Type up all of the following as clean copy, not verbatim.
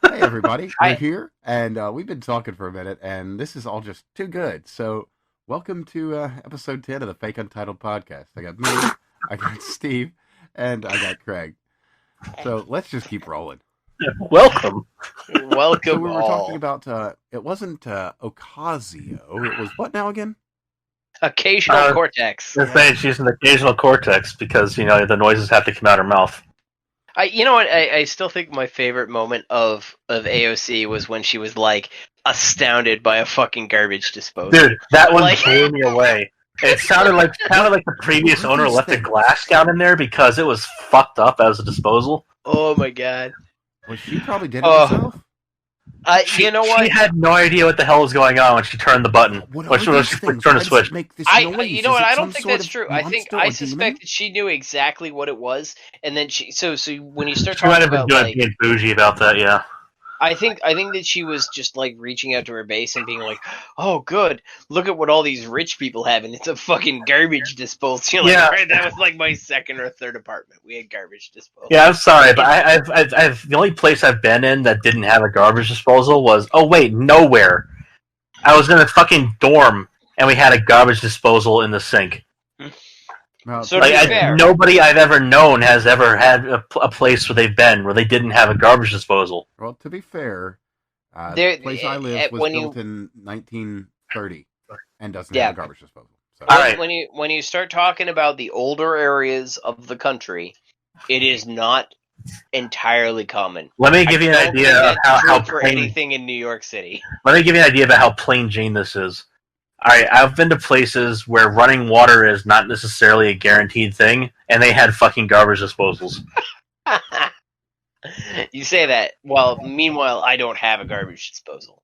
Hey everybody, we're here, and we've been talking for a minute, and this is all just too good. So, welcome to episode 10 of the Fake Untitled podcast. I got me, I got Steve, and I got Craig. So let's just keep rolling. Welcome. So we were talking about it wasn't Ocasio, it was what now again? Occasional cortex. She's an occasional cortex because the noises have to come out her mouth. You know what? I still think my favorite moment of AOC was when she was like astounded by a fucking garbage disposal. Dude, that one blew me away. It sounded like the previous owner left a glass down in there because it was fucked up as a disposal. Oh my god! Well, she probably did it herself. You know what? She had no idea what the hell was going on when she turned the button. When she turned the switch. You know what? I don't think that's true. I suspect that she knew exactly what it was, and then so when you start talking about being bougie about that, yeah. I think that she was just like reaching out to her base and being like, "Oh, good! Look at what all these rich people have, and it's a fucking garbage disposal." Right? That was like my second or third apartment. We had garbage disposal. Yeah, I'm sorry, but I've the only place I've been in that didn't have a garbage disposal was nowhere. I was in a fucking dorm, and we had a garbage disposal in the sink. So fair, nobody I've ever known has ever had a place where they've been where they didn't have a garbage disposal. Well, to be fair, the place I live was built in 1930 and doesn't have a garbage disposal. So. When you start talking about the older areas of the country, it is not entirely common. Let me give you an idea of how for anything in New York City. Let me give you an idea about how plain Jane this is. Alright, I've been to places where running water is not necessarily a guaranteed thing, and they had fucking garbage disposals. You say that. Well, meanwhile, I don't have a garbage disposal.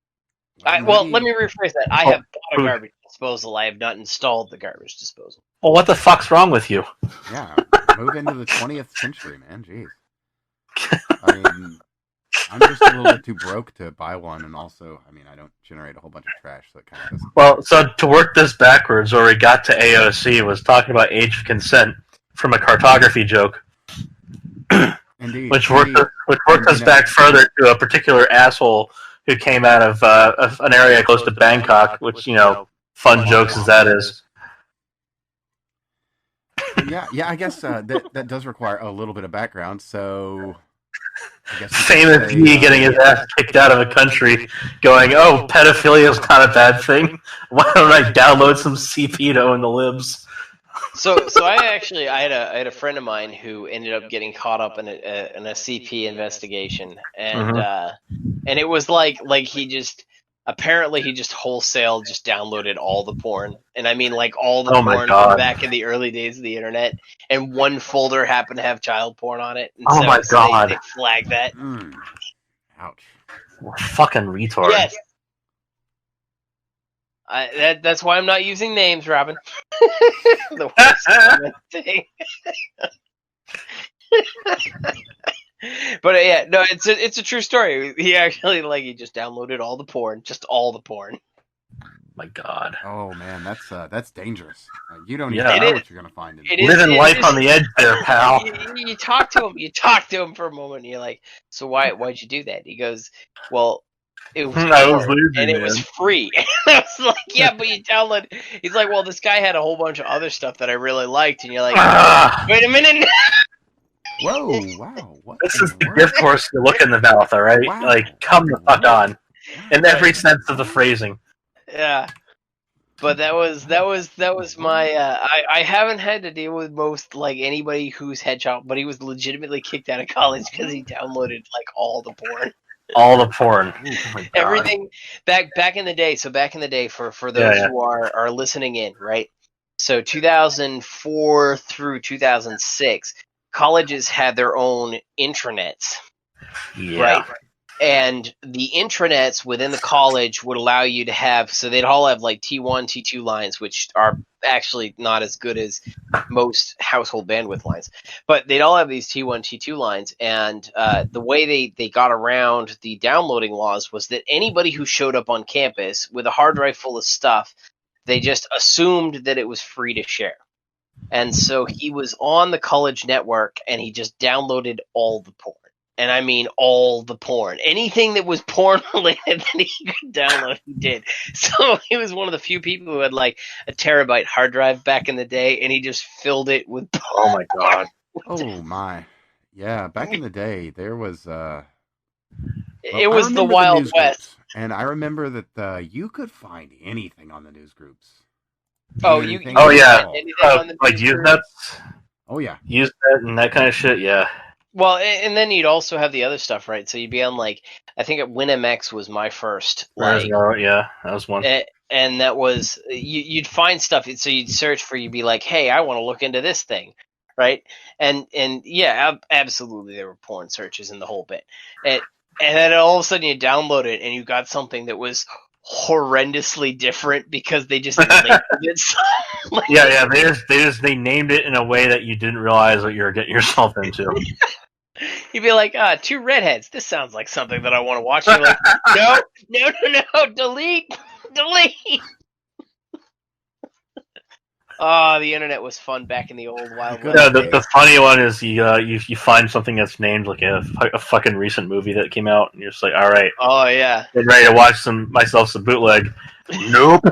Let me rephrase that. I have bought a garbage disposal. I have not installed the garbage disposal. Well, what the fuck's wrong with you? Yeah, move into the 20th century, man. Jeez. I mean, I'm just a little bit too broke to buy one, and also, I mean, I don't generate a whole bunch of trash, so it kind of doesn't... Well, so to work this backwards, where we got to AOC was talking about age of consent from a cartography joke. Indeed. Which worked us back further to a particular asshole who came out of an area close to Bangkok, which, fun jokes as that is. Yeah, I guess that does require a little bit of background, so... Famous G getting his ass kicked out of a country, going, "Oh, pedophilia is not a bad thing. Why don't I download some CPedo in the libs?" So I had a friend of mine who ended up getting caught up in a CP investigation, and and it was like he just wholesale just downloaded all the porn, and I mean like all the porn from back in the early days of the internet, and one folder happened to have child porn on it. And they flagged that. Ouch! Fucking retard. Yes. That's why I'm not using names, Robin. The worst thing. But yeah, no, it's a true story. He actually he just downloaded all the porn, just all the porn. My God. Oh man, that's dangerous. You don't even know what you're gonna find. Living life on the edge there, pal. You talk to him for a moment, and you're like, "So why'd you do that?" He goes, "Well, it was it was free." I was like, "Yeah, but you download." He's like, "Well, this guy had a whole bunch of other stuff that I really liked," and you're like, "Wait a minute." Whoa! Wow! What this is the gift horse you look in the mouth, all right? Wow. Like, come the fuck on, in every sense of the phrasing. Yeah, but that was my. I haven't had to deal with most anybody who's had child, but he was legitimately kicked out of college because he downloaded all the porn. All the porn. Oh everything back in the day. So back in the day, for those who are listening in, right? So 2004 through 2006. Colleges had their own intranets, right? And the intranets within the college would allow you to have, so they'd all have T1, T2 lines, which are actually not as good as most household bandwidth lines. But they'd all have these T1, T2 lines, and the way they got around the downloading laws was that anybody who showed up on campus with a hard drive full of stuff, they just assumed that it was free to share. And so he was on the college network, and he just downloaded all the porn. And I mean all the porn. Anything that was porn related that he could download, he did. So he was one of the few people who had like a terabyte hard drive back in the day, and he just filled it with porn. Oh my god. Oh my. Yeah, back in the day, there was It was the Wild West. And I remember that you could find anything on the news groups. Oh, Anything oh at yeah, all. like Usenet. Oh yeah, Usenet and that kind of shit. Yeah. Well, and then you'd also have the other stuff, right? So you'd be on like, I think WinMX was my first. Like, yeah, that was one. And that was you'd find stuff. So you'd search for, you'd be like, hey, I want to look into this thing, right? And yeah, absolutely, there were porn searches in the whole bit. And then all of a sudden you download it and you got something that was horrendously different because they just labeled it. Like, yeah. They named it in a way that you didn't realize what you were getting yourself into. You'd be like, two redheads. This sounds like something that I want to watch. You're like, no, delete. Oh, the internet was fun back in the old Wild West. Yeah, the funny one is you find something that's named like a fucking recent movie that came out, and you're just like, all right. Oh yeah. I'm ready to watch myself some bootleg. Nope.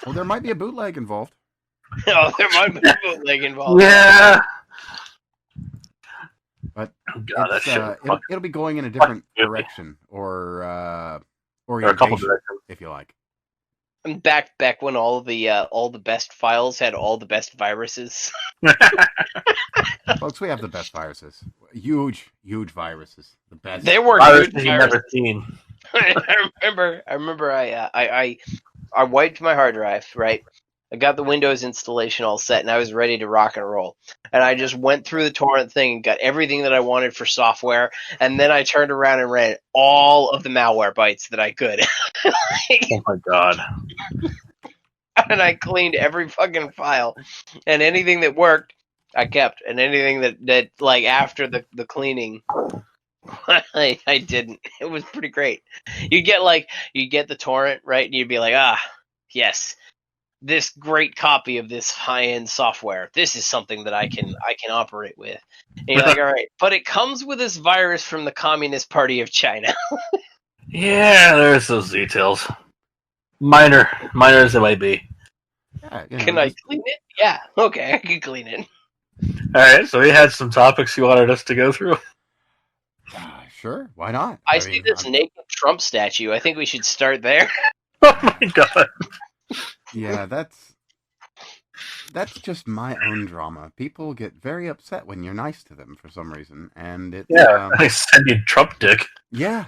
Well, there might be a bootleg involved. Oh, there might be a bootleg involved. Yeah. But God, it'll be going in a different direction, or a couple directions, if you like. Back when all the best files had all the best viruses. Folks, we have the best viruses. Huge viruses. The best. They were viruses you've never seen. I remember I wiped my hard drive, right? I got the Windows installation all set, and I was ready to rock and roll. And I just went through the torrent thing and got everything that I wanted for software, and then I turned around and ran all of the malware bytes that I could. Oh my god. And I cleaned every fucking file. And anything that worked, I kept. And anything that like, after the cleaning, I didn't. It was pretty great. You get the torrent, right? And you'd be like, yes. This great copy of this high-end software. This is something that I can operate with. And you're like, all right, but it comes with this virus from the Communist Party of China. Yeah, there's those details. Minor as it might be. Yeah, can I clean it? Yeah, okay, I can clean it. All right, so we had some topics you wanted us to go through. Sure, why not? I see this naked Trump statue. I think we should start there. Oh my god. Yeah, that's just my own drama. People get very upset when you're nice to them for some reason, and it's I send you Trump dick. Yeah.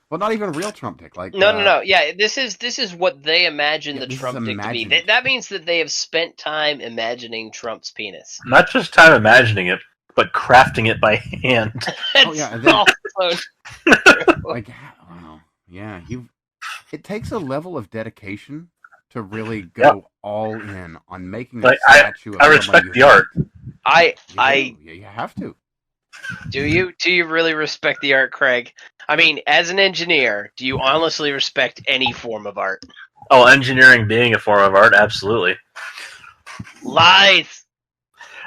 Well, not even real Trump dick. Like no. Yeah, this is what they imagine the Trump dick to be. That means that they have spent time imagining Trump's penis. Not just time imagining it, but crafting it by hand. Oh yeah, like wow, yeah. It takes a level of dedication to really go all in on making a statue of I respect the art. You have to. Do you really respect the art, Craig? I mean, as an engineer, do you honestly respect any form of art? Oh, engineering being a form of art, absolutely. Lies!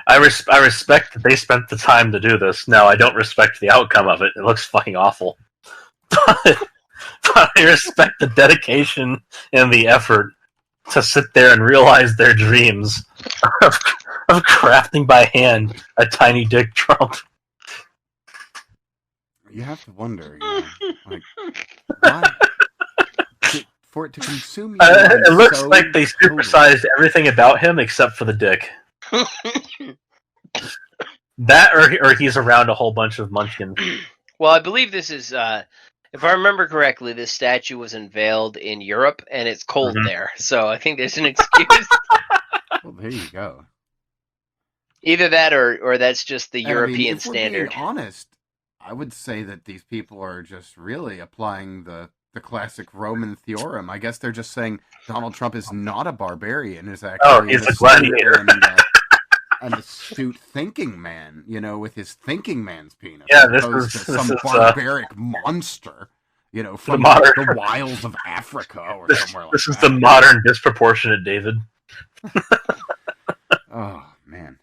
I respect that they spent the time to do this. No, I don't respect the outcome of it. It looks fucking awful. But I respect the dedication and the effort to sit there and realize their dreams of crafting by hand a tiny dick Trump. You have to wonder, like, why? For it to consume you. It looks like they supersized everything about him except for the dick. That, or he's around a whole bunch of munchkins. Well, I believe this is, if I remember correctly, this statue was unveiled in Europe, and it's cold there. So I think there's an excuse. Well, there you go. Either that, or that's just the European if standard. We're being honest, I would say that these people are just really applying the classic Roman theorem. I guess they're just saying Donald Trump is not a barbarian; is actually he's a gladiator. An astute thinking man, with his thinking man's penis. Yeah, some barbaric monster, from the wilds of Africa or somewhere like that. This is the modern disproportionate David. Oh, man.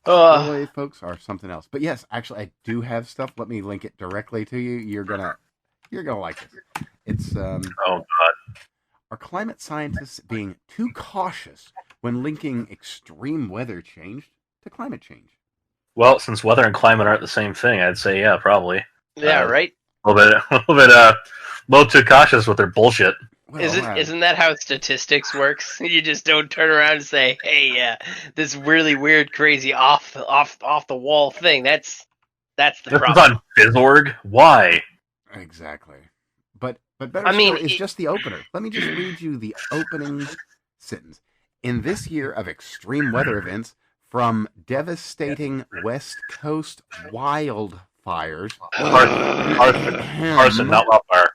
Boy, folks are something else. But yes, actually, I do have stuff. Let me link it directly to you. You're gonna like this. It's Oh God. Are climate scientists being too cautious when linking extreme weather change to climate change? Well, since weather and climate aren't the same thing, I'd say yeah, probably. Yeah, right. A little too cautious with their bullshit. Well, Isn't that how statistics works? You just don't turn around and say, "Hey, yeah, this really weird, crazy, off the wall thing." That's the This problem. is on Fizzorg? Why? Exactly. But better still is just the opener. Let me just read you the opening sentence. In this year of extreme weather events, from devastating West Coast wildfires. Arson, not wildfire.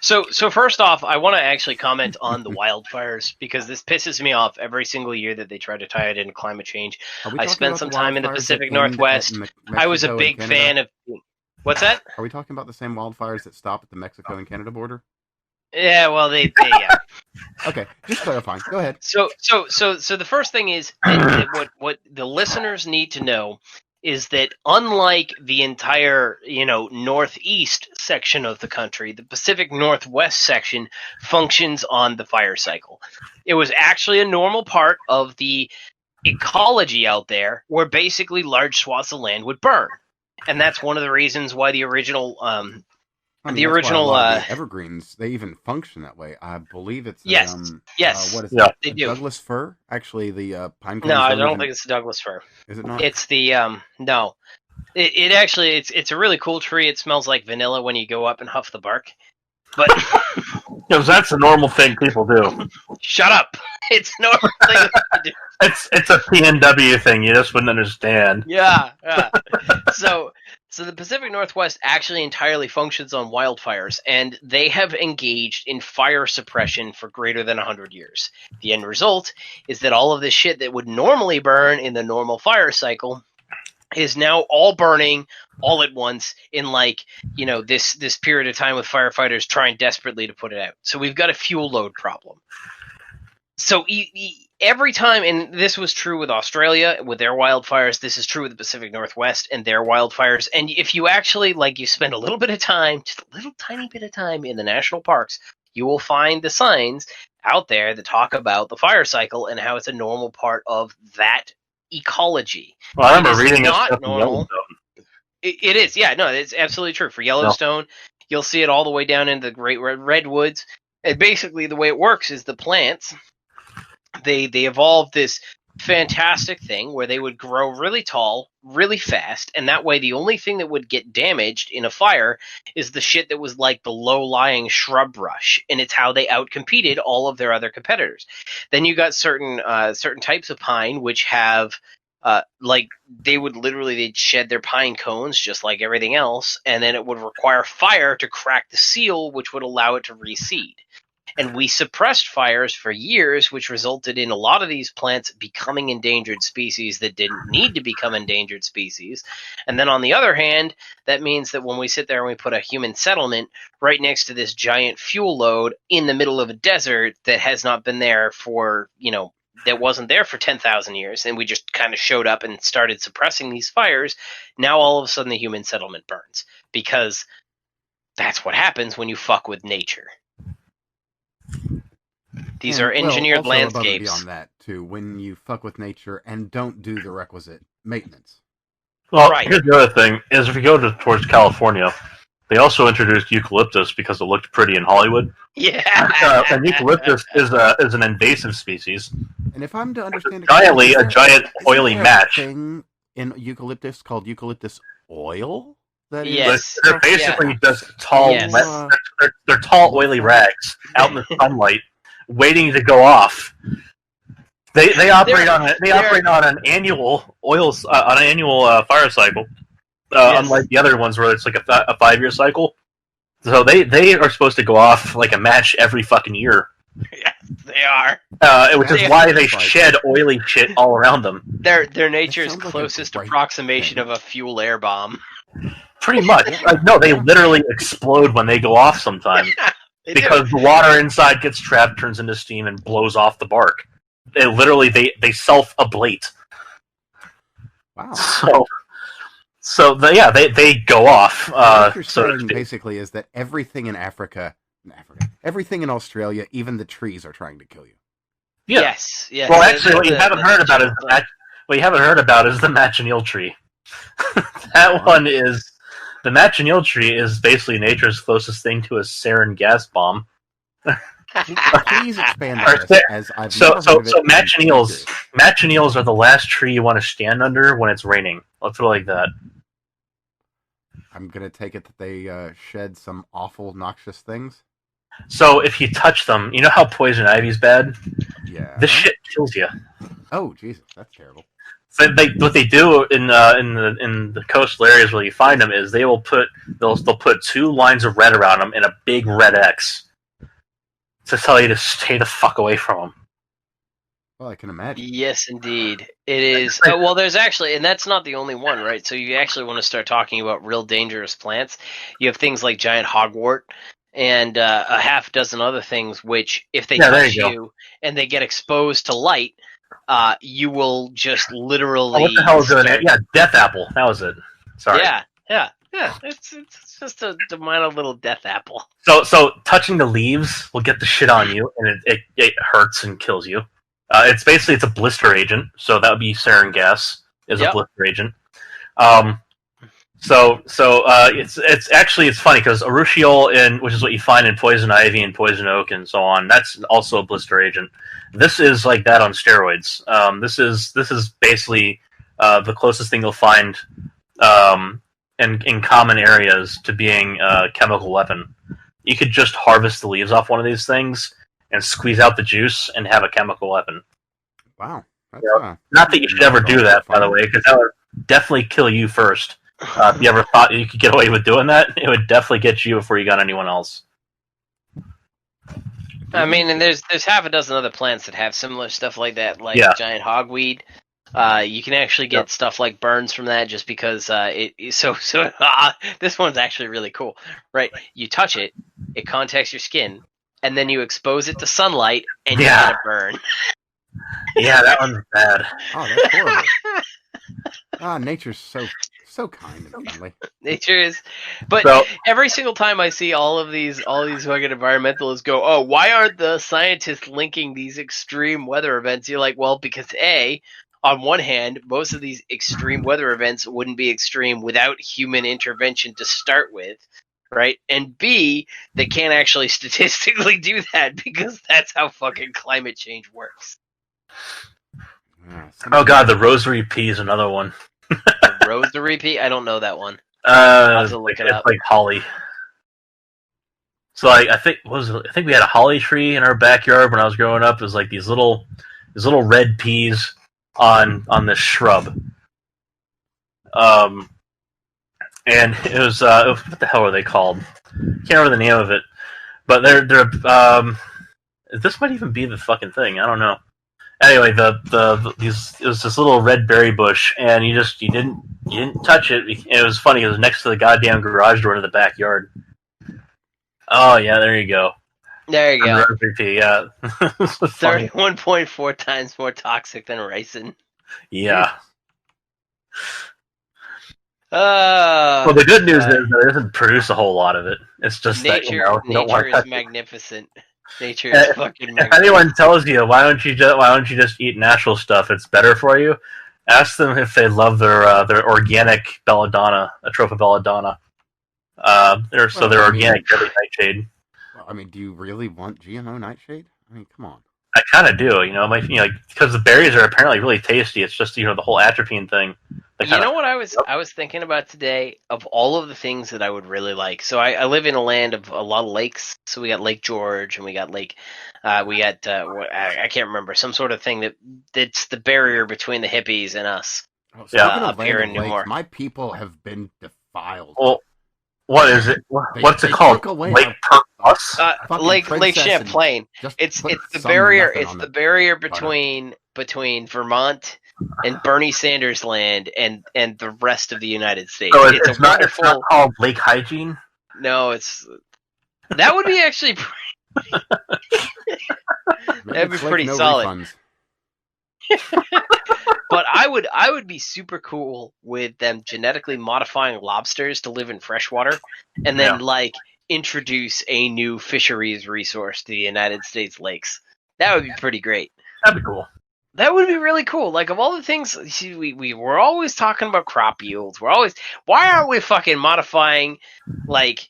So first off, I want to actually comment on the wildfires because this pisses me off every single year that they try to tie it into climate change. I spent some time in the Pacific Northwest. I was a big fan of. What's that? Are we talking about the same wildfires that stop at the Mexico and Canada border? Yeah, well, they yeah. Okay, just clarifying. Go ahead. So the first thing is that what the listeners need to know is that unlike the entire, northeast section of the country, the Pacific Northwest section functions on the fire cycle. It was actually a normal part of the ecology out there where basically large swaths of land would burn. And that's one of the reasons why the original the evergreens, they even function that way. I believe it's yes, what is they do. Douglas fir. Actually, the pine cones. No, I don't think it's the Douglas fir. Is it not? It's the no. It actually it's a really cool tree. It smells like vanilla when you go up and huff the bark. But because that's a normal thing people do. Shut up! It's a normal thing to do. It's a PNW thing. You just wouldn't understand. Yeah. So the Pacific Northwest actually entirely functions on wildfires, and they have engaged in fire suppression for greater than 100 years. The end result is that all of this shit that would normally burn in the normal fire cycle is now all burning all at once in this period of time with firefighters trying desperately to put it out. So we've got a fuel load problem. So every time, and this was true with Australia with their wildfires, this is true with the Pacific Northwest and their wildfires. And if you actually you spend a little bit of time, just a little tiny bit of time in the national parks, you will find the signs out there that talk about the fire cycle and how it's a normal part of that ecology. Well, I remember reading not normal. It is, yeah, no, it's absolutely true. For Yellowstone, you'll see it all the way down into the Great Redwoods. And basically, the way it works is the plants, they evolved this fantastic thing where they would grow really tall, really fast, and that way the only thing that would get damaged in a fire is the shit that was like the low-lying shrub brush, and it's how they outcompeted all of their other competitors. Then you got certain types of pine which have they'd shed their pine cones just like everything else, and then it would require fire to crack the seal, which would allow it to reseed. And we suppressed fires for years, which resulted in a lot of these plants becoming endangered species that didn't need to become endangered species. And then on the other hand, that means that when we sit there and we put a human settlement right next to this giant fuel load in the middle of a desert that has not been there for, that wasn't there for 10,000 years, and we just kind of showed up and started suppressing these fires, now all of a sudden the human settlement burns. Because that's what happens when you fuck with nature. These are engineered landscapes. Above and beyond that, too, when you fuck with nature and don't do the requisite maintenance. Well, here's the other thing, is if you go towards California, they also introduced eucalyptus because it looked pretty in Hollywood. Yeah. And eucalyptus is an invasive species. And if I'm to understand a giant oily match. Thing in eucalyptus called eucalyptus oil? That is? Yes. They're basically just tall, they're tall, oily rags out in the sunlight, waiting to go off. They operate on an annual fire cycle, unlike the other ones where it's like a 5-year cycle. So they are supposed to go off like a match every fucking year. Yeah, they are. Which is why they shed oily shit all around them. Their nature's closest approximation of a fuel air bomb. Pretty much. No, they literally explode when they go off sometimes. Because the water inside gets trapped, turns into steam, and blows off the bark. They self-ablate. Wow. They go off. What you're So to saying speak. basically is that everything in Africa, everything in Australia, even the trees are trying to kill you. Yeah. Yes. Well, actually, what you haven't heard about is the machineal tree. That one is the machineal tree is basically nature's closest thing to a sarin gas bomb. Please expand on this, as I've never heard of it. So machineals are the last tree you want to stand under when it's raining. Let's put it like that. I'm gonna take it that they shed some awful, noxious things. So if you touch them, you know how poison ivy's bad? Yeah. This shit kills you. Oh Jesus, that's terrible. So what they do in the coastal areas where you find them is they'll put 2 lines of red around them and a big red X to tell you to stay the fuck away from them. Well, I can imagine. Yes, indeed. It is. Well, there's actually, and that's not the only one, right? So you actually want to start talking about real dangerous plants. You have things like giant hogwort and a half dozen other things, which if they touch you and they get exposed to light, you will just literally. Oh, what the hell is going on? Yeah, death apple. That was it. Sorry. Yeah. It's just a minor little death apple. So touching the leaves will get the shit on you, and it hurts and kills you. It's a blister agent, so that would be sarin gas is a blister agent. It's funny because urushiol, which is what you find in poison ivy and poison oak and so on, that's also a blister agent. This is like that on steroids. This is basically the closest thing you'll find in common areas to being a chemical weapon. You could just harvest the leaves off one of these things and squeeze out the juice and have a chemical weapon. Wow. That's, not that you should ever do that, by the way, because that would definitely kill you first. If you ever thought you could get away with doing that, it would definitely get you before you got anyone else. I mean, and there's half a dozen other plants that have similar stuff like that, like giant hogweed. You can actually get stuff like burns from that just because this one's actually really cool, right? You touch it, it contacts your skin, and then you expose it to sunlight, and you get a burn. Yeah, that one's bad. Oh, that's horrible. Nature's so kind and friendly. Nature is, but every single time I see all these fucking environmentalists go, "Oh, why aren't the scientists linking these extreme weather events?" You're like, well, because on one hand, most of these extreme weather events wouldn't be extreme without human intervention to start with, right? And B, they can't actually statistically do that because that's how fucking climate change works. Oh god, the rosary pea is another one. The rosary pea? I don't know that one. I'll have to look it up. Like holly. So I think we had a holly tree in our backyard when I was growing up. It was like these little red peas on this shrub. And it was what the hell are they called? Can't remember the name of it. But they're this might even be the fucking thing. I don't know. Anyway, it was this little red berry bush, and you didn't touch it. It was funny. It was next to the goddamn garage door in the backyard. Oh yeah, there you go. There you go. Yeah, 31.4 times more toxic than ricin. Yeah. Well, the good news is that it doesn't produce a whole lot of it. It's just nature. That, nature is magnificent. Nature is fucking magnificent. If anyone tells you why don't you just eat natural stuff, it's better for you, ask them if they love their organic belladonna, Atropa belladonna. They're organic deadly nightshade. Well, I mean, do you really want GMO nightshade? I mean, come on. I kind of do, because the berries are apparently really tasty. It's just the whole atropine thing. You know what I was thinking about today? Of all of the things that I would really like. So I live in a land of a lot of lakes. So we got Lake George and we got I can't remember, some sort of thing that's the barrier between the hippies and us. Up here in Newmore. My people have been defiled. Well, what is it? What's it called? Lake Perkus? Lake Champlain. It's the barrier. It's the barrier between Vermont and Bernie Sanders land and the rest of the United States. So it's not called Lake Hygiene? No, that would be actually that'd be pretty solid. Refunds. But I would be super cool with them genetically modifying lobsters to live in freshwater, and then like introduce a new fisheries resource to the United States lakes. That would be pretty great. That'd be cool. That would be really cool. Like, of all the things, see, we're always talking about crop yields. Why aren't we fucking modifying, like,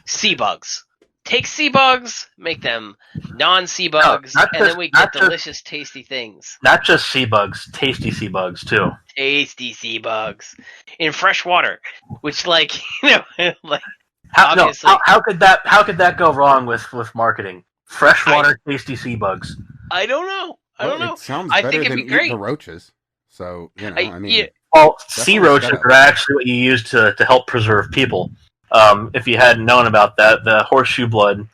sea bugs? Take sea bugs, make them non-sea bugs, and then we get delicious, tasty things. Not just sea bugs, tasty sea bugs, too. Tasty sea bugs. In fresh water. Which, like, like, how could that go wrong with marketing? Freshwater, tasty sea bugs. I don't know. It sounds better than eating the roaches. So, Well, sea roaches are actually what you use to help preserve people. If you hadn't known about that, the horseshoe blood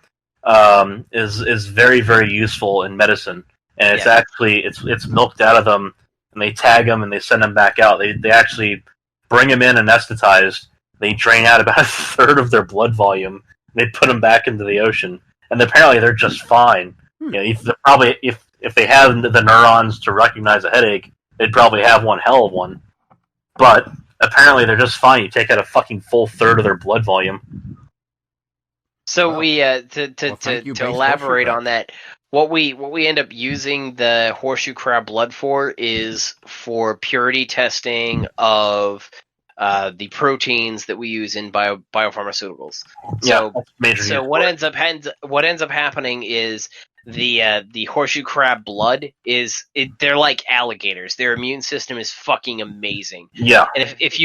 is very, very useful in medicine, and it's actually it's milked out of them, and they tag them and they send them back out. They actually bring them in anesthetized. They drain out about a third of their blood volume. And they put them back into the ocean, and apparently they're just fine. If they had the neurons to recognize a headache, they'd probably have one hell of one. But apparently they're just fine. You take out a fucking full third of their blood volume. So we to elaborate on that, what we end up using the horseshoe crab blood for is for purity testing of the proteins that we use in biopharmaceuticals. So what ends up happening is the horseshoe crab blood they're like alligators. Their immune system is fucking amazing. Yeah. And if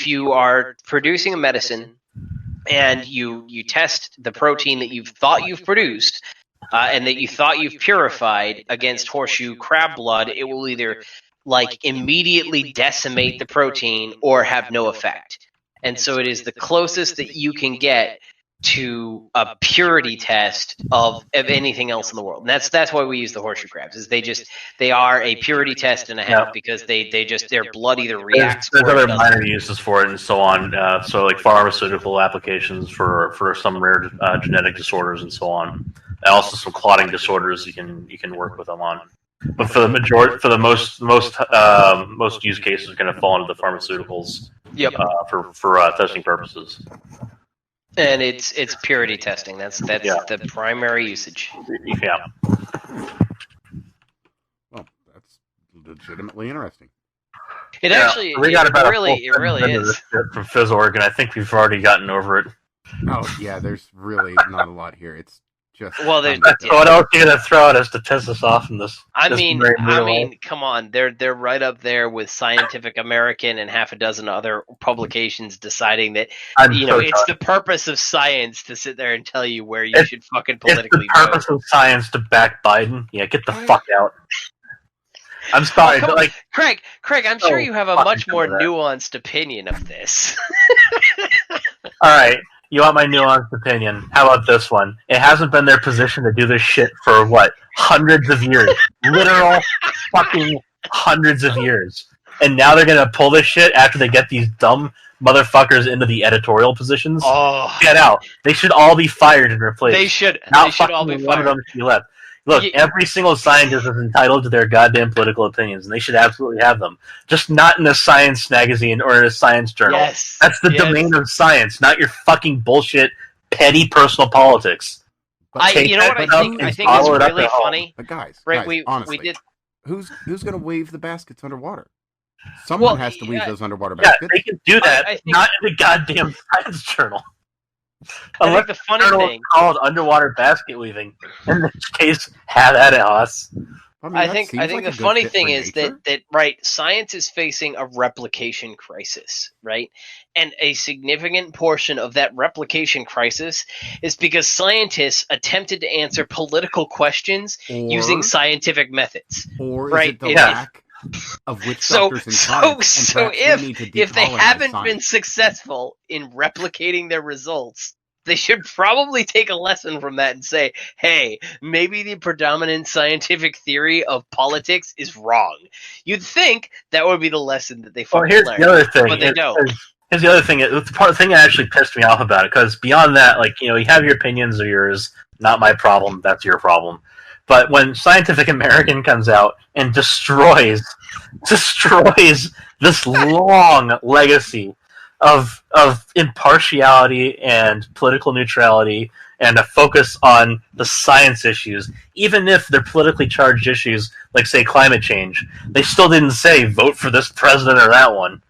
you are producing a medicine and you test the protein that you've thought you've produced and that you thought you've purified against horseshoe crab blood, it will either like immediately decimate the protein or have no effect. And so it is the closest that you can get to a purity test of anything else in the world. And that's why we use the horseshoe crabs. Is they are a purity test and a half because their blood either reacts. There's other minor uses for it and so on. So like pharmaceutical applications for some rare genetic disorders and so on. And also some clotting disorders you can work with them on. But for the most use cases, are going to fall into the pharmaceuticals. Yep. For testing purposes. And it's purity testing. That's the primary usage. Yeah. Well, that's legitimately interesting. It actually, it really is. From Fizzorg, and I think we've already gotten over it. Oh yeah, there's really not a lot here. It's just what else are you gonna throw at us to piss us off in this? I mean, come on, they're right up there with Scientific American and half a dozen other publications deciding that it's the purpose of science to sit there and tell you where you should fucking politically vote. It's the purpose of science to back Biden. Yeah, get the fuck out. I'm sorry, but like Craig, I'm sure you have a much more nuanced opinion of this. All right. You want my nuanced opinion? How about this one? It hasn't been their position to do this shit for, hundreds of years. Literal fucking hundreds of years. And now they're going to pull this shit after they get these dumb motherfuckers into the editorial positions? Oh. Get out. They should all be fired and replaced. They should all be fired. One of them should be left. Look, every single scientist is entitled to their goddamn political opinions, and they should absolutely have them. Just not in a science magazine or in a science journal. Yes. That's the domain of science, not your fucking bullshit, petty personal politics. You know what I think? I think it's really funny. But guys, we honestly, did. Who's going to wave the baskets underwater? Someone has to weave those underwater baskets. Yeah, they can do that, not in the goddamn science journal. I think the funny thing called underwater basket weaving. In this case, have at it, Haas. I think the funny thing is that right, science is facing a replication crisis, right? And a significant portion of that replication crisis is because scientists attempted to answer political questions using scientific methods. Or right? Is it the lack of witch doctors in science? So if they haven't been successful in replicating their results, they should probably take a lesson from that and say, hey, maybe the predominant scientific theory of politics is wrong. You'd think that would be the lesson that they fucking learn. Here's the other thing. But they don't. Here's the other thing. The thing that actually pissed me off about it, because beyond that, you have your opinions are yours, not my problem, that's your problem. But when Scientific American comes out and destroys this long legacy of impartiality and political neutrality and a focus on the science issues, even if they're politically charged issues, like, say, climate change, they still didn't say, vote for this president or that one.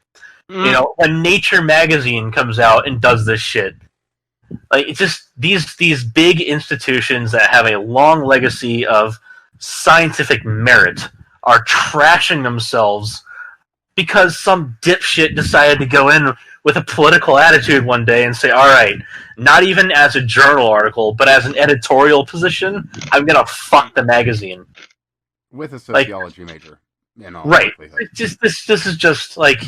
You know, when Nature magazine comes out and does this shit, like, it's just these big institutions that have a long legacy of scientific merit are trashing themselves because some dipshit decided to go in with a political attitude one day and say, all right, not even as a journal article, but as an editorial position, I'm going to fuck the magazine. With a sociology major. Right. This is just, like...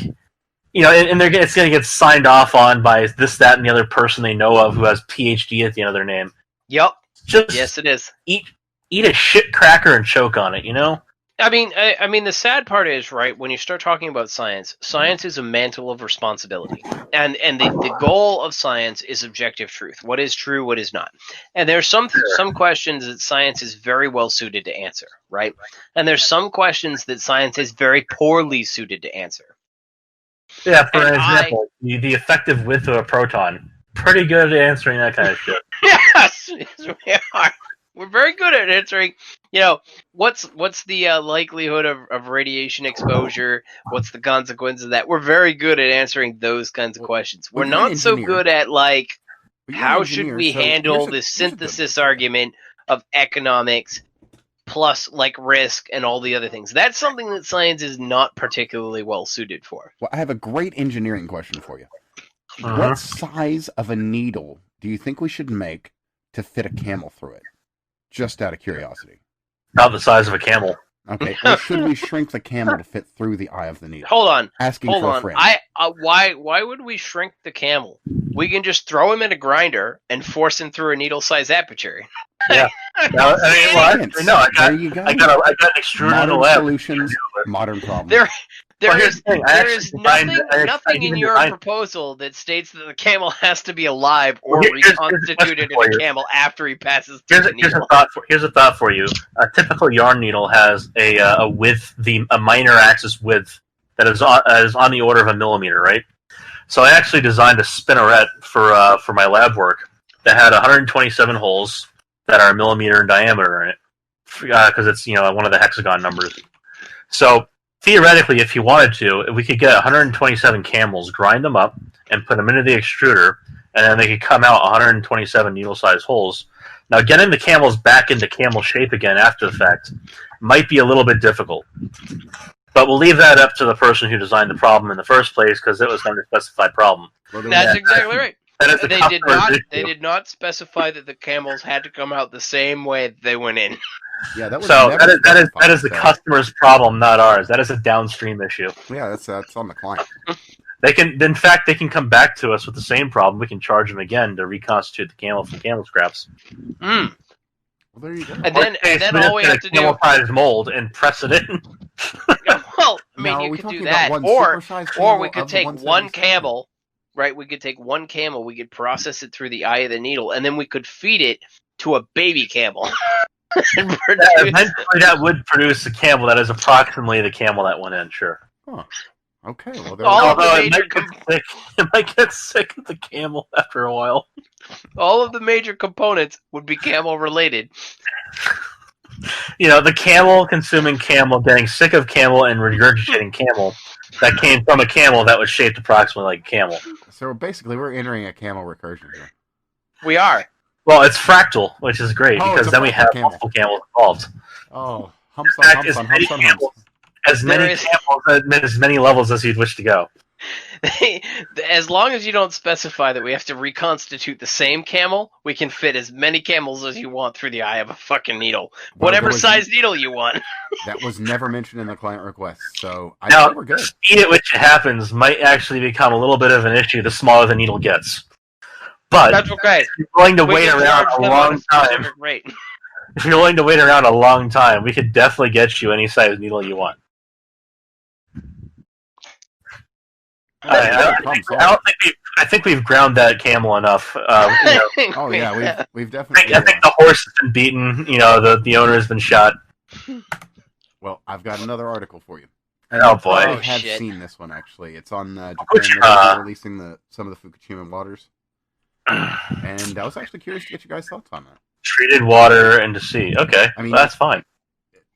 You know, and it's going to get signed off on by this, that, and the other person they know of who has PhD at the end of their name. Yep. Just yes, it is. Eat a shit cracker and choke on it, you know? I mean, the sad part is, right, when you start talking about science is a mantle of responsibility. And the goal of science is objective truth. What is true, what is not. And there's some questions that science is very well suited to answer, right? And there's some questions that science is very poorly suited to answer. Yeah, for example, the effective width of a proton. Pretty good at answering that kind of shit. Yes, we are. We're very good at answering, you know, what's the likelihood of radiation exposure? What's the consequence of that? We're very good at answering those kinds of questions. We're not so good at, like, how should we handle the synthesis argument of economics plus, like, risk and all the other things. That's something that science is not particularly well suited for. Well, I have a great engineering question for you. What size of a needle do you think we should make to fit a camel through it? Just out of curiosity. About the size of a camel. Okay, or should we shrink the camel to fit through the eye of the needle? Hold on. Asking for a friend. Why would we shrink the camel? We can just throw him in a grinder and force him through a needle-sized aperture. Yeah. No, I got an extruder in the lab. Solutions, modern problems. There is nothing in your proposal that states that the camel has to be alive or reconstituted in a camel after he passes through the needle. Here's a thought for you. A typical yarn needle has a width, a minor axis width that is on the order of a millimeter, right? So I actually designed a spinneret for my lab work that had 127 holes that are a millimeter in diameter in it, because it's, you know, one of the hexagon numbers. So theoretically, if you wanted to, we could get 127 camels, grind them up, and put them into the extruder, and then they could come out 127 needle-sized holes. Now, getting the camels back into camel shape again after the fact might be a little bit difficult. But we'll leave that up to the person who designed the problem in the first place, because it was an unspecified problem. That's exactly right. They did not specify that the camels had to come out the same way that they went in. Yeah, that was that is the customer's problem, not ours. That is a downstream issue. Yeah, that's on the client. They can come back to us with the same problem. We can charge them again to reconstitute the camel from camel scraps. Well, there you go. And then all we have to do is mold and press it in. Well, I mean, you could do that, or we could take one camel. Right, we could take one camel, we could process it through the eye of the needle, and then we could feed it to a baby camel. Eventually, that would produce a camel that is approximately the camel that went in, sure. Huh. Okay, well, it might get sick of the camel after a while. All of the major components would be camel-related. You know, the camel consuming camel, getting sick of camel and regurgitating camel, that came from a camel that was shaped approximately like a camel. So basically, we're entering a camel recursion here. We are. Well, it's fractal, which is great, because then we have multiple camels involved. Oh, humps on humps on humps on humps. As many camels, as many levels as you'd wish to go. As long as you don't specify that we have to reconstitute the same camel, we can fit as many camels as you want through the eye of a fucking needle. Whatever size needle you want. That was never mentioned in the client request, so I think we're good. The speed at which it happens might actually become a little bit of an issue the smaller the needle gets. But that's okay. If you're willing to wait around a long time, if you're willing to wait around a long time, we could definitely get you any size needle you want. I I think we've ground that camel enough. Oh yeah, we've definitely. I think the horse has been beaten. The owner has been shot. Well, I've got another article for you. And Oh you boy! probably have shit. seen this one actually. It's on Japan. Fukushima. They're releasing some of the Fukushima waters, and I was actually curious to get you guys' thoughts on that. Treated water into sea. Okay, I mean, that's fine.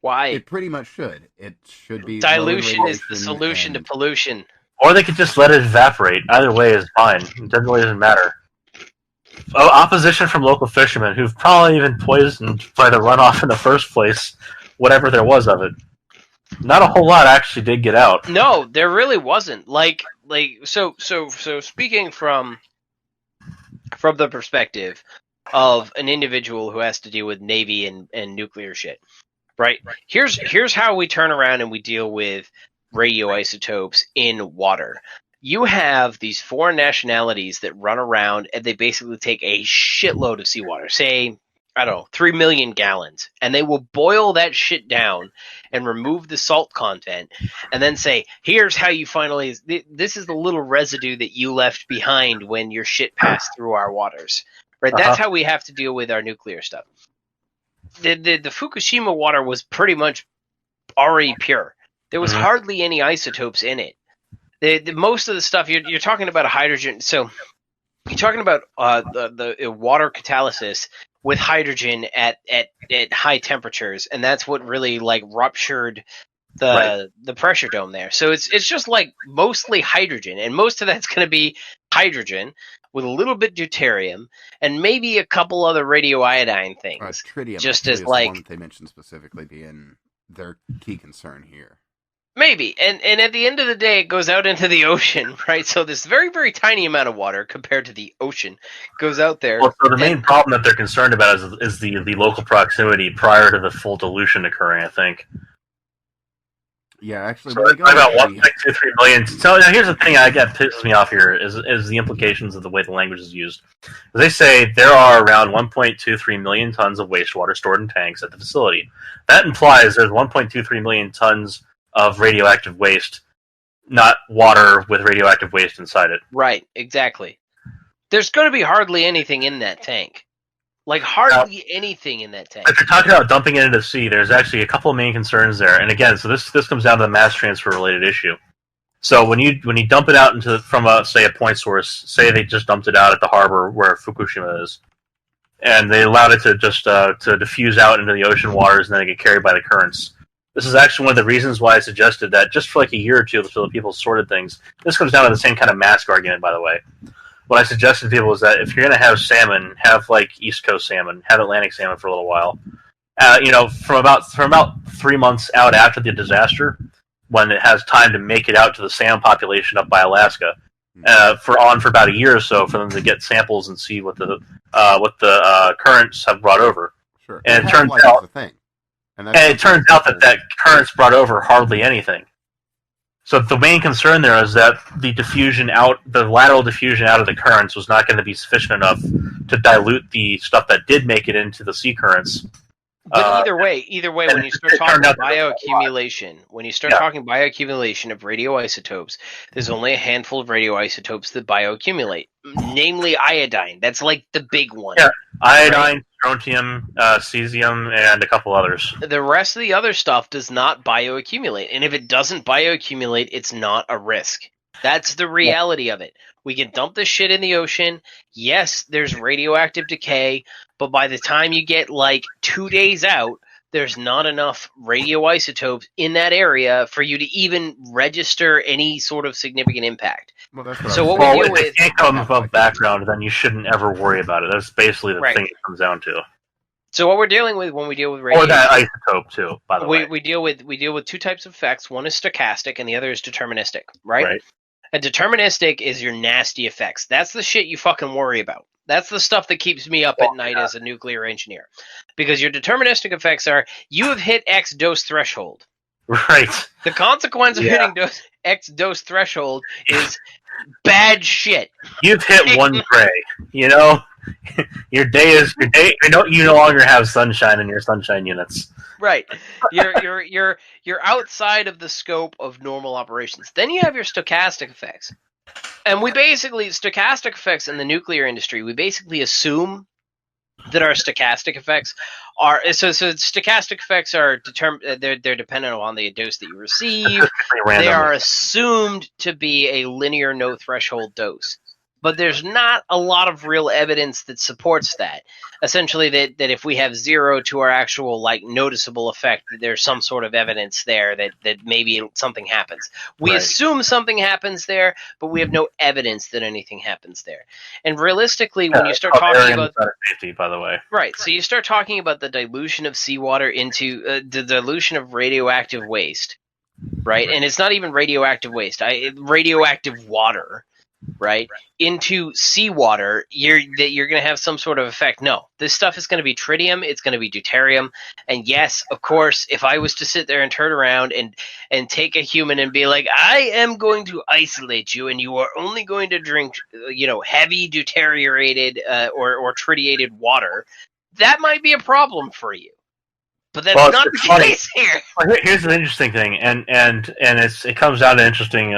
Why? It pretty much should. It should be Dilution is the radiation solution to and- pollution. Or they could just let it evaporate. Either way is fine. It doesn't matter. Opposition from local fishermen who've probably been poisoned by the runoff in the first place, whatever there was of it. Not a whole lot actually did get out. No, there really wasn't. So speaking from the perspective of an individual who has to deal with Navy and nuclear shit, right? Here's how we turn around and we deal with radioisotopes in water. You have these foreign nationalities that run around and they basically take a shitload of seawater, say, I don't know, 3 million gallons, and they will boil that shit down and remove the salt content and then say, here's how you finally, this is the little residue that you left behind when your shit passed through our waters. Right? That's how we have to deal with our nuclear stuff. The Fukushima water was pretty much already pure. There was hardly any isotopes in it. The most of the stuff you're talking about a hydrogen. So you're talking about the water catalysis with hydrogen at high temperatures, and that's what really ruptured the pressure dome there. So it's just mostly hydrogen, and most of that's going to be hydrogen with a little bit deuterium and maybe a couple other radioiodine things. Tritium, just as as one that they mentioned specifically being their key concern here. Maybe, and at the end of the day, it goes out into the ocean, right? So this very, very tiny amount of water compared to the ocean goes out there. Well, so the main problem that they're concerned about is the local proximity prior to the full dilution occurring, I think. Yeah, actually, so about 1.23 million. So now here's the thing that pisses me off here is the implications of the way the language is used. They say there are around 1.23 million tons of wastewater stored in tanks at the facility. That implies there's 1.23 million tons of radioactive waste, not water with radioactive waste inside it. Right, exactly. There's going to be hardly anything in that tank. Hardly anything in that tank. If you're talking about dumping it into the sea, there's actually a couple of main concerns there. And again, so this comes down to the mass transfer related issue. So when you dump it out from a point source, say they just dumped it out at the harbor where Fukushima is, and they allowed it to just to diffuse out into the ocean waters and then get carried by the currents. This is actually one of the reasons why I suggested that just for a year or two so the people sorted things. This comes down to the same kind of mask argument, by the way. What I suggested to people is that if you're going to have salmon, have East Coast salmon, have Atlantic salmon for a little while. From about 3 months out after the disaster, when it has time to make it out to the salmon population up by Alaska, for about a year or so for them to get samples and see what the currents have brought over. Sure. And it turns out. And it turns out that currents brought over hardly anything. So the main concern there is that the lateral diffusion out of the currents was not going to be sufficient enough to dilute the stuff that did make it into the sea currents. But either way, when you start talking bioaccumulation, bioaccumulation of radioisotopes, there's only a handful of radioisotopes that bioaccumulate, namely iodine. That's the big one. Yeah, iodine, strontium, cesium, and a couple others. The rest of the other stuff does not bioaccumulate, and if it doesn't bioaccumulate, it's not a risk. That's the reality of it. We can dump this shit in the ocean. Yes, there's radioactive decay, but by the time you get 2 days out, there's not enough radioisotopes in that area for you to even register any sort of significant impact. Well, that's if it can't come above background, then you shouldn't ever worry about it. That's basically the thing it comes down to. So what we're dealing with when we deal with radiation, or that isotope too, by the way. We deal with two types of effects. One is stochastic, and the other is deterministic. Right. And deterministic is your nasty effects. That's the shit you fucking worry about. That's the stuff that keeps me up at night as a nuclear engineer. Because your deterministic effects are, you have hit X dose threshold. Right. The consequence of hitting X dose threshold is bad shit. You've hit one gray. Your day is your day. You no longer have sunshine in your sunshine units. Right. You're outside of the scope of normal operations. Then you have your stochastic effects. And we basically, stochastic effects in the nuclear industry, we basically assume that our stochastic effects are so stochastic effects are determined. They're dependent on the dose that you receive. They are assumed to be a linear no threshold dose, but there's not a lot of real evidence that supports that. Essentially, that if we have 0 to our actual like noticeable effect, there's some sort of evidence there that maybe something happens. We assume something happens there, but we have no evidence that anything happens there. And realistically, when you start talking about safety, by the way, right, so you start talking about the dilution of seawater into the dilution of radioactive waste, right? And it's not even radioactive waste, radioactive water. Right, into seawater, you're going to have some sort of effect. No, this stuff is going to be tritium, it's going to be deuterium, and yes, of course, if I was to sit there and turn around and take a human and be like, I am going to isolate you, and you are only going to drink, heavy deuterated or tritiated water, that might be a problem for you. But that's not the case here. Well, here's an interesting thing, and it comes down to interesting.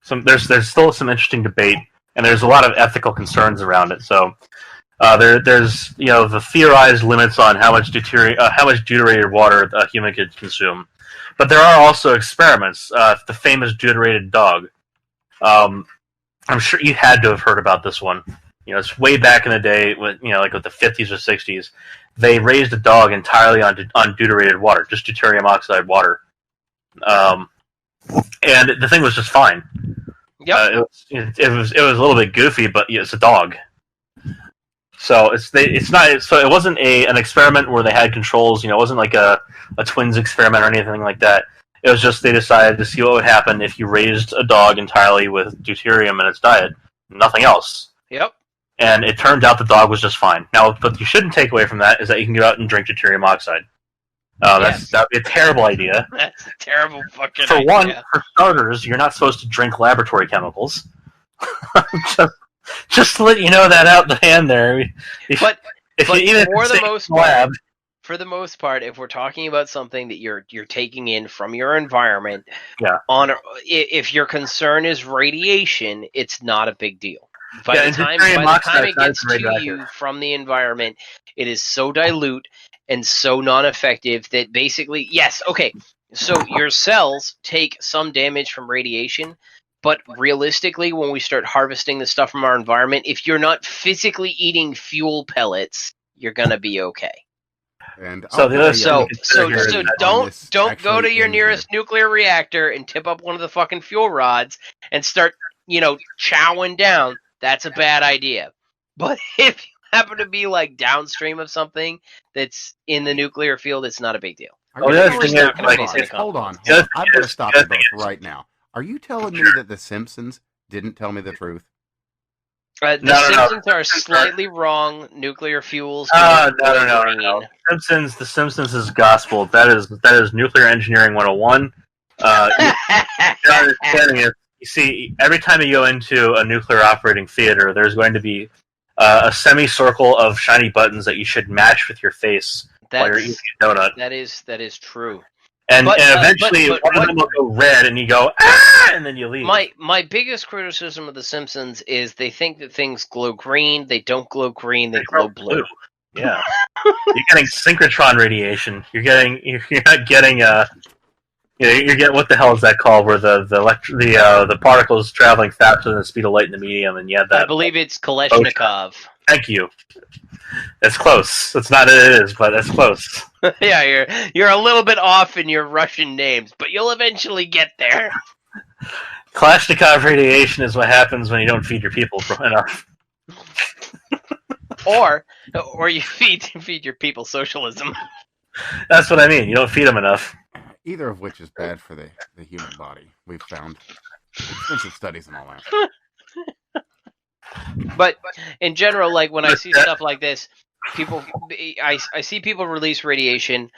There's still some interesting debate, and there's a lot of ethical concerns around it. So there's the theorized limits on how much deuterated water a human could consume, but there are also experiments. The famous deuterated dog. I'm sure you had to have heard about this one. It's way back in the day, with like with the 50s or 60s. They raised a dog entirely on deuterated water, just deuterium oxide water, and the thing was just fine. Yep. It was a little bit goofy, but it's a dog. So it's not. So it wasn't an experiment where they had controls. It wasn't like a twins experiment or anything like that. It was just they decided to see what would happen if you raised a dog entirely with deuterium in its diet, nothing else. Yep. And it turned out the dog was just fine. Now, what you shouldn't take away from that is that you can go out and drink deuterium oxide. That'd be a terrible idea. That's a terrible fucking idea. For one, for starters, you're not supposed to drink laboratory chemicals. just to let you know that out the hand there. For the most part, if we're talking about something that you're taking in from your environment, if your concern is radiation, it's not a big deal. By the time it gets to you from the environment, it is so dilute and so non-effective that basically, yes, okay, so your cells take some damage from radiation, but realistically, when we start harvesting the stuff from our environment, if you're not physically eating fuel pellets, you're gonna be okay. And so don't go to your nearest nuclear reactor and tip up one of the fucking fuel rods and start, chowing down. That's a bad idea. But if you happen to be like downstream of something that's in the nuclear field, it's not a big deal. Hold on. I'm going to stop you both right now. Are you telling me that The Simpsons didn't tell me the truth? The Simpsons are slightly wrong. Nuclear fuels. No. The Simpsons is gospel. That is nuclear engineering 101. Your understanding is, you see, every time you go into a nuclear operating theater, there's going to be a semicircle of shiny buttons that you should match with your face while you're eating a donut. That is true. And eventually, one of them will go red, and you go, ah! And then you leave. My biggest criticism of The Simpsons is they think that things glow green. They don't glow green. They glow blue. Yeah. You're getting synchrotron radiation. You're not getting you get, what the hell is that called? Where the particles traveling faster than the speed of light in the medium, and that. I believe it's Kalashnikov. Thank you. That's close. That's not what it is, but that's close. Yeah, you're a little bit off in your Russian names, but you'll eventually get there. Kalashnikov radiation is what happens when you don't feed your people enough. or you feed your people socialism. That's what I mean. You don't feed them enough. Either of which is bad for the human body. We've found extensive studies and all that. But in general, like when I see stuff like this, I see people release radiation,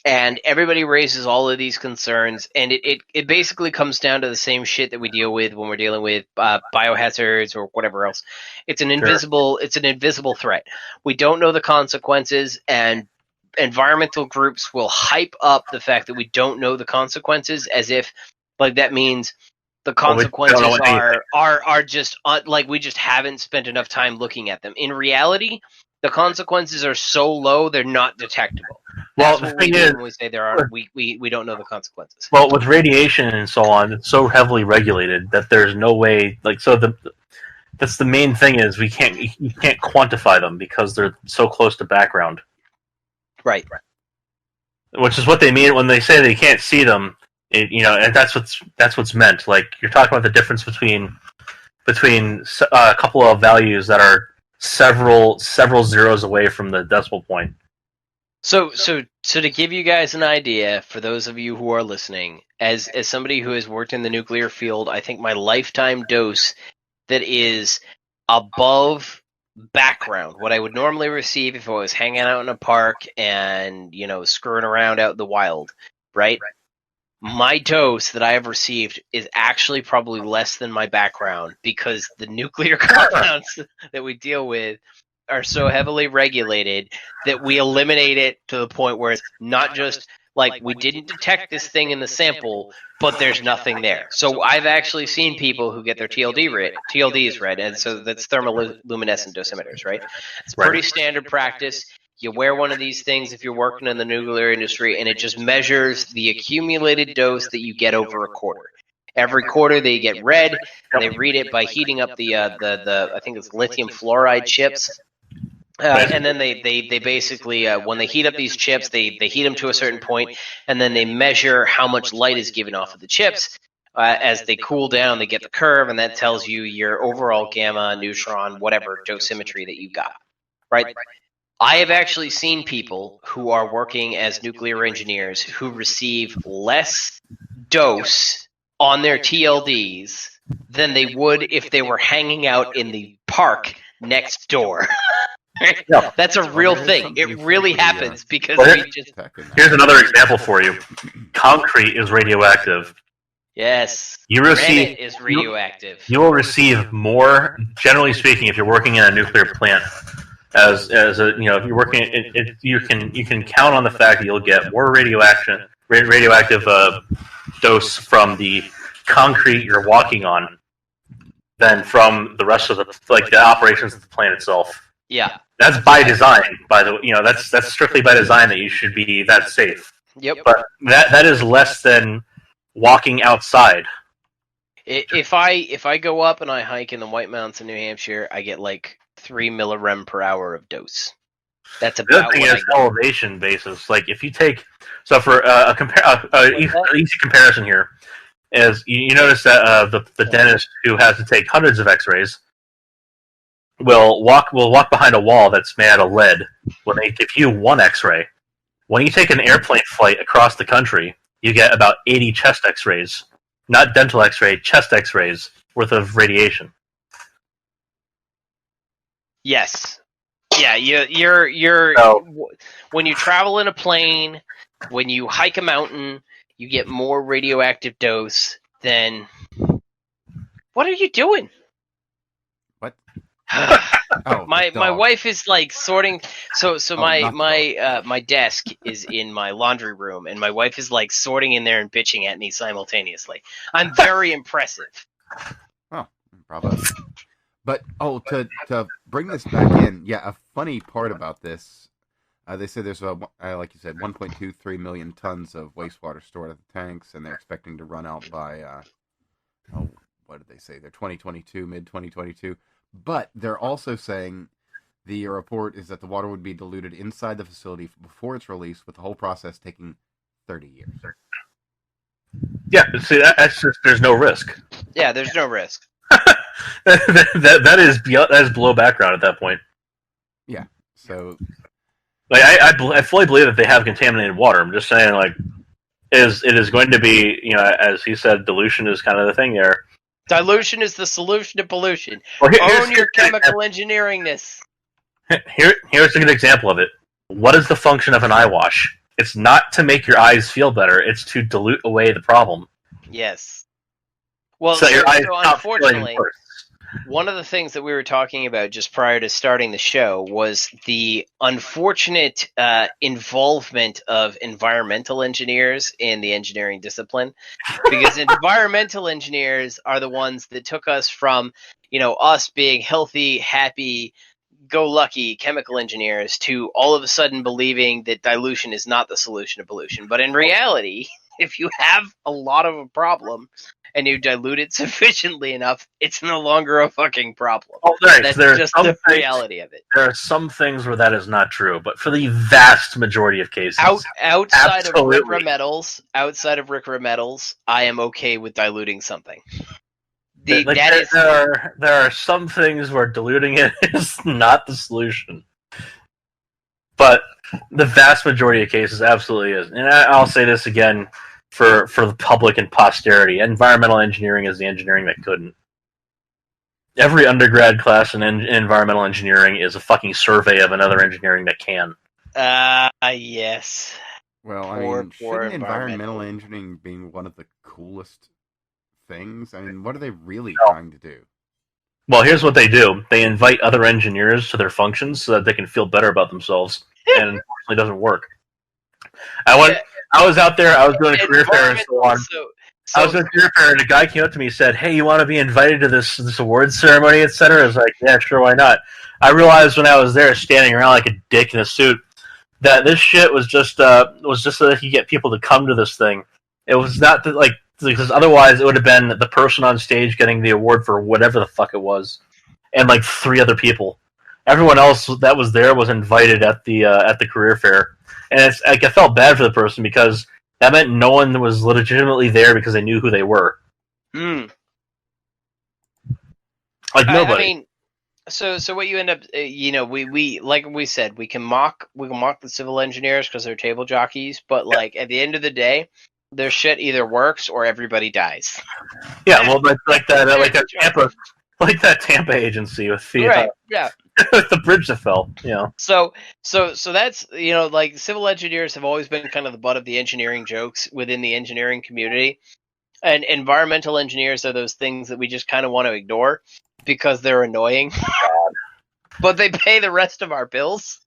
and everybody raises all of these concerns, and it basically comes down to the same shit that we deal with when we're dealing with biohazards or whatever else. It's an invisible threat. We don't know the consequences, and environmental groups will hype up the fact that we don't know the consequences as if like that means The consequences are just like we just haven't spent enough time looking at them. In reality, the consequences are so low they're not detectable. That's what we mean when we say we don't know the consequences. Well, with radiation and so on, it's so heavily regulated that there's no way. That's the main thing is you can't quantify them because they're so close to background. Right. Which is what they mean when they say they can't see them. And that's what's meant. Like you're talking about the difference between a couple of values that are several zeros away from the decimal point. So to give you guys an idea, for those of you who are listening, as somebody who has worked in the nuclear field, I think my lifetime dose that is above background, what I would normally receive if I was hanging out in a park and screwing around out in the wild, right? My dose that I have received is actually probably less than my background because the nuclear compounds that we deal with are so heavily regulated that we eliminate it to the point where it's not just like we didn't detect this thing in the sample, but there's nothing there. So I've actually seen people who get their TLDs read, and so that's thermoluminescent dosimeters, right? It's pretty standard practice. You wear one of these things if you're working in the nuclear industry, and it just measures the accumulated dose that you get over a quarter. Every quarter they get read, and they read it by heating up the I think it's lithium fluoride chips. And then they basically, when they heat up these chips, they heat them to a certain point, and then they measure how much light is given off of the chips. As they cool down, they get the curve, and that tells you your overall gamma, neutron, whatever dosimetry that you got, right? I have actually seen people who are working as nuclear engineers who receive less dose on their TLDs than they would if they were hanging out in the park next door. Yeah. That's a real thing. It really happens because we just... Here's another example for you. Concrete is radioactive. Yes. Granite is radioactive. You will receive more, generally speaking, if you're working in a nuclear plant. If you're working, you can count on the fact that you'll get more radioactive dose from the concrete you're walking on than from the rest of the operations of the plant itself. Yeah, that's by design. By the way, that's strictly by design that you should be that safe. Yep. But that is less than walking outside. If I go up and I hike in the White Mountains in New Hampshire, I get like 3 millirem per hour of dose. That's about. The other thing is elevation basis. Like if you take for easy comparison here is you notice that the dentist who has to take hundreds of X-rays will walk behind a wall that's made out of lead when they give you one X-ray. When you take an airplane flight across the country, you get about 80 chest X-rays, not dental X-ray, chest X-rays worth of radiation. Yes. Yeah, when you travel in a plane, when you hike a mountain, you get more radioactive dose than... What are you doing? What? My wife is like sorting. So my desk is in my laundry room, and my wife is like sorting in there and bitching at me simultaneously. I'm very impressive. Oh, bravo! But to bring this back in, yeah, a funny part about this, they say there's like you said, 1.23 million tons of wastewater stored at the tanks, and they're expecting to run out by what did they say? They're 2022, mid 2022. But they're also saying the report is that the water would be diluted inside the facility before it's released, with the whole process taking 30 years. Yeah, see, that's just, there's no risk. Yeah, there's no risk. that is below background at that point. Yeah, so... Like, I fully believe that they have contaminated water. I'm just saying, like, it is going to be, as he said, dilution is kind of the thing there. Dilution is the solution to pollution. Well, Own your chemical engineeringness. Here's a good example of it. What is the function of an eye wash? It's not to make your eyes feel better. It's to dilute away the problem. Yes. Well, so your eyes unfortunately, one of the things that we were talking about just prior to starting the show was the unfortunate involvement of environmental engineers in the engineering discipline, because environmental engineers are the ones that took us from, us being healthy, happy, go lucky chemical engineers to all of a sudden believing that dilution is not the solution to pollution. But in reality, if you have a lot of a problem and you dilute it sufficiently enough, it's no longer a fucking problem. Oh, right. That's There's just the reality of it. There are some things where that is not true, but for the vast majority of cases, outside absolutely. of RCRA metals, I am okay with diluting something. There are some things where diluting it is not the solution, but the vast majority of cases absolutely is. And I'll say this again for the public and posterity: environmental engineering is the engineering that couldn't. Every undergrad class in environmental engineering is a fucking survey of another engineering that can. Yes. Well, shouldn't environmental engineering being one of the coolest things? I mean, what are they really trying to do? Well, here's what they do. They invite other engineers to their functions so that they can feel better about themselves. And unfortunately, it doesn't work. I was out there, I was doing a career fair and so on. I was doing a career fair and a guy came up to me and said, "Hey, you want to be invited to this awards ceremony, etc.?" I was like, "Yeah, sure, why not?" I realized when I was there standing around like a dick in a suit that this shit was just so that you get people to come to this thing. It was not because otherwise it would have been the person on stage getting the award for whatever the fuck it was, and like 3 other people. Everyone else that was there was invited at the career fair, and it's like I felt bad for the person because that meant no one was legitimately there because they knew who they were. Like nobody. I mean, so what you end up, we like we said, we can mock the civil engineers because they're table jockeys, but like at the end of the day, their shit either works or everybody dies. Yeah, well, like that Tampa agency with the right, yeah. with the bridge that fell, So that's like civil engineers have always been kind of the butt of the engineering jokes within the engineering community, and environmental engineers are those things that we just kind of want to ignore because they're annoying, but they pay the rest of our bills.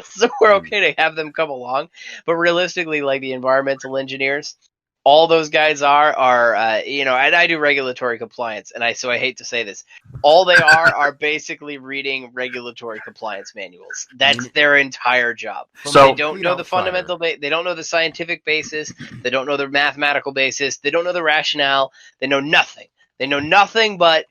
So we're okay to have them come along, but realistically, like the environmental engineers, all those guys are and I do regulatory compliance, and I hate to say this, all they are basically reading regulatory compliance manuals. That's their entire job. So they don't know the fundamental, they don't know the scientific basis, they don't know the mathematical basis, they don't know the rationale, they know nothing. They know nothing but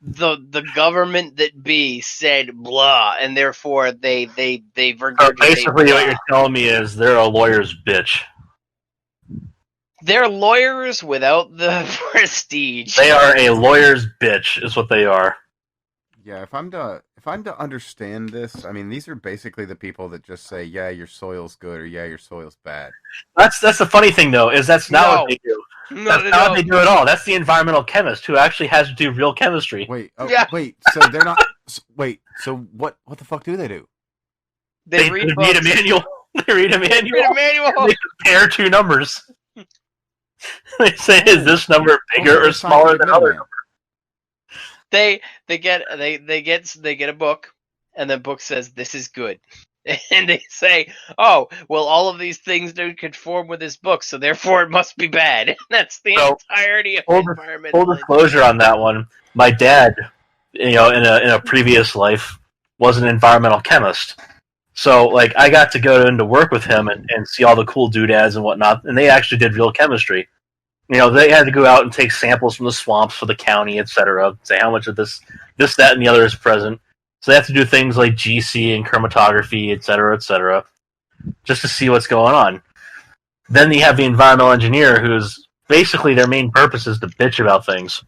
the government that be said blah, and therefore they regurgitate. So basically, blah. what you're telling me is they're a lawyer's bitch. They're lawyers without the prestige. They are a lawyer's bitch, is what they are. Yeah, if I'm to understand this, I mean, these are basically the people that just say, "Yeah, your soil's good," or "Yeah, your soil's bad." That's the funny thing, though, is that's not what they do. That's not what they do at all. That's the environmental chemist who actually has to do real chemistry. Wait, so they're not. Wait, so what the fuck do they do? They read a manual. They read a manual. They compare 2 numbers. They say, "Is this number bigger or smaller than other number?" They get a book, and the book says this is good, and they say, "Oh, well, all of these things don't conform with this book, so therefore it must be bad." That's the entirety of environmental. Full disclosure on that one: my dad, in a previous life, was an environmental chemist. So, like, I got to go into work with him and see all the cool doodads and whatnot, and they actually did real chemistry. They had to go out and take samples from the swamps for the county, etc., say how much of this, that, and the other is present. So they have to do things like GC and chromatography, etc., just to see what's going on. Then you have the environmental engineer, who's basically their main purpose is to bitch about things.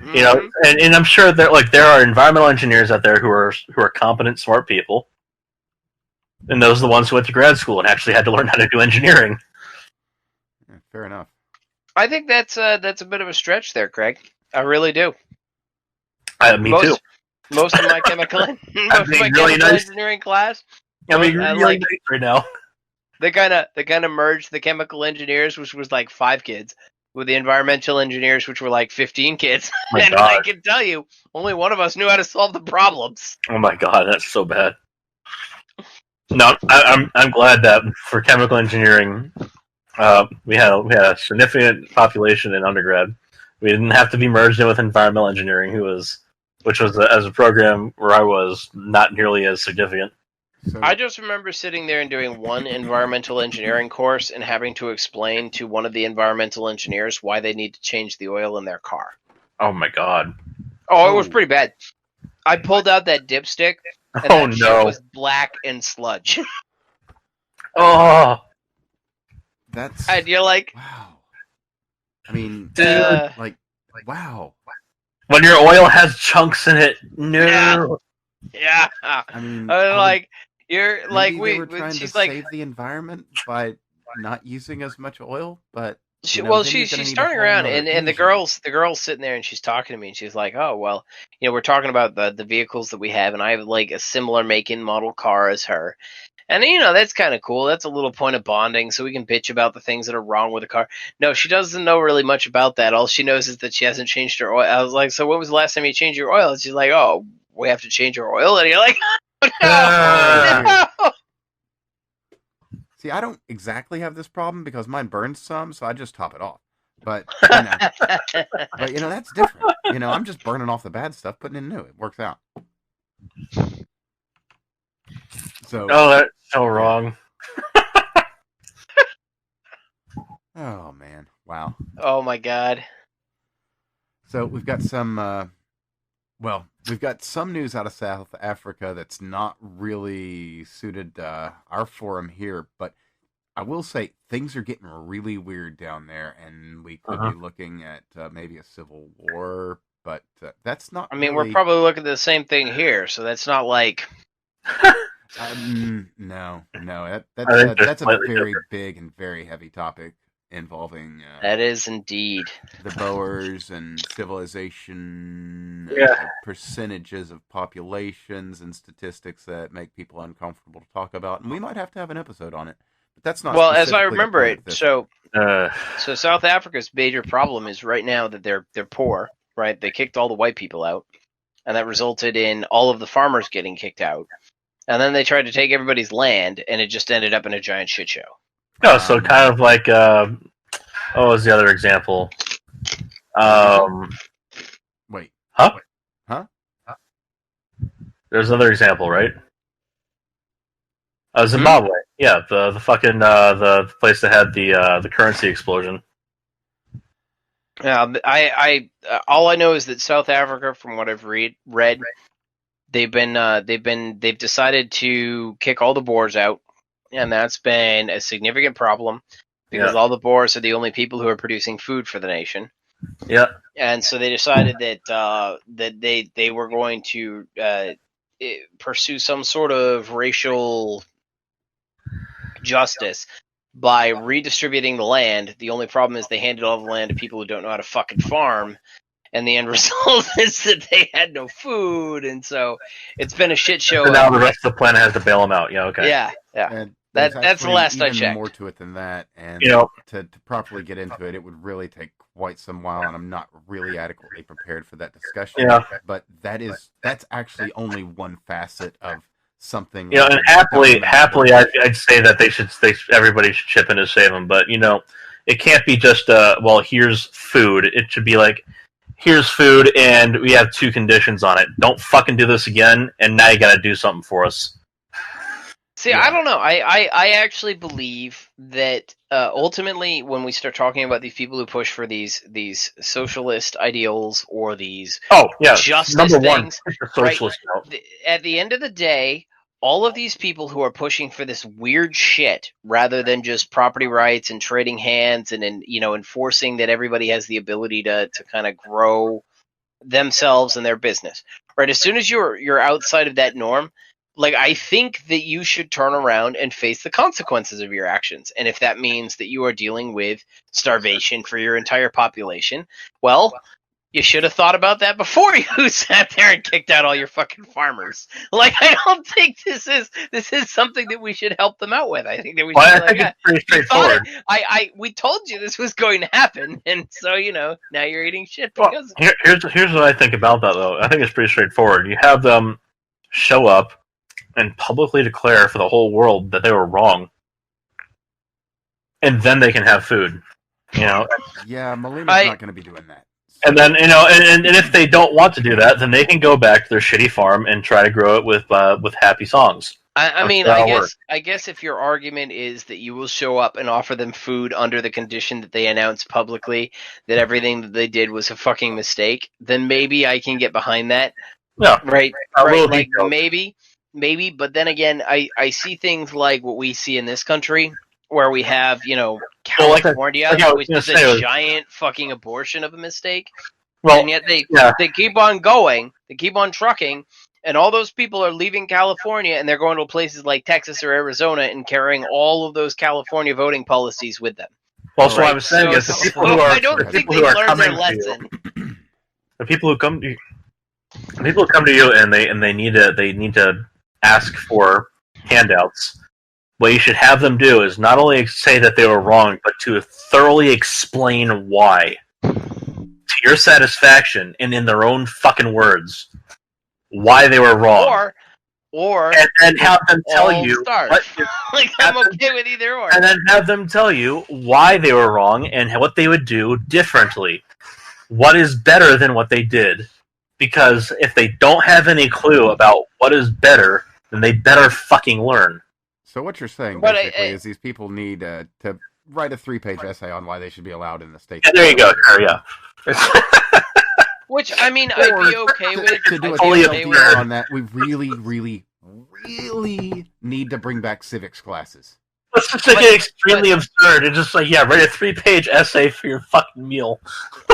And I'm sure there are environmental engineers out there who are competent, smart people, and those are the ones who went to grad school and actually had to learn how to do engineering. Yeah, fair enough. I think that's a bit of a stretch there, Craig. I really do. Me too. Most of my chemical engineering class. I mean, really nice right now. They kind of merged the chemical engineers, which was like 5 kids, with the environmental engineers, which were like 15 kids. My And God. I can tell you, only one of us knew how to solve the problems. Oh my God, that's so bad. No, I'm glad that for chemical engineering, we had a significant population in undergrad. We didn't have to be merged in with environmental engineering, which was as a program where I was not nearly as significant. So, I just remember sitting there and doing one environmental engineering course and having to explain to one of the environmental engineers why they need to change the oil in their car. Oh my God. Oh, it was pretty bad. I pulled out that dipstick, and Oh that shit no. was black and sludge. Oh, that's And you're like, wow. I mean, dude. like wow. When your oil has chunks in it, no. yeah. I mean, Like, you're maybe like, they were trying to she's like, save the environment by not using as much oil, but she's then you're gonna need a turning whole around, nother and the engine. girl's sitting there, and she's talking to me, and she's like, oh, well, we're talking about the vehicles that we have, and I have like a similar make and model car as her. And, that's kind of cool. That's a little point of bonding, so we can bitch about the things that are wrong with the car. No, she doesn't know really much about that. All she knows is that she hasn't changed her oil. I was like, so when was the last time you changed your oil? And she's like, oh, we have to change our oil? And you're like, oh, no. See, I don't exactly have this problem because mine burns some, so I just top it off. But that's different. I'm just burning off the bad stuff, putting in new. It works out. So. Oh, that's so wrong. Oh man! Wow. Oh, my God. So we've got some. We've got some news out of South Africa that's not really suited our forum here, but I will say things are getting really weird down there, and we could be looking at maybe a civil war, but that's not. I mean, really... we're probably looking at the same thing here, so that's not like. No, that's a very big and very heavy topic involving. That is indeed the Boers and civilization, percentages of populations and statistics that make people uncomfortable to talk about, and we might have to have an episode on it. But that's not. Well, as I remember it, so Uh, South Africa's major problem is right now that they're poor, right? They kicked all the white people out, and that resulted in all of the farmers getting kicked out. And then they tried to take everybody's land, and it just ended up in a giant shit show. no, so kind of like what was the other example? Wait. Huh? Huh? There's another example, right? Zimbabwe. Yeah, the fucking the place that had the currency explosion. I all I know is that South Africa, from what I've read, they've decided to kick all the Boers out, and that's been a significant problem because all the Boers are the only people who are producing food for the nation. Yeah. And so they decided that they were going to pursue some sort of racial justice by redistributing the land. The only problem is they handed all the land to people who don't know how to fucking farm. And the end result is that they had no food, and so it's been a shit show. And now the rest of the planet has to bail them out. Yeah, okay. Yeah. And that's the last I checked. checked. More to it than that, and to properly get into it, it would really take quite some while, and I'm not really adequately prepared for that discussion. Yeah. But that's actually only one facet of something. And happily, I'd say that everybody should chip in to save them. But it can't be just here's food. It should be like, here's food, and we have 2 conditions on it. Don't fucking do this again, and now you gotta do something for us. See, I don't know. I actually believe that ultimately, when we start talking about these people who push for these socialist ideals or these justice number things, one, socialist. Right, at the end of the day, all of these people who are pushing for this weird shit, rather than just property rights and trading hands and enforcing that everybody has the ability to kind of grow themselves and their business, right? As soon as you're outside of that norm, like, I think that you should turn around and face the consequences of your actions. And if that means that you are dealing with starvation for your entire population, well, You should have thought about that before you sat there and kicked out all your fucking farmers. Like, I don't think this is something that we should help them out with. I think that we should. I think it's pretty straightforward. We told you this was going to happen, and so now you're eating shit because. Well, here's what I think about that though. I think it's pretty straightforward. You have them show up and publicly declare for the whole world that they were wrong, and then they can have food. Yeah, Malima's not going to be doing that. And then and if they don't want to do that, then they can go back to their shitty farm and try to grow it with happy songs. I guess if your argument is that you will show up and offer them food under the condition that they announce publicly that everything that they did was a fucking mistake, then maybe I can get behind that. Yeah, right. Like maybe, but then again, I see things like what we see in this country, where we have, California, which is a giant fucking abortion of a mistake. Well, and yet they keep on going, they keep on trucking, and all those people are leaving California and they're going to places like Texas or Arizona and carrying all of those California voting policies with them. Well, so what I'm saying is the people who are I don't think they learned their lesson. The people who come to you and they need to ask for handouts. What you should have them do is not only say that they were wrong, but to thoroughly explain why, to your satisfaction and in their own fucking words, why they were wrong. Or and have them tell you I'm okay with either or. And then have them tell you why they were wrong and what they would do differently. What is better than what they did? Because if they don't have any clue about what is better, then they better fucking learn. So what you're saying basically is these people need to write a 3-page essay on why they should be allowed in the state. Yeah, there you go. Yeah. Which I'd be okay with. To do a TLDR on that, we really, really, really need to bring back civics classes. Let's just make it extremely absurd and just write a 3-page essay for your fucking meal.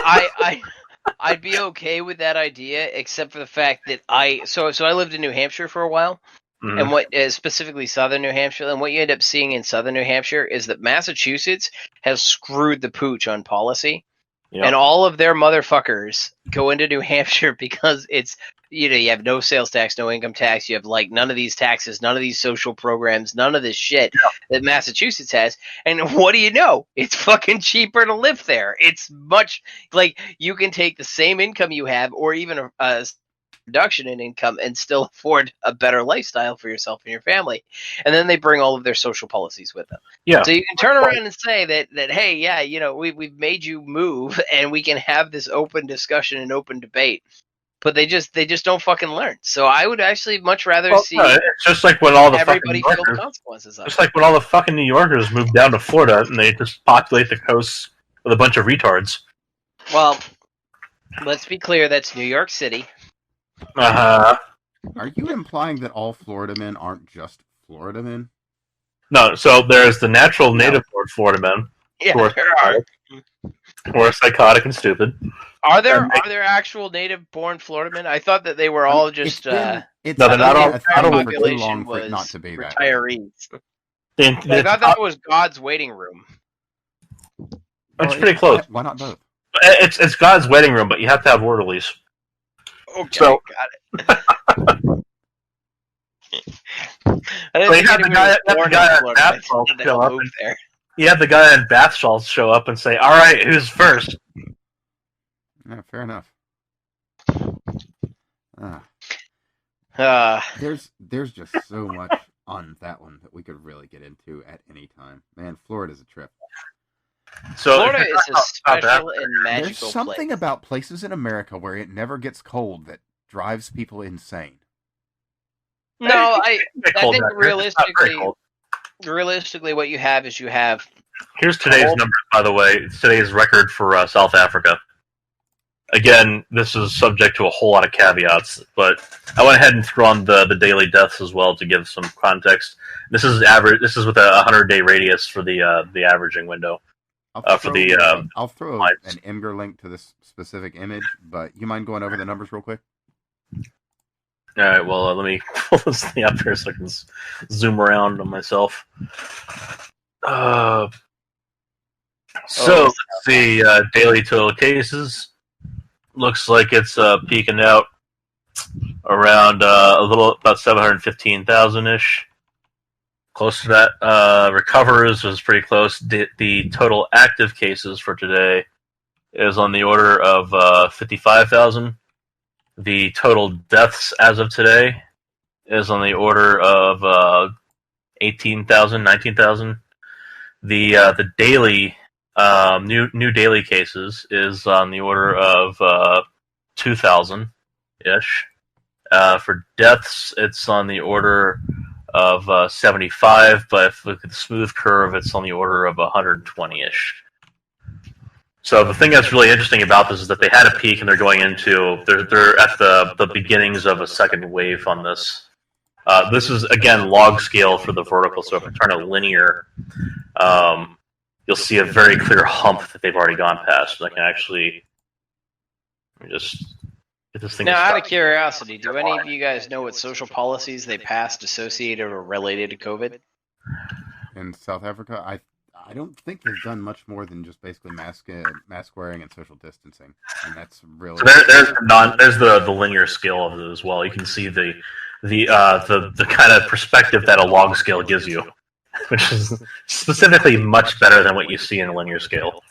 I'd be okay with that idea, except for the fact that I lived in New Hampshire for a while. Mm-hmm. And what is specifically southern New Hampshire, and what you end up seeing in southern New Hampshire is that Massachusetts has screwed the pooch on policy, and all of their motherfuckers go into New Hampshire because it's you have no sales tax, no income tax, you have none of these taxes, none of these social programs, none of this shit that Massachusetts has, and what do you know? It's fucking cheaper to live there. It's much you can take the same income you have, or even a reduction in income and still afford a better lifestyle for yourself and your family. And then they bring all of their social policies with them. Yeah. So you can turn around and say that hey, we've made you move and we can have this open discussion and open debate. But they just don't fucking learn. So I would actually much rather see it's just like when all the everybody feel the consequences of it. Just like when all the fucking New Yorkers moved down to Florida and they just populate the coast with a bunch of retards. Well, let's be clear, that's New York City. Uh-huh. Are you implying that all Florida men aren't just Florida men? No, so there's the natural native-born Florida men who are psychotic and stupid. Are there actual native-born Florida men? I thought that they were all just they're not all population was not to be retirees. I thought that was God's waiting room. It's pretty close. Why not both? It's God's waiting room, but you have to have orderlies. Okay, so, got it. You have the guy in bath salts show up. You have the guy in bath salts show up and say, "All right, who's first?" No, fair enough. There's just so much on that one that we could really get into at any time. Man, Florida's a trip. So Florida is a special and magical place. There's something about places in America where it never gets cold that drives people insane. No, I think realistically, what you have is Here's today's numbers, by the way. It's today's record for South Africa. Again, this is subject to a whole lot of caveats, but I went ahead and threw on the daily deaths as well to give some context. This is average. This is with a 100-day radius for the averaging window. I'll throw an Imgur link to this specific image, but you mind going over the numbers real quick? All right. Well, let me pull this thing up here so I can zoom around on myself. Let's see. Daily total cases. looks like it's peaking out around about 715,000 ish. Close to that. Recovers was pretty close. The total active cases for today is on the order of 55,000. The total deaths as of today is on the order of 18,000, 19,000. The daily new daily cases is on the order of 2,000 ish. For deaths, it's on the order of 75, but if we look at the smooth curve, it's on the order of 120 ish. So the thing that's really interesting about this is that they had a peak and they're going into they're at the beginnings of a second wave on this. This is again log scale for the vertical, so if we turn it linear, you'll see a very clear hump that they've already gone past. I can actually just get this thing. Now, out of curiosity, do any of you guys know what social policies they passed associated or related to COVID? In South Africa, I don't think they've done much more than just basically mask wearing and social distancing, and that's really. So there's the linear scale of it as well. You can see the kind of perspective that a log scale gives you, which is specifically much better than what you see in a linear scale.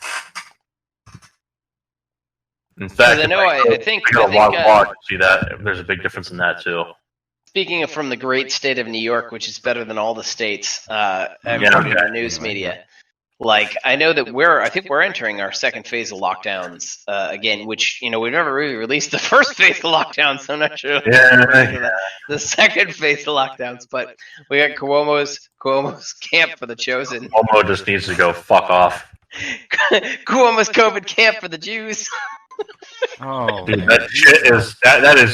In fact, I think log, see that there's a big difference in that too. Speaking of from the great state of New York, which is better than all the states, according to news media. Like, I know that I think we're entering our second phase of lockdowns again, which, we've never really released the first phase of lockdowns, so I'm not sure the second phase of lockdowns, but we got Cuomo's camp for the chosen. Cuomo just needs to go fuck off. Cuomo's COVID camp for the Jews. Oh, dude, that shit is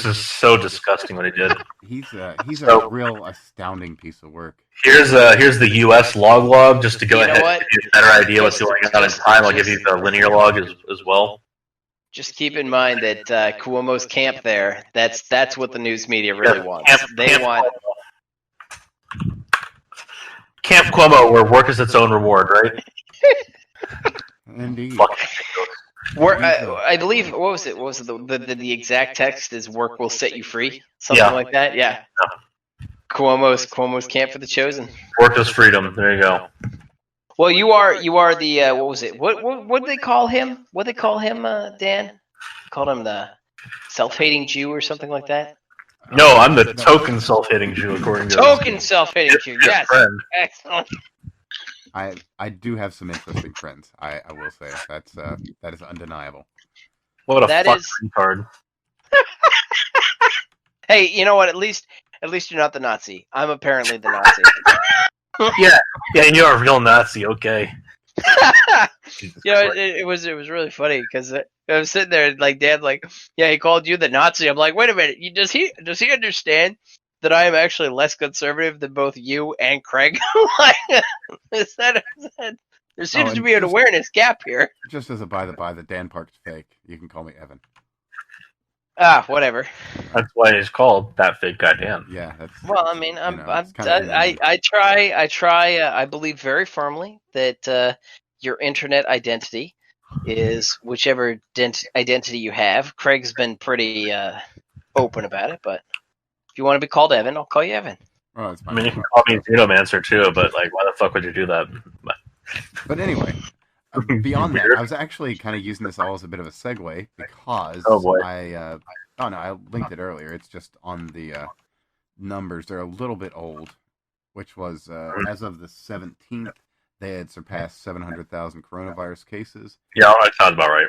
just so disgusting what he did. He's a real astounding piece of work. Here's the U.S. log just to go ahead and give you a better idea what's going on in time. I'll give you the linear log as well. Just keep in mind that Cuomo's camp there, that's what the news media really wants. Want Camp Cuomo, where work is its own reward, right? Indeed. I believe, what was it? The exact text is "work will set you free," something like that. Yeah. Cuomo's camp for the chosen. Work is freedom. There you go. Well, you are the what was it? What did they call him? What did they call him, Dan? Called him the self-hating Jew or something like that. No, I'm the token self-hating Jew, according to token self-hating Jew. Yes, friend. Excellent. I do have some interesting friends. I will say that is undeniable. What a fucking retard. Hey, you know what? At least you're not the Nazi. I'm apparently the Nazi. yeah, and you're a real Nazi. Okay. It was really funny because I was sitting there like Dad, like, yeah, he called you the Nazi. I'm like, wait a minute, does he understand that I am actually less conservative than both you and Craig? There seems to be an awareness gap here. Just as a by the by, the Dan Park's fake. You can call me Evan. Whatever. That's why he's called that fake guy Dan. Yeah, that's. Well, I mean, I try. I believe very firmly that your internet identity is whichever identity you have. Craig's been pretty open about it, but if you want to be called Evan, I'll call you Evan. Oh, it's I mean, you can call me Xenomancer too, but like, why the fuck would you do that? But anyway, beyond that, I was actually kind of using this all as a bit of a segue because I linked it earlier. It's just on the numbers. They're a little bit old, which was as of the 17th, they had surpassed 700,000 coronavirus cases. Yeah, that sounds about right.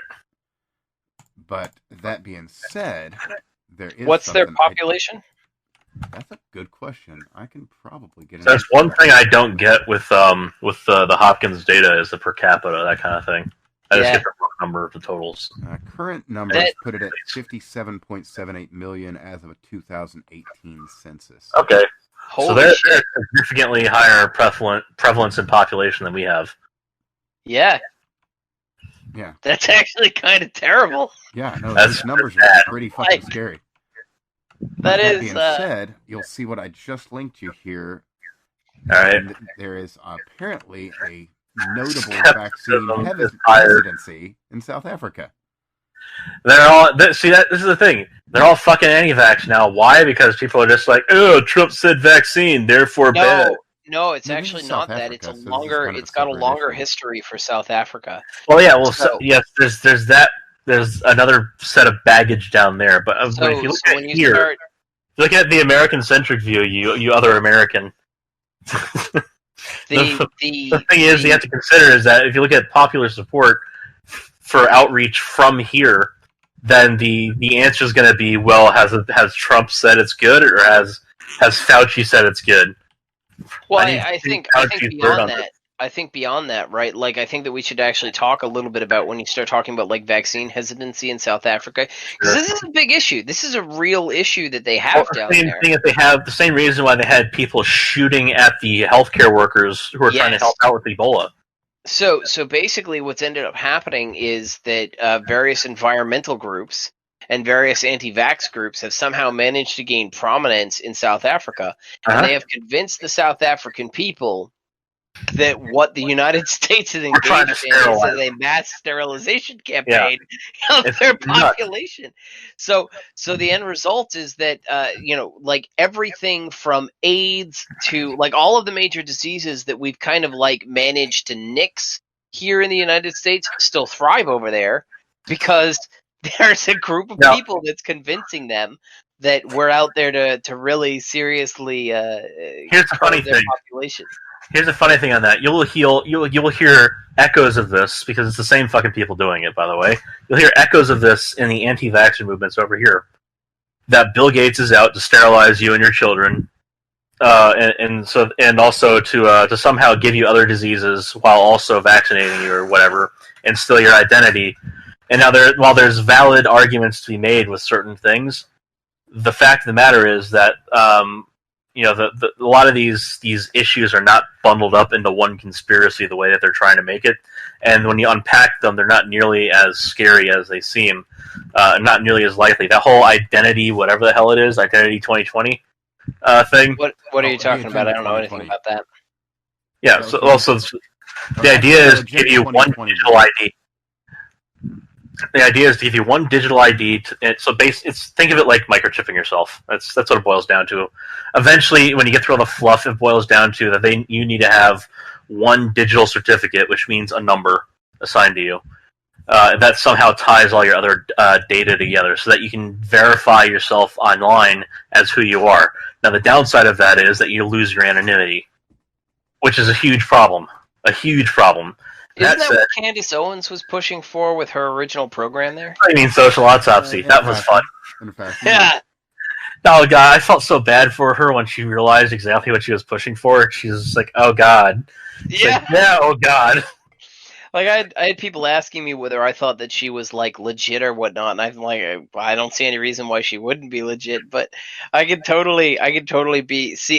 But that being said, there is. What's their population? That's a good question. I can probably get. That's one thing I don't get with the Hopkins data is the per capita, that kind of thing. I just get the number of the totals. Current numbers put it at 57.78 million as of a 2018 census. Okay, so they're significantly higher prevalence in population than we have. Yeah. Yeah. That's actually kind of terrible. Yeah, no, these numbers are pretty fucking scary. That being said, you'll see what I just linked you here. All right. And there is apparently a notable vaccine hesitancy in South Africa. They're all see that this is the thing. They're all fucking anti-vax now. Why? Because people are just like, oh, Trump said vaccine, therefore bad. No, it's Maybe actually it's not South that. Africa, It's a so this is longer. kind of a It's got a separate longer issue. history for South Africa. Well, yeah. Well, yes. There's that. There's another set of baggage down there. But if you look at here, look at the American-centric view. You other American. The thing is, you have to consider is that if you look at popular support for outreach from here, then the answer is going to be, well, has Trump said it's good, or has Fauci said it's good? Well, I think beyond that. I think beyond that, right? Like, I think that we should actually talk a little bit about when you start talking about like vaccine hesitancy in South Africa, because this is a big issue. This is a real issue that they have down there. Thing is, they have the same reason why they had people shooting at the healthcare workers who are trying to help out with Ebola. So basically, what's ended up happening is that various environmental groups and various anti-vax groups have somehow managed to gain prominence in South Africa, and they have convinced the South African people that what the United States is engaged in is a mass sterilization campaign of their population. So the end result is that like everything from AIDS to like all of the major diseases that we've kind of like managed to nix here in the United States still thrive over there, because there's a group of people that's convincing them that we're out there to really seriously here's the funny thing. Population. Here's the funny thing on that. You will hear echoes of this, because it's the same fucking people doing it, by the way. You'll hear echoes of this in the anti-vaxxer movements over here. That Bill Gates is out to sterilize you and your children, and also to somehow give you other diseases while also vaccinating you or whatever, and steal your identity. And now while there's valid arguments to be made with certain things, the fact of the matter is that a lot of these issues are not bundled up into one conspiracy the way that they're trying to make it. And when you unpack them, they're not nearly as scary as they seem, not nearly as likely. That whole identity, whatever the hell it is, Identity 2020 thing. What are you talking about? I don't know anything about that. Yeah, so also the idea is to give you one digital ID. The idea is to give you one digital ID. Think of it like microchipping yourself. That's what it boils down to. Eventually, when you get through all the fluff, it boils down to that you need to have one digital certificate, which means a number assigned to you. That somehow ties all your other data together, so that you can verify yourself online as who you are. Now, the downside of that is that you lose your anonymity, which is a huge problem. A huge problem. Isn't that what Candace Owens was pushing for with her original program there? I mean, social autopsy. That was fun. Yeah. Oh, God, I felt so bad for her when she realized exactly what she was pushing for. She was like, oh, God. Oh, God. Like, I had people asking me whether I thought that she was, like, legit or whatnot, and I'm like, I don't see any reason why she wouldn't be legit, but I could totally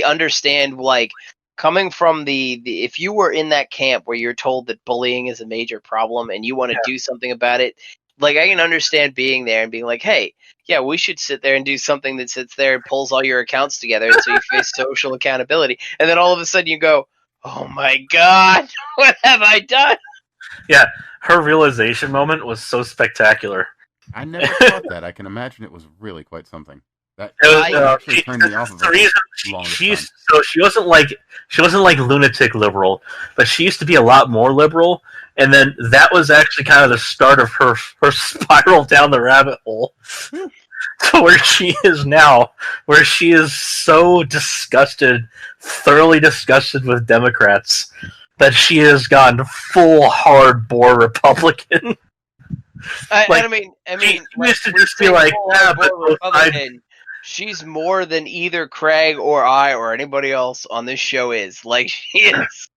understand, like, coming from the if you were in that camp where you're told that bullying is a major problem and you want to do something about it, like, I can understand being there and being like, hey, yeah, we should sit there and do something that sits there and pulls all your accounts together, and so you face social accountability. And then all of a sudden you go, oh my God, what have I done? Yeah, her realization moment was so spectacular. I never thought that. I can imagine it was really quite something. That actually turned me off of it. So she wasn't like lunatic liberal, but she used to be a lot more liberal, and then that was actually kind of the start of her spiral down the rabbit hole to where she is now, where she is so thoroughly disgusted with Democrats, that she has gone full hard-bore Republican. I mean, she used to just be like, Republican. She's more than either Craig or I or anybody else on this show is. Like, she is.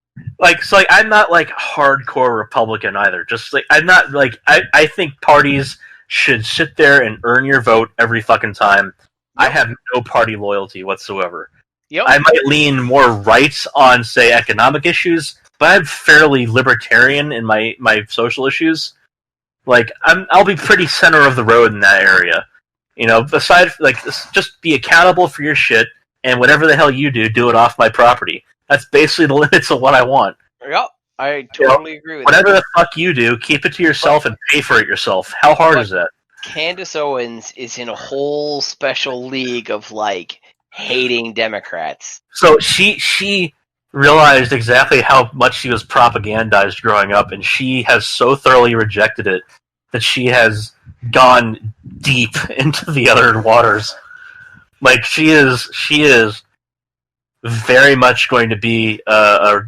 So I'm not like hardcore Republican either. Just like I'm not like I think parties should sit there and earn your vote every fucking time. Yep. I have no party loyalty whatsoever. Yep. I might lean more right on, say, economic issues, but I'm fairly libertarian in my social issues. Like I'll be pretty center of the road in that area. Aside, just be accountable for your shit, and whatever the hell you do it off my property. That's basically the limits of what I want. Yep, I totally agree with whatever the fuck you do, keep it to yourself and pay for it yourself. How hard is that? Candace Owens is in a whole special league of like hating Democrats. So she realized exactly how much she was propagandized growing up, and she has so thoroughly rejected it that she has gone deep into the other waters. Like she is very much going to be a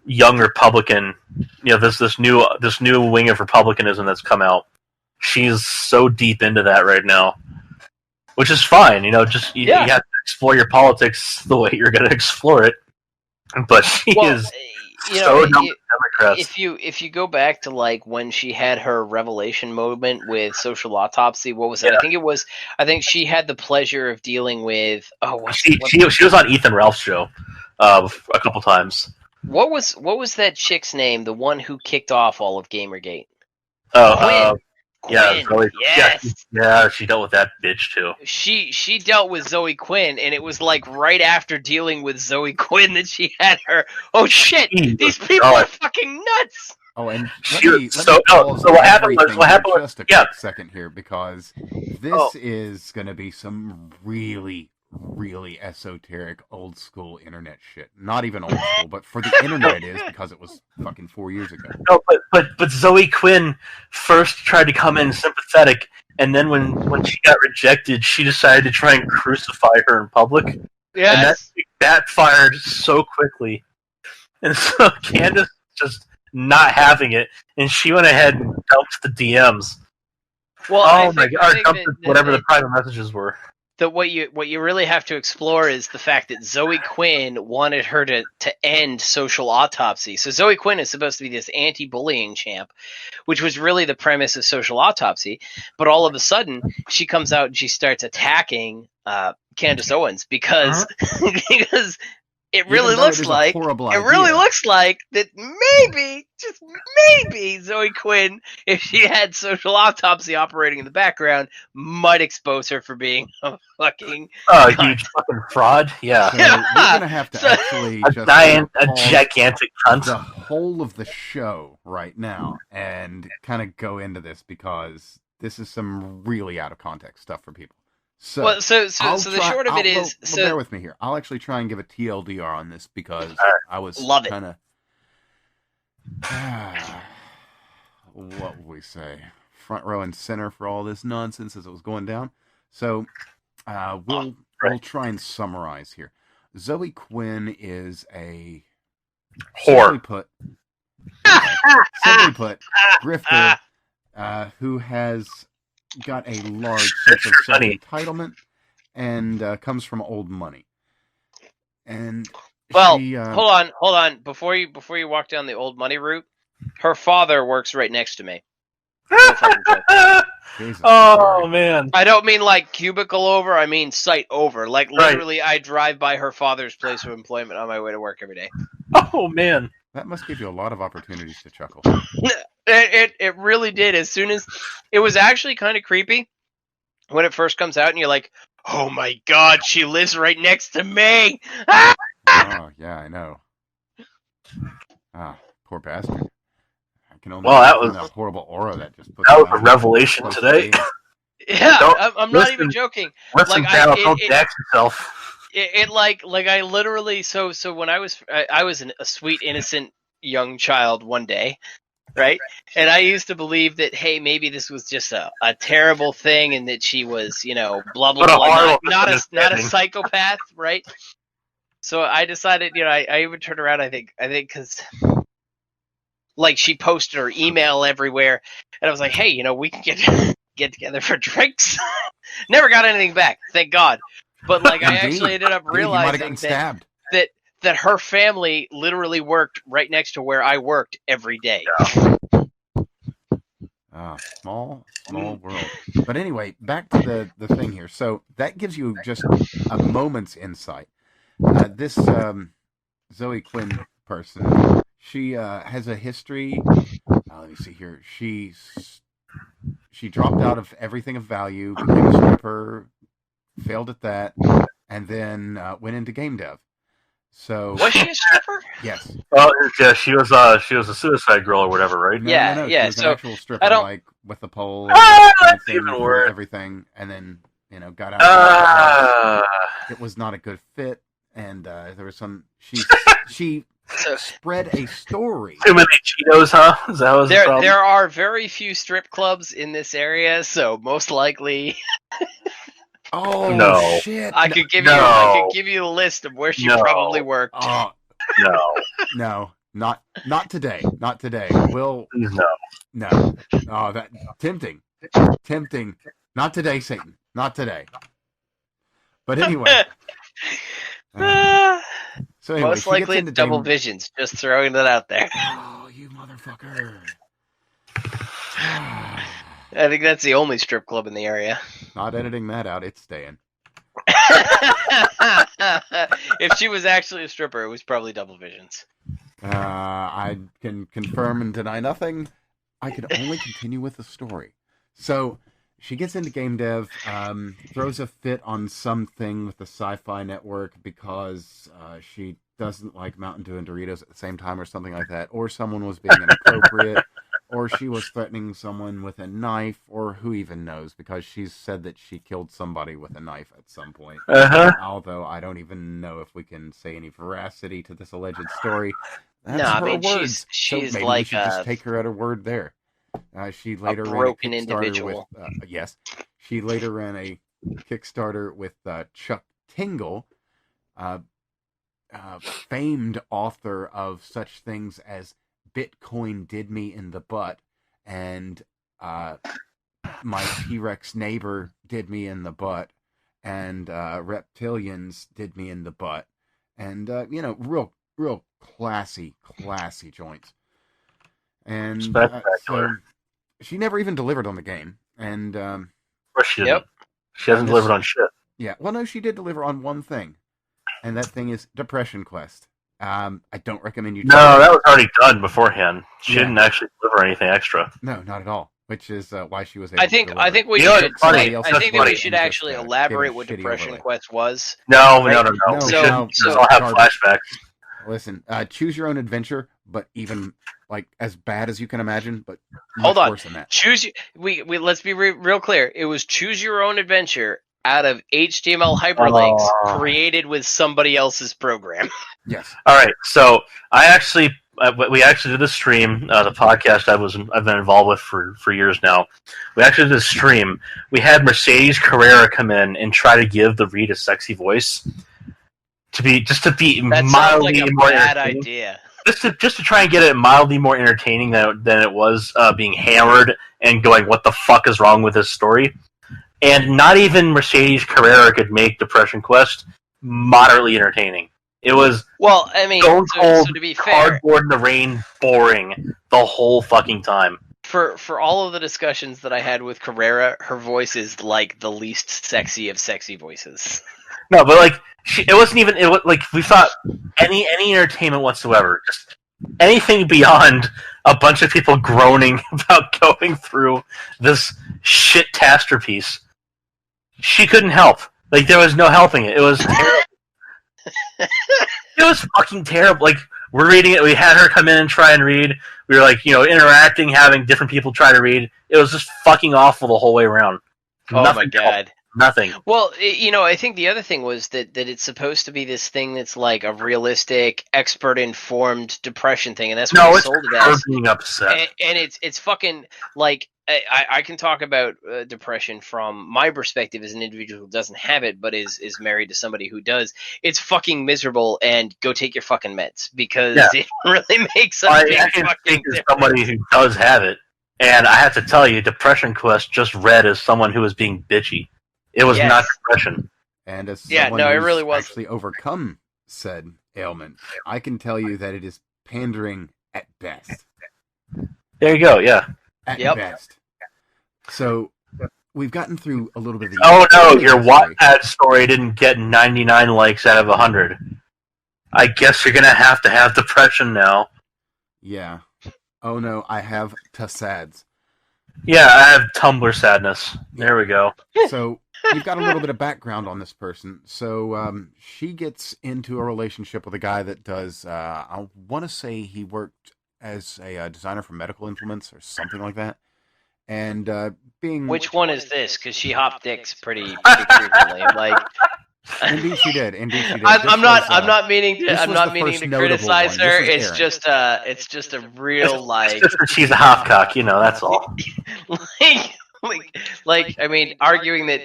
young Republican. You know, this new wing of Republicanism that's come out. She's so deep into that right now, which is fine. You know, just you have to explore your politics the way you're going to explore it. But she is so dumb with Democrats. If you go back to like when she had her revelation moment with Social Autopsy, what was it? Yeah. I think she had the pleasure of dealing with. She was on Ethan Ralph's show a couple times. What was that chick's name? The one who kicked off all of Gamergate. Oh, Quinn. Zoe, yes. Yeah, she dealt with that bitch too. She dealt with Zoe Quinn, and it was like right after dealing with Zoe Quinn that she had her. Oh shit! These people are fucking nuts. Oh, and so what happened was just a quick second here, because this is going to be some really, really esoteric, old school internet shit. Not even old school, but for the internet it is, because it was fucking 4 years ago. No, but Zoe Quinn first tried to come in sympathetic, and then when she got rejected, she decided to try and crucify her in public. Yes. And that backfired so quickly. And so Candace just not having it, and she went ahead and dumped the DMs. Well, whatever the private messages were. That what you really have to explore is the fact that Zoe Quinn wanted her to end Social Autopsy. So Zoe Quinn is supposed to be this anti-bullying champ, which was really the premise of Social Autopsy. But all of a sudden, she comes out and she starts attacking Candace Owens because it really looks like that maybe, just maybe, Zoe Quinn, if she had Social Autopsy operating in the background, might expose her for being a fucking huge fucking fraud. Yeah, so we're gonna have to actually a gigantic cunt. The whole of the show right now and kind of go into this, because this is some really out of context stuff for people. So the short of it is... bear with me here. I'll actually try and give a TLDR on this, because I was kind of... what would we say? Front row and center for all this nonsense as it was going down. So we'll try and summarize here. Zoe Quinn is a... whore. Simply put, grifter who has... got a large sense of self-entitlement and comes from old money. And hold on. Before you walk down the old money route, her father works right next to me. Jesus, man! I don't mean like cubicle over. I mean site over. Like literally, I drive by her father's place of employment on my way to work every day. Oh man! That must give you a lot of opportunities to chuckle. It really did. As soon as it was actually kind of creepy when it first comes out, and you're like, "Oh my god, she lives right next to me!" Oh yeah, I know. Poor bastard. I can only that horrible aura that just put. That was a revelation today. Yeah, I'm not even joking. Listen, don't jack yourself. It like I literally so when I was a sweet innocent young child one day, right? And I used to believe that, hey, maybe this was just a terrible thing, and that she was, blah blah blah, not a psychopath, right? So I decided, I even turned around. I think because like she posted her email everywhere, and I was like, hey, we can get together for drinks. Never got anything back, thank God. But like I actually ended up realizing that her family literally worked right next to where I worked every day. Small world. But anyway, back to the thing here. So that gives you just a moment's insight. This Zoe Quinn person, she has a history. Let me see here. She dropped out of everything of value, became a stripper, failed at that, and then went into game dev. So Was she a stripper? yes. Well, yeah, she was a suicide girl or whatever, right? No, Yeah, no, no. yeah, She was so an actual stripper, I don't- like with the pole, That's dancing, even worse. everything, and then got out of it. It was not a good fit, and there was some. She spread a story. Too many Cheetos, huh? Is that was the problem? there are very few strip clubs in this area, so most likely Oh No. shit! I could give you a list of where she probably worked. Oh No. no, not today. Not today. We'll Please no. no. Oh, that tempting. Not today, Satan. Not today. But anyway. So anyway, Most she likely gets into double game... visions. Just throwing that out there. Oh, you motherfucker! I think that's the only strip club in the area. Not editing that out. It's staying. If she was actually a stripper, it was probably double visions. I can confirm and deny nothing. I can only continue with the story. So she gets into game dev, throws a fit on something with the Sci-Fi Network because she doesn't like Mountain Dew and Doritos at the same time or something like that, or someone was being inappropriate, or she was threatening someone with a knife, or who even knows, because she's said that she killed somebody with a knife at some point. Although I don't even know if we can say any veracity to this alleged story. That's no, I her mean words. she's so maybe like we should just take her at her word there. She later ran a broken Kickstarter individual. with yes. She later ran a Kickstarter with Chuck Tingle, famed author of such things as "Bitcoin Did Me in the Butt" and "My T-Rex Neighbor Did Me in the Butt" and "Reptilians Did Me in the Butt," and real classy joints. And so she never even delivered on the game. And Of course she didn't. She hasn't delivered on shit. Yeah, well, no, she did deliver on one thing, and that thing is Depression Quest. I don't recommend you. No, that was already done beforehand. She didn't actually deliver anything extra. No, not at all. Which is why she was able I think we should actually elaborate what Depression Quest was. No. So I'll have flashbacks. Listen, choose your own adventure, but even like as bad as you can imagine, but hold on. Worse than that. Let's be real clear. It was choose your own adventure out of HTML hyperlinks created with somebody else's program. Yes. All right. So we actually did a stream, the podcast I've been involved with for years now. We actually did a stream. We had Mercedes Carrera come in and try to give the read a sexy voice. To be that mildly sounds like a more bad entertaining. idea. Just to try and get it mildly more entertaining than it was being hammered and going, what the fuck is wrong with this story? And not even Mercedes Carrera could make Depression Quest moderately entertaining. It was stone cold, so to be fair, cardboard in the rain, boring the whole fucking time. For all of the discussions that I had with Carrera, her voice is like the least sexy of sexy voices. No, but like it wasn't even. It was like we thought any entertainment whatsoever, just anything beyond a bunch of people groaning about going through this shit tasterpiece. She couldn't help. Like there was no helping it. It was terrible. It was fucking terrible. Like we're reading it. We had her come in and try and read. We were like, interacting, having different people try to read. It was just fucking awful the whole way around. Oh my god. Nothing. Well, I think the other thing was that it's supposed to be this thing that's like a realistic, expert-informed depression thing, and that's what they sold it as. Being upset. And it's fucking like I can talk about depression from my perspective as an individual who doesn't have it, but is married to somebody who does. It's fucking miserable, and go take your fucking meds because it really makes a big fucking difference. Somebody who does have it, and I have to tell you, Depression Quest just read as someone who was being bitchy. It was not depression. And as someone it really was actually overcome said ailment, I can tell you that it is pandering at best. There you go, yeah. At best. So, we've gotten through a little bit of the... Oh no, your Wattpad story didn't get 99 likes out of 100. I guess you're gonna have to have depression now. Yeah. Oh no, I have Tussads. Yeah, I have Tumblr sadness. There we go. So you've got a little bit of background on this person. So she gets into a relationship with a guy that does. I want to say he worked as a designer for medical implements or something like that. And being Which one is this? Because she hopped dicks pretty frequently. Like, indeed she did. I'm not meaning to criticize her. It's Aaron. just a real like. Just that she's a hopcock, that's all. like, I mean, arguing that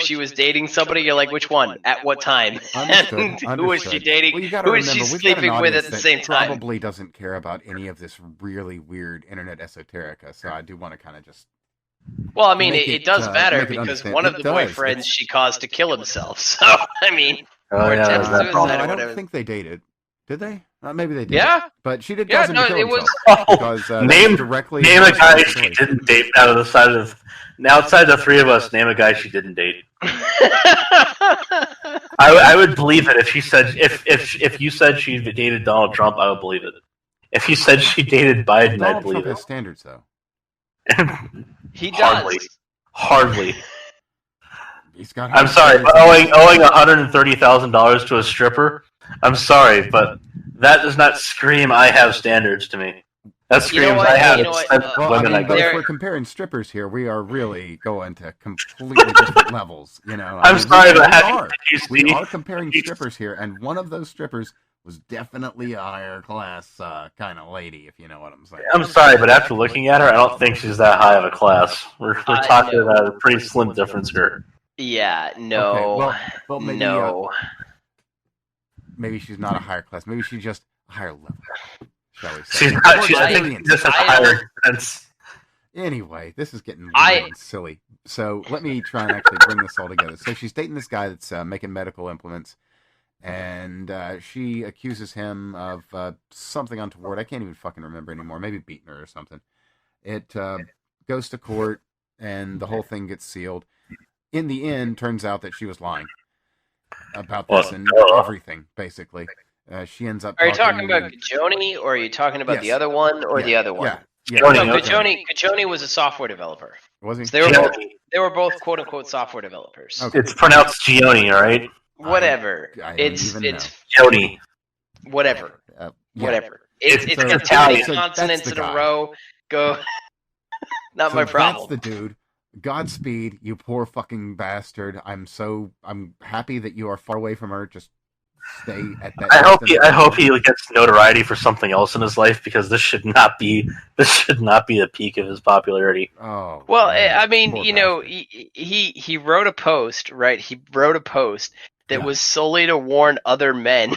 she was dating somebody. You're like, which one? At what time? Understood. Who was she dating? Well, who is she sleeping with at the same time? Probably doesn't care about any of this really weird internet esoterica. So I do want to kind of just. Well, I mean, it does matter because one of the boyfriends she caused to kill himself. So, I mean, I don't think they dated. Did they? Maybe they did. Yeah, but she did cause him to kill himself. Because, name a guy she didn't date outside the three of us. Name a guy she didn't date. I would believe it if she said if you said she dated Donald Trump. I would believe it. If you said she dated Biden, I'd believe Trump it. Has standards though. He does. Hardly. He's got. I'm sorry, but owing $130,000 to a stripper. I'm sorry, but that does not scream "I have standards" to me. That screams "I have women." But if we're comparing strippers here, we are really going to completely different levels. I'm sorry, but we are comparing strippers here, and one of those strippers was definitely a higher class kind of lady, if you know what I'm saying. I'm sorry, but after looking at her, I don't think she's that high of a class. We're talking about a pretty slim difference here. Yeah, no. Okay, well, maybe, no. Maybe she's not a higher class. Maybe she's just a higher level, shall we say. She's just a higher sense. Anyway, this is getting really silly. So let me try and actually bring this all together. So she's dating this guy that's making medical implements. And she accuses him of something untoward. I can't even fucking remember anymore. Maybe beating her or something. It goes to court, and the whole thing gets sealed. In the end, turns out that she was lying about this and everything, basically. She ends up. Are you talking about Kajoni, or are you talking about the other one, or the other one? Yeah. No, Kajoni was a software developer. Was he? So they were both quote unquote software developers. Okay. It's pronounced Gioni, all right? Whatever. It's Joni. Whatever. Whatever. It's so got too many consonants in a row. Go. Not my problem. That's the dude. Godspeed, you poor fucking bastard. I'm happy that you are far away from her. Just stay at that. I hope he gets notoriety for something else in his life, because this should not be the peak of his popularity. Oh. Well, man, I mean, he wrote a post, right? He wrote a post that was solely to warn other men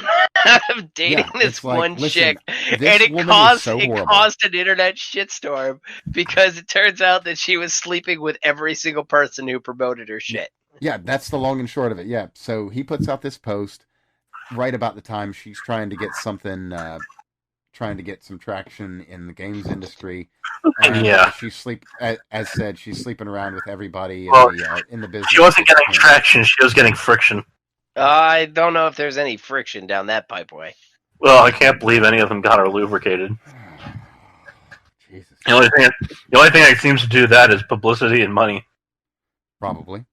of dating this one chick, and it caused an internet shitstorm because it turns out that she was sleeping with every single person who promoted her shit. Yeah, that's the long and short of it. Yeah, so he puts out this post right about the time she's trying to get something, trying to get some traction in the games industry. And she's as said, she's sleeping around with everybody in the business. She wasn't getting traction; she was getting friction. I don't know if there's any friction down that pipeway. Well, I can't believe any of them got her lubricated. Jesus. The only thing that seems to do that is publicity and money. Probably.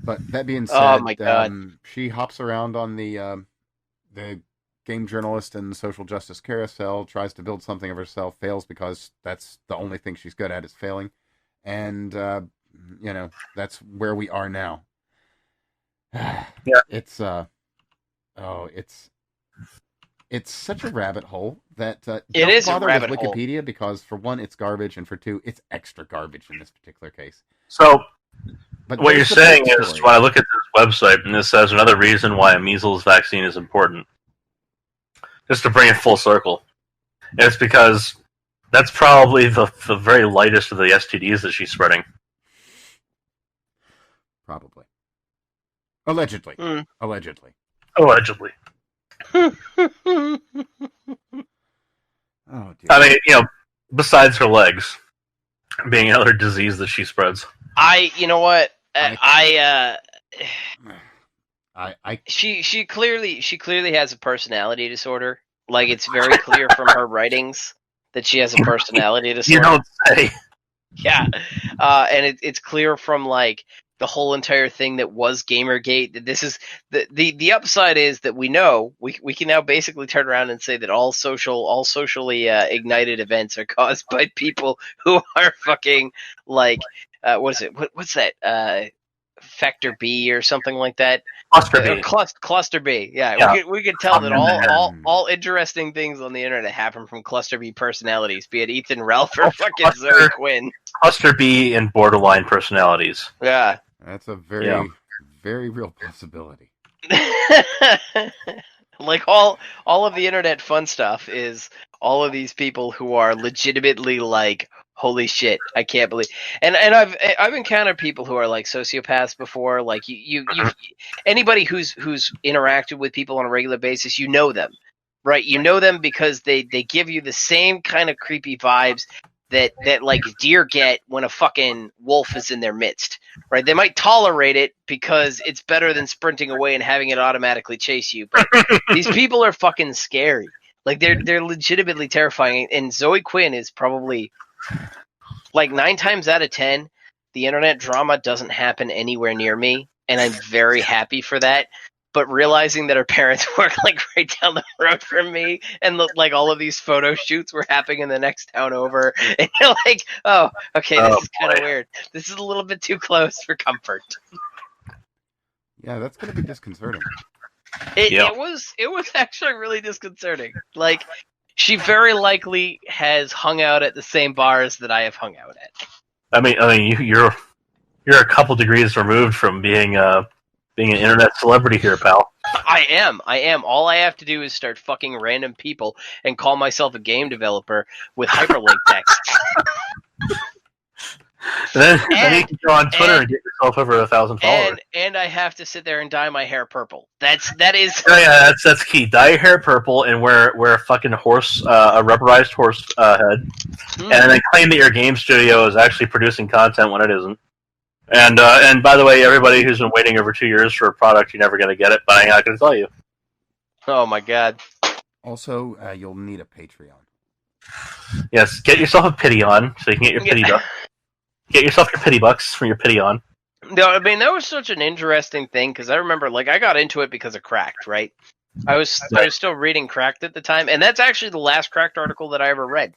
But that being said, oh my God. She hops around on the game journalist and social justice carousel, tries to build something of herself, fails because that's the only thing she's good at is failing. And, that's where we are now. It's such a rabbit hole that it is bother a rabbit with Wikipedia hole. because for one, it's garbage, and for two, it's extra garbage in this particular case. So, what you're saying is, when I look at this website, and this says another reason why a measles vaccine is important, just to bring it full circle, it's because that's probably the very lightest of the STDs that she's spreading. Probably. Allegedly. Allegedly. Oh, dear. I mean, besides her legs being another disease that she spreads. You know what? She clearly has a personality disorder. Like, it's very clear from her writings that she has a personality disorder. You don't say. Yeah, and it's clear from like the whole entire thing that was Gamergate. This is the upside is that we know we can now basically turn around and say that all socially ignited events are caused by people who are fucking like what is it? What's that? Factor B or something like that. Cluster B. Cluster B. Yeah. We could tell that all interesting things on the internet happen from Cluster B personalities, be it Ethan Ralph or fucking Zoe Quinn. Cluster B and borderline personalities. Yeah. That's a very, very real possibility. Like all of the internet fun stuff is all of these people who are legitimately like, holy shit, I can't believe. And I've encountered people who are like sociopaths before. Like you anybody who's interacted with people on a regular basis, you know them, right? You know them because they give you the same kind of creepy vibes that like deer get when a fucking wolf is in their midst, right? They might tolerate it because it's better than sprinting away and having it automatically chase you. But these people are fucking scary. Like they're legitimately terrifying. And Zoe Quinn is probably like 9 times out of 10, the internet drama doesn't happen anywhere near me, and I'm very happy for that. But realizing that her parents work like right down the road from me, and like all of these photo shoots were happening in the next town over, and you're like, oh, okay, this is kind of weird. This is a little bit too close for comfort. Yeah, that's going to be disconcerting. It was actually really disconcerting. Like, she very likely has hung out at the same bars that I have hung out at. I mean, you're a couple degrees removed from being an internet celebrity here, pal. I am. All I have to do is start fucking random people and call myself a game developer with hyperlink text. Then you can go on Twitter and get yourself over 1,000 followers. And I have to sit there and dye my hair purple. That is. That's key. Dye your hair purple and wear a fucking horse, a rubberized horse head, and then claim that your game studio is actually producing content when it isn't. And by the way, everybody who's been waiting over 2 years for a product, you're never going to get it, but I'm not going to tell you. Oh my god. Also, you'll need a Patreon. Yes, get yourself a pity on so you can get your pity bucks. Get yourself your pity bucks from your pity on. No, I mean, that was such an interesting thing, because I remember, like, I got into it because of Cracked, right? I was still reading Cracked at the time, and that's actually the last Cracked article that I ever read.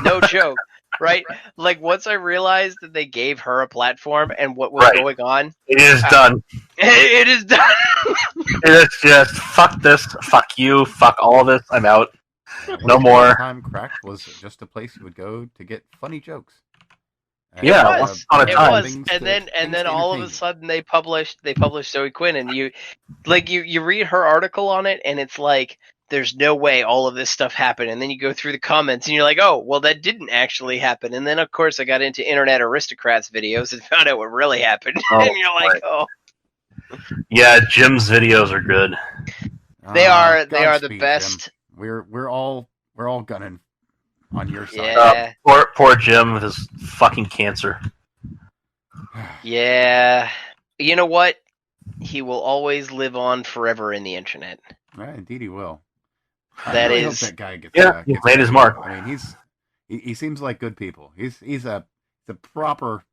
No joke. Right? Like, once I realized that they gave her a platform and what was going on... It is done. It is done! It is just, fuck this, fuck you, fuck all of this, I'm out. No more. Time Cracked was just a place you would go to get funny jokes. And it was. And then all of a sudden they published Zoe Quinn, and you read her article on it, and it's like, there's no way all of this stuff happened. And then you go through the comments and you're like, oh, well, that didn't actually happen. And then, of course, I got into Internet Aristocrats videos and found out what really happened. And you're like, oh. Yeah, Jim's videos are good. They are the best. Jim. We're all gunning on your side. Yeah. Poor Jim with his fucking cancer. Yeah. You know what? He will always live on forever in the internet. Right, indeed he will. That I is. hope that guy gets, he's made his mark. I mean, he seems like good people. He's a proper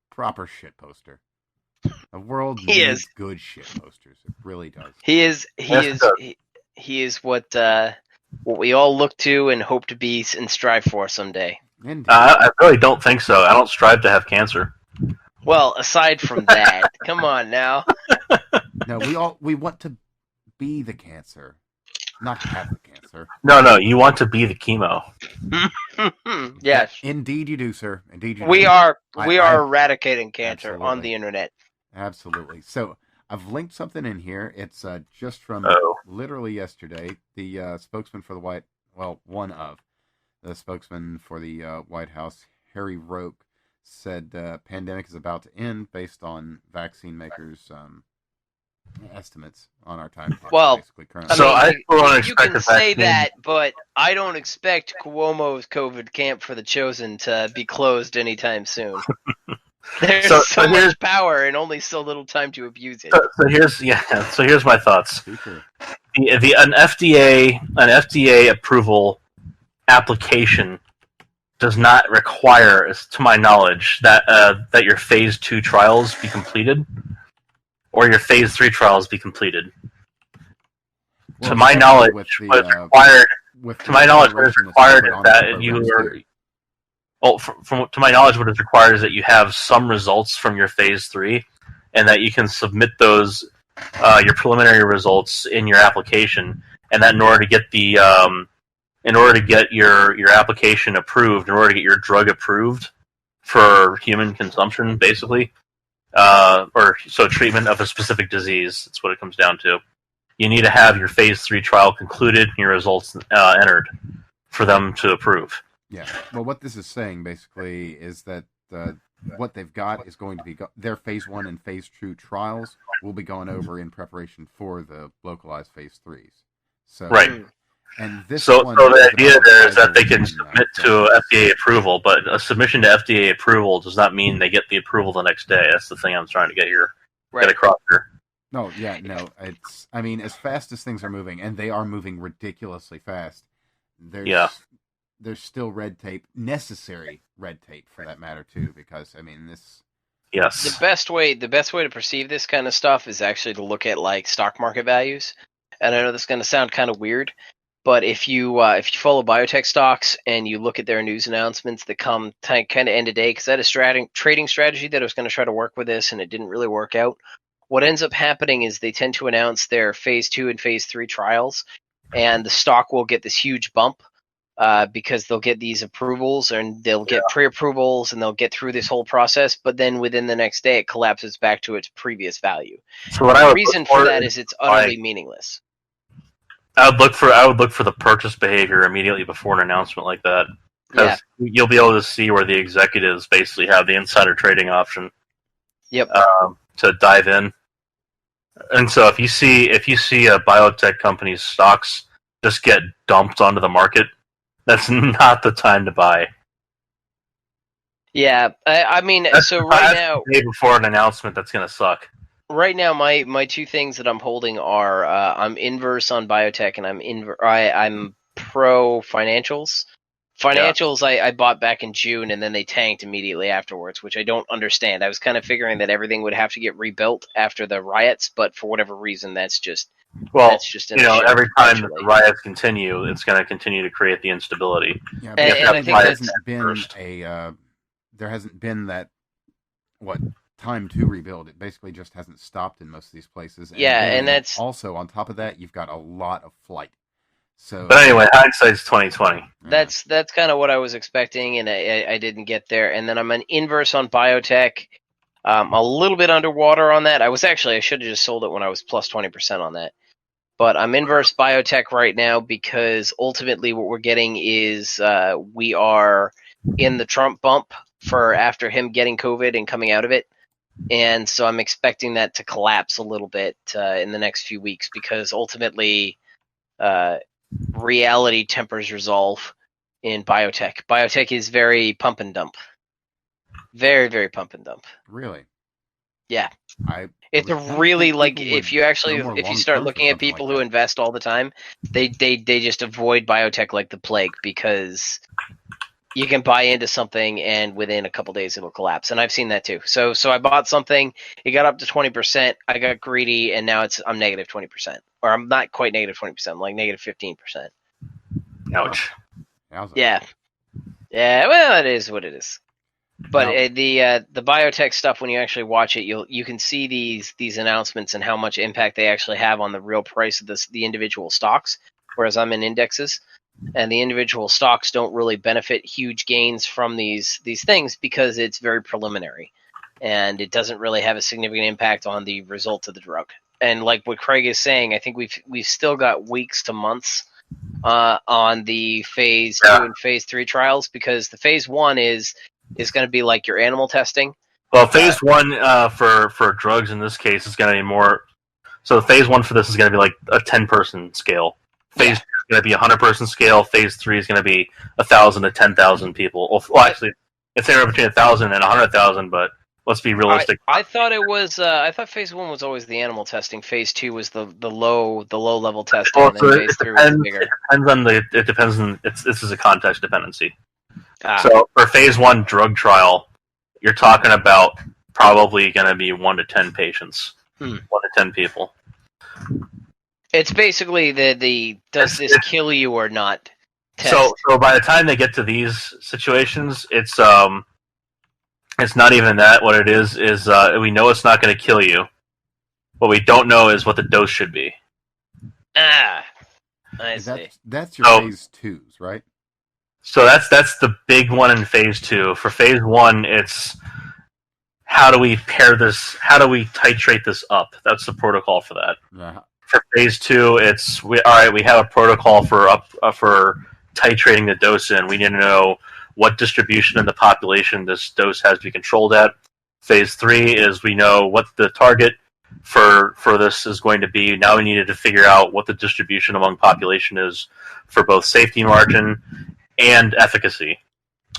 shit poster. The world needs good shit posters. It really does. He is what we all look to and hope to be and strive for someday. I really don't think so. I don't strive to have cancer. Well, aside from that, come on now. No, we want to be the cancer. Not have the cancer. No, you want to be the chemo. Yes. Indeed you do, sir. Indeed you do. We are eradicating cancer on the internet. Absolutely. So, I've linked something in here. It's just from literally yesterday. The spokesman for one of the spokesman for the White House, Harry Roque, said the pandemic is about to end based on vaccine makers' estimates on our time. Well, basically currently. So you can say that, but I don't expect Cuomo's COVID camp for the chosen to be closed anytime soon. There's so much power and only so little time to abuse it. So here's my thoughts. An FDA approval application does not require, to my knowledge, that your phase 2 trials be completed. or your phase 3 trials be completed. Well, to my knowledge, with the, what's required. To my knowledge, what is required is that you are. Well, to my knowledge, what is required is that you have some results from your phase 3, and that you can submit those your preliminary results in your application, and that in order to get the your application approved, in order to get your drug approved for human consumption, basically, or so treatment of a specific disease. That's what it comes down to. You need to have your phase 3 trial concluded and your results entered for them to approve. Yeah. Well, what this is saying basically is that what they've got is going to be their phase 1 and phase 2 trials will be gone over in preparation for the localized phase 3s. So, right. And this so the idea there is that they can submit to FDA approval, but a submission to FDA approval does not mean they get the approval the next day. That's the thing I'm trying to get across here. No, yeah, no. It's, I mean, as fast as things are moving, and they are moving ridiculously fast, there's still red tape, necessary red tape for that matter too, because I mean this. Yes. The best way to perceive this kind of stuff is actually to look at like stock market values. And I know this is going to sound kind of weird, but if you follow biotech stocks and you look at their news announcements that come kind of end of day, because I had a trading strategy that I was going to try to work with this, and it didn't really work out. What ends up happening is they tend to announce their phase 2 and phase 3 trials, and the stock will get this huge bump because they'll get these approvals and they'll get pre-approvals and they'll get through this whole process, but then within the next day it collapses back to its previous value. So what the reason for that is it's utterly meaningless. I would look for the purchase behavior immediately before an announcement like that, because you'll be able to see where the executives basically have the insider trading option. Yep. To dive in. And so if you see a biotech company's stocks just get dumped onto the market, that's not the time to buy. Yeah, I mean, so right now, the day before an announcement, that's going to suck. Right now, my two things that I'm holding are I'm inverse on biotech and I'm pro financials. Financials I bought back in June and then they tanked immediately afterwards, which I don't understand. I was kind of figuring that everything would have to get rebuilt after the riots, but for whatever reason, that's just every time that the riots continue, it's going to continue to create the instability. Yeah, and I think there hasn't been that time to rebuild. It basically just hasn't stopped in most of these places. And that's also on top of that, you've got a lot of flight. So, but anyway, hindsight's 20/20. That's kind of what I was expecting, and I didn't get there. And then I'm an inverse on biotech. A little bit underwater on that. I should have just sold it when I was plus 20% on that. But I'm inverse biotech right now because ultimately what we're getting is we are in the Trump bump for after him getting COVID and coming out of it. And so I'm expecting that to collapse a little bit in the next few weeks because ultimately reality tempers resolve in biotech. Biotech is very pump and dump. Very, very pump and dump. Really? Yeah. It's really like if you start looking at people who invest all the time, they just avoid biotech like the plague because you can buy into something and within a couple days it'll collapse. And I've seen that too. So I bought something, it got up to 20%, I got greedy, and now I'm negative 20%. Or I'm not quite negative 20%, I'm like negative 15%. Ouch. Yeah. Yeah, well, it is what it is. But the biotech stuff, when you actually watch it, you can see these announcements and how much impact they actually have on the real price of the individual stocks, whereas I'm in indexes. And the individual stocks don't really benefit huge gains from these things because it's very preliminary. And it doesn't really have a significant impact on the result of the drug. And like what Craig is saying, I think we've still got weeks to months on the phase 2 and phase 3 trials because the phase 1 is going to be like your animal testing. Well, phase 1 for drugs in this case is going to be more. So the phase 1 for this is going to be like a 10-person scale. Phase 2 is going to be a 100-person scale. Phase 3 is going to be 1,000 to 10,000 people. Well, actually, it's anywhere between 1,000 and 100,000, but let's be realistic. I thought it was. I thought phase 1 was always the animal testing. Phase 2 was the low level testing. Well, and then phase 3 was bigger. It depends on. This is a context dependency. So for phase 1 drug trial, you're talking about probably going to be 1 to 10 patients. 1 to 10 people. It's basically the does this kill you or not test. So by the time they get to these situations, it's not even that. What it is we know it's not going to kill you. What we don't know is what the dose should be. I see. That's your phase 2s, right? So that's the big one in phase 2. For phase 1, it's how do we pair this? How do we titrate this up? That's the protocol for that. For phase 2, it's we have a protocol for titrating the dose in. We need to know what distribution in the population this dose has to be controlled at. Phase 3 is we know what the target for this is going to be. Now we needed to figure out what the distribution among population is for both safety margin and efficacy.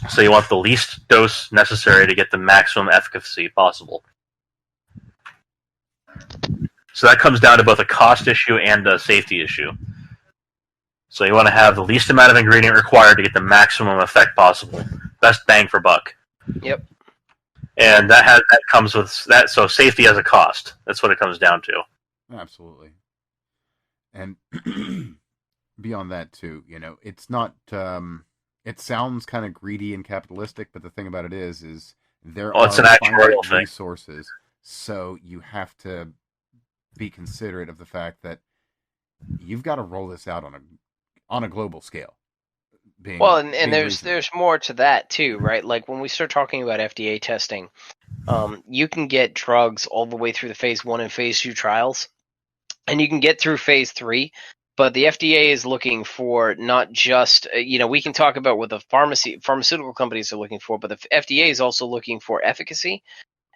So you want the least dose necessary to get the maximum efficacy possible. So that comes down to both a cost issue and a safety issue. So you want to have the least amount of ingredient required to get the maximum effect possible. Best bang for buck. Yep. And that comes with that. So safety has a cost. That's what it comes down to. Absolutely. And beyond that too, it's not. It sounds kind of greedy and capitalistic, but the thing about it is there are finite resources, so you have to be considerate of the fact that you've got to roll this out on a global scale. And there's more to that too, right? Like when we start talking about FDA testing, you can get drugs all the way through the phase 1 and phase 2 trials, and you can get through phase 3. But the FDA is looking for not just we can talk about what the pharmaceutical companies are looking for, but the FDA is also looking for efficacy,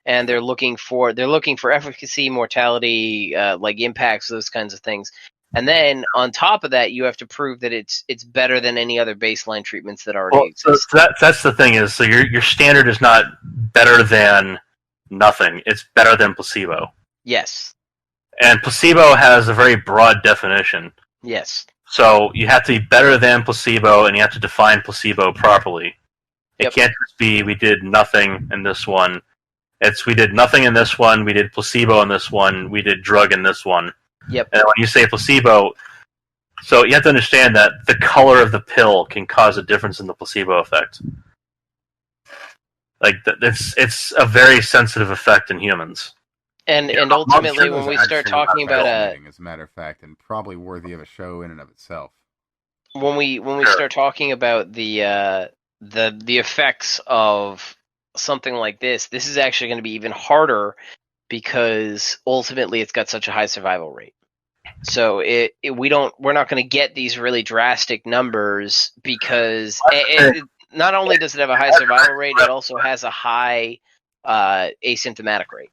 and they're looking for efficacy, mortality, like impacts, those kinds of things. And then on top of that, you have to prove that it's better than any other baseline treatments that already exist. So that's the thing is, so your standard is not better than nothing; it's better than placebo. Yes. And placebo has a very broad definition. Yes. So you have to be better than placebo, and you have to define placebo properly. It can't just be we did nothing in this one. It's we did nothing in this one, we did placebo in this one, we did drug in this one. Yep. And when you say placebo, so you have to understand that the color of the pill can cause a difference in the placebo effect. Like it's a very sensitive effect in humans. And ultimately, when we start talking about as a matter of fact, and probably worthy of a show in and of itself. When we start talking about the effects of something like this is actually going to be even harder because ultimately it's got such a high survival rate. So we're not going to get these really drastic numbers because not only does it have a high survival rate, it also has a high asymptomatic rate.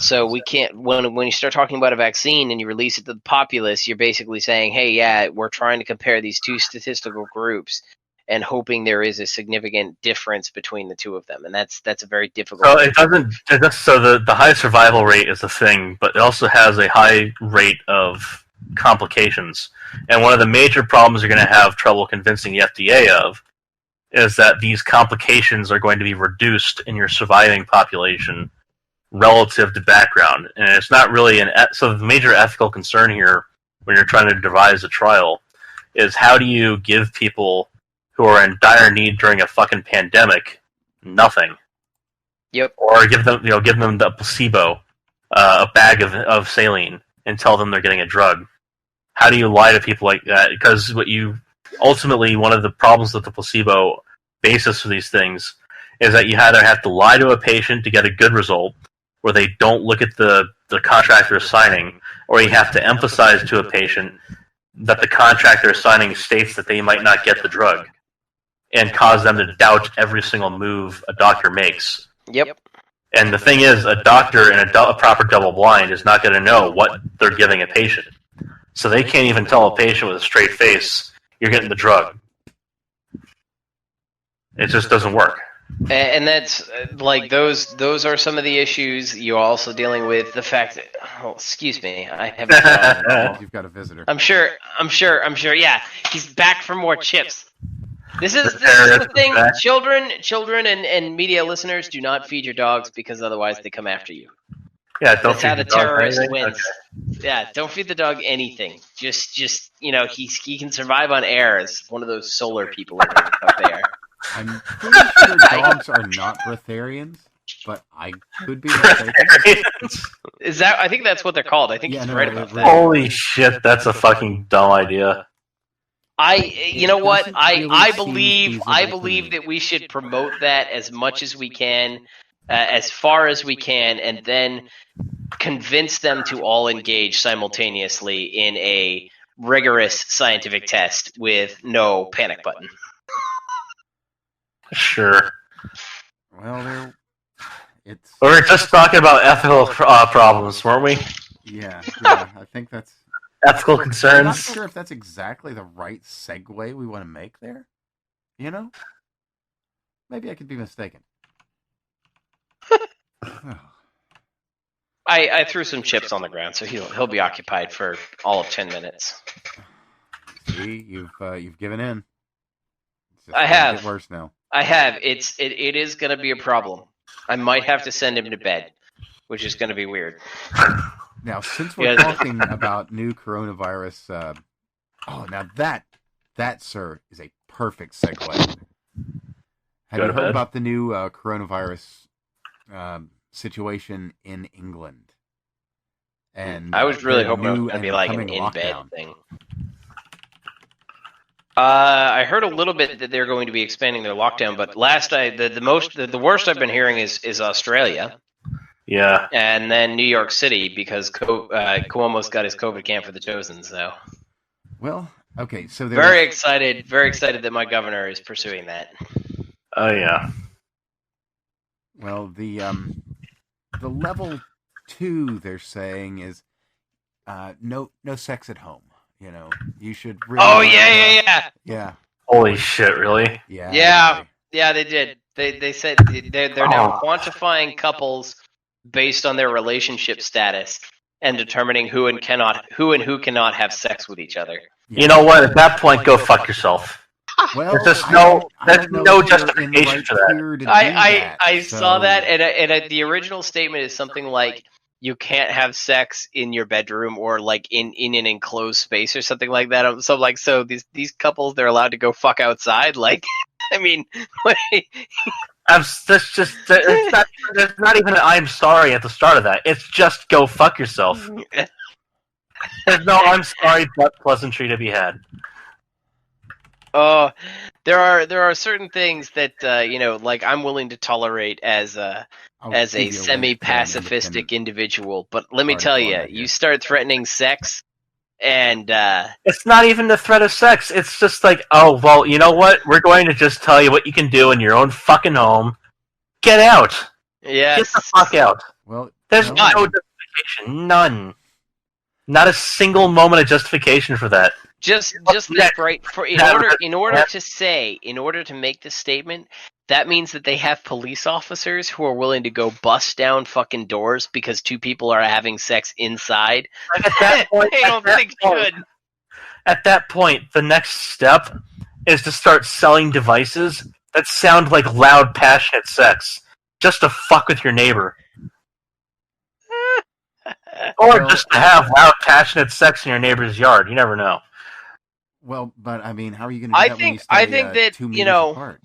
So we can't when you start talking about a vaccine and you release it to the populace, you're basically saying, hey, yeah, we're trying to compare these two statistical groups and hoping there is a significant difference between the two of them, and that's a very difficult. So it doesn't. So the high survival rate is the thing, but it also has a high rate of complications. And one of the major problems you're going to have trouble convincing the FDA of is that these complications are going to be reduced in your surviving population relative to background, and it's not really so the major ethical concern here when you're trying to devise a trial is how do you give people who are in dire need during a fucking pandemic nothing. Yep. Or give them the placebo, a bag of saline, and tell them they're getting a drug. How do you lie to people like that? Because ultimately one of the problems with the placebo basis for these things is that you either have to lie to a patient to get a good result, where they don't look at the contract they're signing, or you have to emphasize to a patient that the contract they're signing states that they might not get the drug, and cause them to doubt every single move a doctor makes. Yep. And the thing is, a doctor in a proper double blind is not going to know what they're giving a patient. So they can't even tell a patient with a straight face, you're getting the drug. It just doesn't work. And that's like those are some of the issues. You're also dealing with the fact that excuse me, I have you've got a visitor. I'm sure. Yeah, he's back for more chips. This is the thing. Children and media listeners, do not feed your dogs because otherwise they come after you. Yeah, don't That's feed how the the dog terrorist anything. wins. Yeah, don't feed the dog anything. Just he can survive on air as one of those solar people or whatever the fuck they are. I'm pretty sure dogs are not breatharians, but I could be mistaken. Is that? I think that's what they're called. I think Yeah, he's no, right it about really that. Holy shit, that's a fucking dumb idea. You know what? doesn't really seem I feasible to believe me. that we should promote that as much as we can, as far as we can, and then convince them to all engage simultaneously in a rigorous scientific test with no panic button. Sure. Well, it's We were just talking about ethical problems, weren't we? yeah. I think that's Ethical I'm not concerns. sure if that's exactly the right segue we want to make there. You know, maybe I could be mistaken. I threw some chips on the ground, so he'll be occupied for all of 10 minutes. See, you've given in. It's just I gonna have. get worse now. I have. It is going to be a problem. I might have to send him to bed, which is going to be weird. Now, since we're Yeah. talking about new coronavirus, now that sir is a perfect segue. Have Go you heard ahead. about the new coronavirus situation in England? And I was really their hoping it was new going to be and like an coming in-bed lockdown. thing. I heard a little bit that they're going to be expanding their lockdown, but the worst I've been hearing is Australia. Yeah. And then New York City, because Cuomo's got his COVID camp for the chosen. So Well, okay, so very excited that my governor is pursuing that. Oh yeah. Well, the level 2 they're saying is no sex at home. You know, you should really. Oh yeah. Yeah. Holy shit, really? Yeah, they did. They said they're now quantifying couples based on their relationship status and determining who and who cannot have sex with each other. Yeah. You know what? At that point, go fuck yourself. Well, There's I no don't know no if you're justification in the right for that. tier to do I so- saw that, and the original statement is something like you can't have sex in your bedroom or like in an enclosed space or something like that. So these couples, they're allowed to go fuck outside. Like, I mean, There's not even an I'm sorry at the start of that. It's just go fuck yourself. There's no I'm sorry but pleasantry to be had. Oh, there are certain things that like I'm willing to tolerate as a I'll give you a link to an semi-pacifistic independent individual, but let me article tell on you, that you here. start threatening sex, and It's not even the threat of sex. It's just like, oh, well, you know what? We're going to just tell you what you can do in your own fucking home. Get out. yes, Get the fuck out. Well, There's no, no justification. None. Not a single moment of justification for that. just Yeah. think right in order to make this statement. That means that they have police officers who are willing to go bust down fucking doors because two people are having sex inside. Like at that point, They don't think good. At that point, the next step is to start selling devices that sound like loud, passionate sex, just to fuck with your neighbor, or Well- just to have loud, passionate sex in your neighbor's yard. You never know. well, but I mean, how are you going to do I that when you think- stay I think that, 2 you meters know- apart?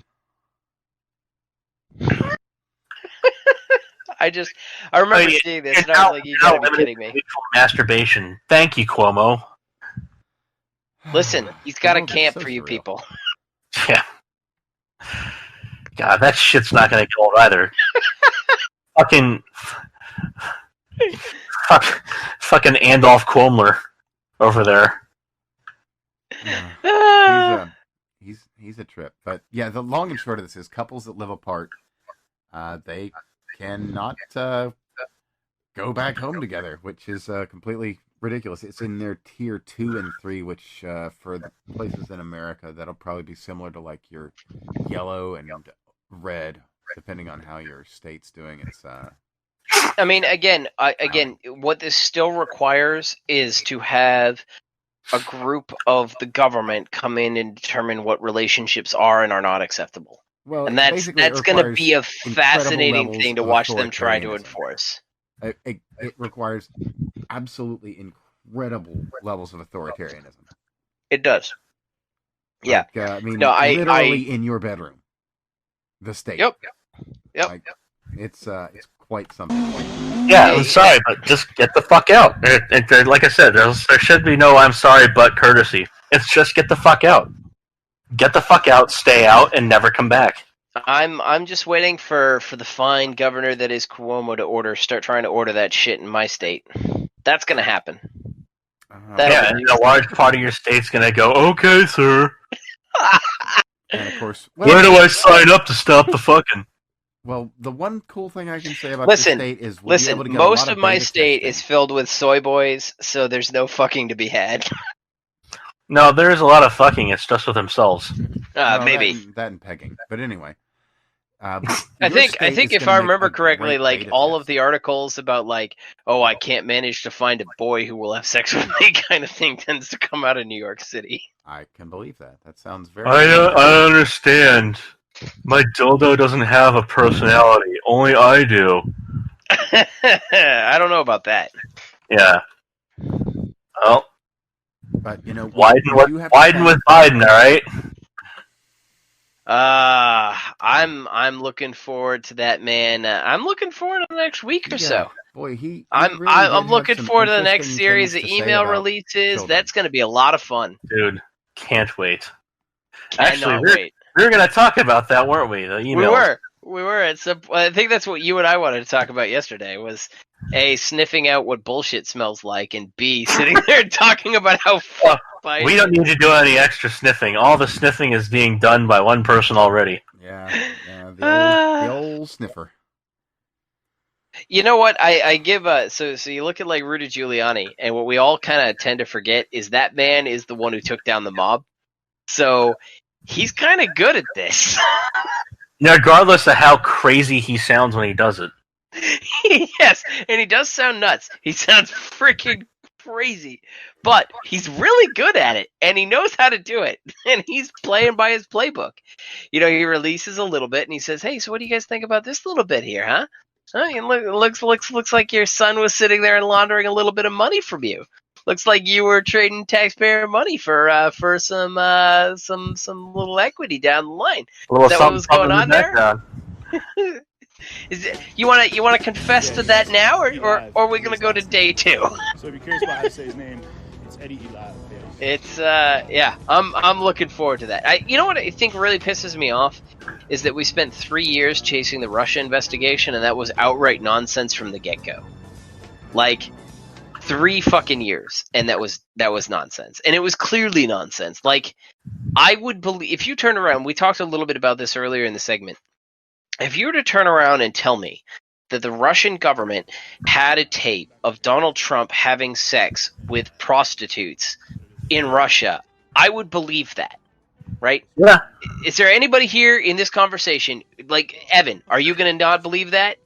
I remember Wait, seeing this, and I was like, "You gotta be kidding me!" Mutual masturbation. Thank you, Cuomo. Listen, he's got a Oh, that's camp so for you surreal. people. Yeah. God, that shit's not gonna go either. fucking Andolph Quomler over there. Yeah. He's a trip. But yeah, the long and short of this is couples that live apart, they cannot go back home together, which is completely ridiculous. It's in their tier 2 and 3, which for the places in America, that'll probably be similar to like your yellow and red, depending on how your state's doing. It's I mean, again, what this still requires is to have a group of the government come in and determine what relationships are and are not acceptable. well, And that's basically it going to requires be a incredible fascinating levels thing to of watch them try to authoritarianism. enforce. It requires absolutely incredible levels of authoritarianism. It does. Yeah. I mean, No, literally in your bedroom. The state. Yep. Like, it's quite something. Yeah, I'm sorry, but just get the fuck out. Like I said, there should be no "I'm sorry, but" courtesy. It's just get the fuck out. Get the fuck out, stay out, and never come back. I'm just waiting for the fine governor that is Cuomo to start trying to order that shit in my state. That's gonna happen. And a large part of your state's gonna go, okay, sir. And of course, where do I sign up to stop the fucking? Well, the one cool thing I can say about the state is most of my state is filled with soy boys, so there's no fucking to be had. No, there is a lot of fucking. It's just with themselves. Maybe that and pegging, but anyway. I think if I remember correctly, like all of the articles about like, oh, I can't manage to find a boy who will have sex with me kind of thing tends to come out of New York City. I can believe that. That sounds very. I understand. My dildo doesn't have a personality. Only I do. I don't know about that. Yeah. Well. But Widen with Biden, all right? I'm looking forward to that, man. I'm looking forward to the next week or so. Boy, I'm looking forward to the next series of email releases. Children. That's going to be a lot of fun, dude. Can't wait. Actually, we were going to talk about that, weren't we? The emails. We were. I think that's what you and I wanted to talk about yesterday. Was A, sniffing out what bullshit smells like, and B, sitting there talking about how. We don't need to do any extra sniffing. All the sniffing is being done by one person already. Yeah, the old sniffer. You know what? I give so you look at like Rudy Giuliani, and what we all kind of tend to forget is that man is the one who took down the mob. So he's kind of good at this. Regardless of how crazy he sounds when he does it. Yes, and he does sound nuts. He sounds freaking crazy, but he's really good at it, and he knows how to do it, and he's playing by his playbook. He releases a little bit, and he says, "Hey, so what do you guys think about this little bit here, huh? Looks like your son was sitting there and laundering a little bit of money from you. Looks like you were trading taxpayer money for some little equity down the line. Is that what was going on there?" You want to confess to that now, or are we going to go to day 2? So if you're curious about how to say his name, it's Eddie Eli. It's I'm looking forward to that. You know what I think really pisses me off is that we spent 3 years chasing the Russia investigation, and that was outright nonsense from the get-go. Like 3 fucking years, and that was nonsense, and it was clearly nonsense. Like I would believe if you turn around. We talked a little bit about this earlier in the segment. If you were to turn around and tell me that the Russian government had a tape of Donald Trump having sex with prostitutes in Russia, I would believe that, right? Yeah. Is there anybody here in this conversation, like Evan, are you going to not believe that?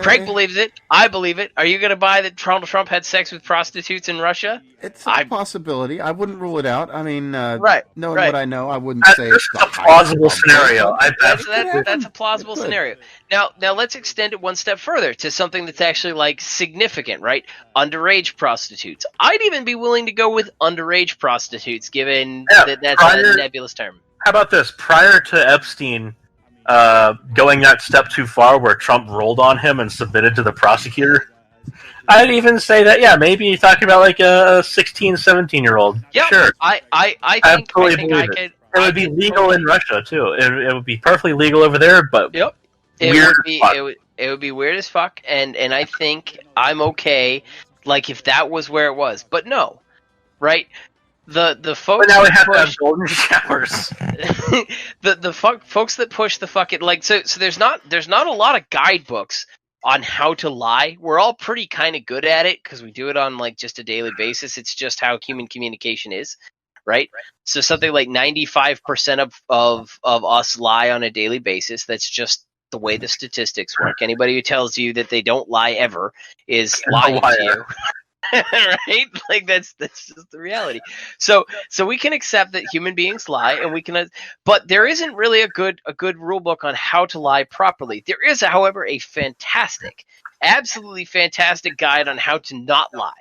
Craig believes it. I believe it. Are you going to buy that Donald Trump had sex with prostitutes in Russia? It's a possibility. I wouldn't rule it out. I mean, knowing what I know, I wouldn't say it's a plausible scenario. That's a plausible scenario. Now let's extend it one step further to something that's actually like significant, right? Underage prostitutes. I'd even be willing to go with underage prostitutes, given that that's a nebulous term. How about this? Prior to Epstein going that step too far where Trump rolled on him and submitted to the prosecutor, I'd even say that, maybe you're talking about like a 16, 17-year-old. Yeah, sure. I think I could. It would be legal in Russia, too. It would be perfectly legal over there, but weird. It would be weird as fuck, and I think I'm okay, like, if that was where it was. But no, right? The folks. But now we have to have golden showers. the folks that push the fucking like so there's not a lot of guidebooks on how to lie. We're all pretty kind of good at it because we do it on like just a daily basis. It's just how human communication is, right? So something like 95% of us lie on a daily basis. That's just the way the statistics work. Anybody who tells you that they don't lie ever is lying to you. right? Like that's just the reality. So we can accept that human beings lie, and we can, but there isn't really a good rule book on how to lie properly. There is, however, a fantastic, absolutely fantastic guide on how to not lie.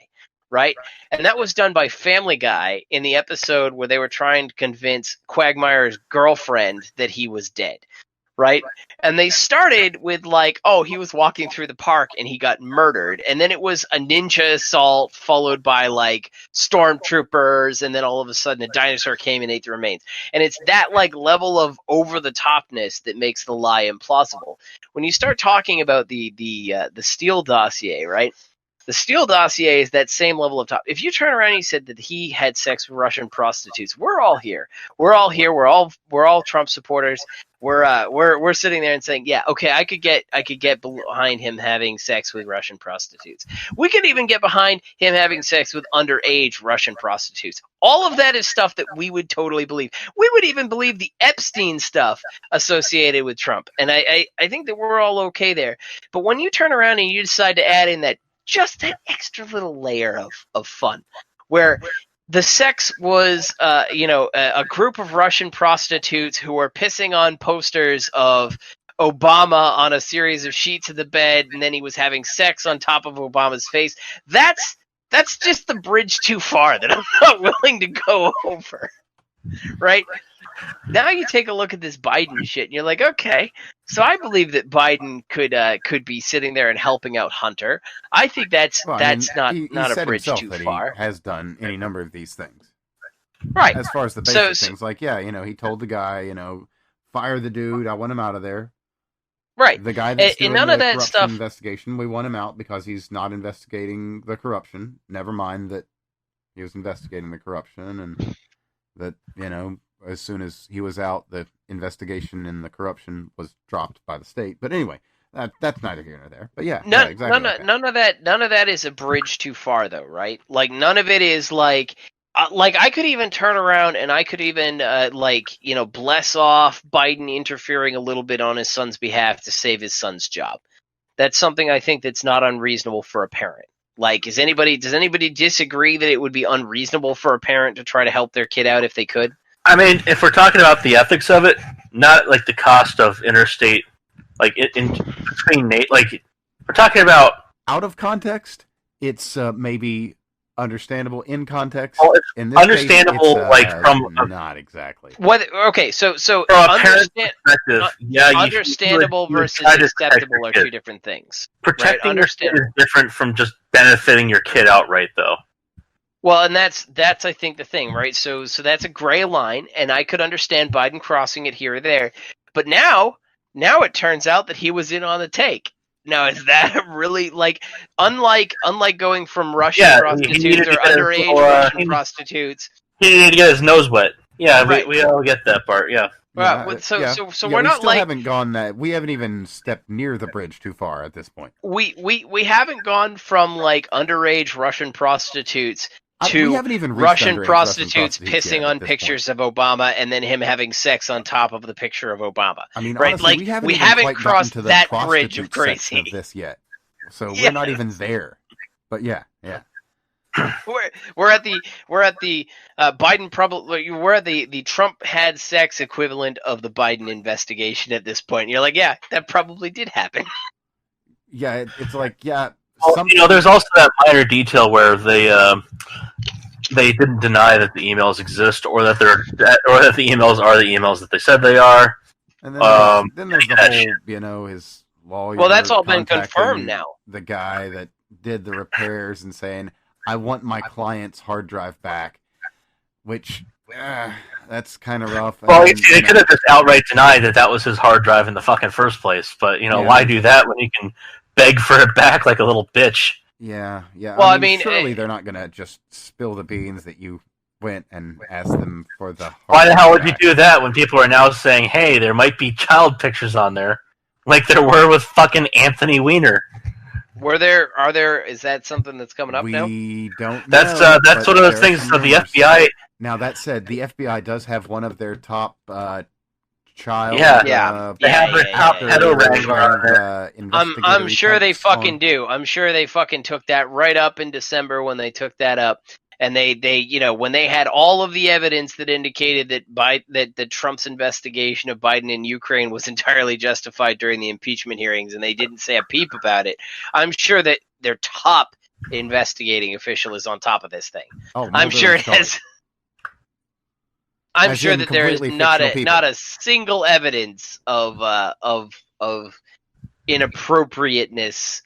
Right? And that was done by Family Guy in the episode where they were trying to convince Quagmire's girlfriend that he was dead. Right? And they started with like, oh, he was walking through the park and he got murdered. And then it was a ninja assault followed by like stormtroopers. And then all of a sudden a dinosaur came and ate the remains. And it's that like level of over the topness that makes the lie implausible. When you start talking about the Steele dossier, right? The Steele dossier is that same level of top. If you turn around and you said that he had sex with Russian prostitutes, we're all here. We're all here. We're all Trump supporters. We're sitting there and saying, yeah, okay, I could get behind him having sex with Russian prostitutes. We could even get behind him having sex with underage Russian prostitutes. All of that is stuff that we would totally believe. We would even believe the Epstein stuff associated with Trump. And I think that we're all okay there. But when you turn around and you decide to add in that just that extra little layer of fun, where the sex was, a group of Russian prostitutes who were pissing on posters of Obama on a series of sheets of the bed, and then he was having sex on top of Obama's face. That's just the bridge too far that I'm not willing to go over, right? Now you take a look at this Biden shit, and you're like, okay, so I believe that Biden could be sitting there and helping out Hunter. I think that's not a bridge too far. He has done any number of these things, right? As far as the basic things, like he told the guy, fire the dude. I want him out of there. Right. The guy that's doing none the of that corruption stuff. Investigation, we want him out because he's not investigating the corruption. Never mind that he was investigating the corruption, and that as soon as he was out, the investigation in the corruption was dropped by the state. But anyway, that's neither here nor there. But exactly. None of that is a bridge too far, though, right? Like none of it is like I could even turn around and I could even bless off Biden interfering a little bit on his son's behalf to save his son's job. That's something I think that's not unreasonable for a parent. Like, does anybody disagree that it would be unreasonable for a parent to try to help their kid out if they could? I mean, if we're talking about the ethics of it, not like the cost of interstate, like in between, like we're talking about out of context, it's maybe understandable. In context, well, it's in this understandable, case, like from not exactly. What? Okay, so from a parent's perspective, understandable versus acceptable are two different things. Protecting your kid is different from just benefiting your kid outright, though. Well, and that's I think the thing, right? So that's a gray line, and I could understand Biden crossing it here or there, but now it turns out that he was in on the take. Now, is that really unlike going from Russian prostitutes or underage Russian prostitutes? He needed to get his nose wet. Yeah, right. we all get that part. Yeah. So we're not still haven't gone that. We haven't even stepped near the bridge too far at this point. We haven't gone from underage Russian prostitutes to Russian prostitutes pissing on pictures of Obama and then him having sex on top of the picture of Obama. I mean, right? Honestly, we haven't crossed that bridge of crazy of this yet, so we're not even there. But yeah. We're at the Biden we're at the Trump had sex equivalent of the Biden investigation at this point. You're like, yeah, that probably did happen. Yeah, it's like Well, there's also that minor detail where they didn't deny that the emails exist, or that the emails are the emails that they said they are. And then there's the whole, his lawyer. Well, that's all been confirmed now. The guy that did the repairs and saying, "I want my client's hard drive back," which that's kind of rough. Well, they could have just outright denied that was his hard drive in the fucking first place. But why do that when you can beg for it back like a little bitch? Yeah. Well, I mean surely they're not gonna just spill the beans that you went and asked them for the. Why the hell would you do that when people are now saying, "Hey, there might be child pictures on there," like there were with fucking Anthony Weiner? Are there? Is that something that's coming up now? We don't know. That's one of those things. So the FBI. Now that said, the FBI does have one of their top child. Yeah. They have their top pedo wrangler. I'm sure they fucking do. I'm sure they fucking took that right up in December when they took that up. And they when they had all of the evidence that indicated that Trump's investigation of Biden in Ukraine was entirely justified during the impeachment hearings, and they didn't say a peep about it. I'm sure that their top investigating official is on top of this thing. I'm sure it has. I'm sure that there is not a single evidence of inappropriateness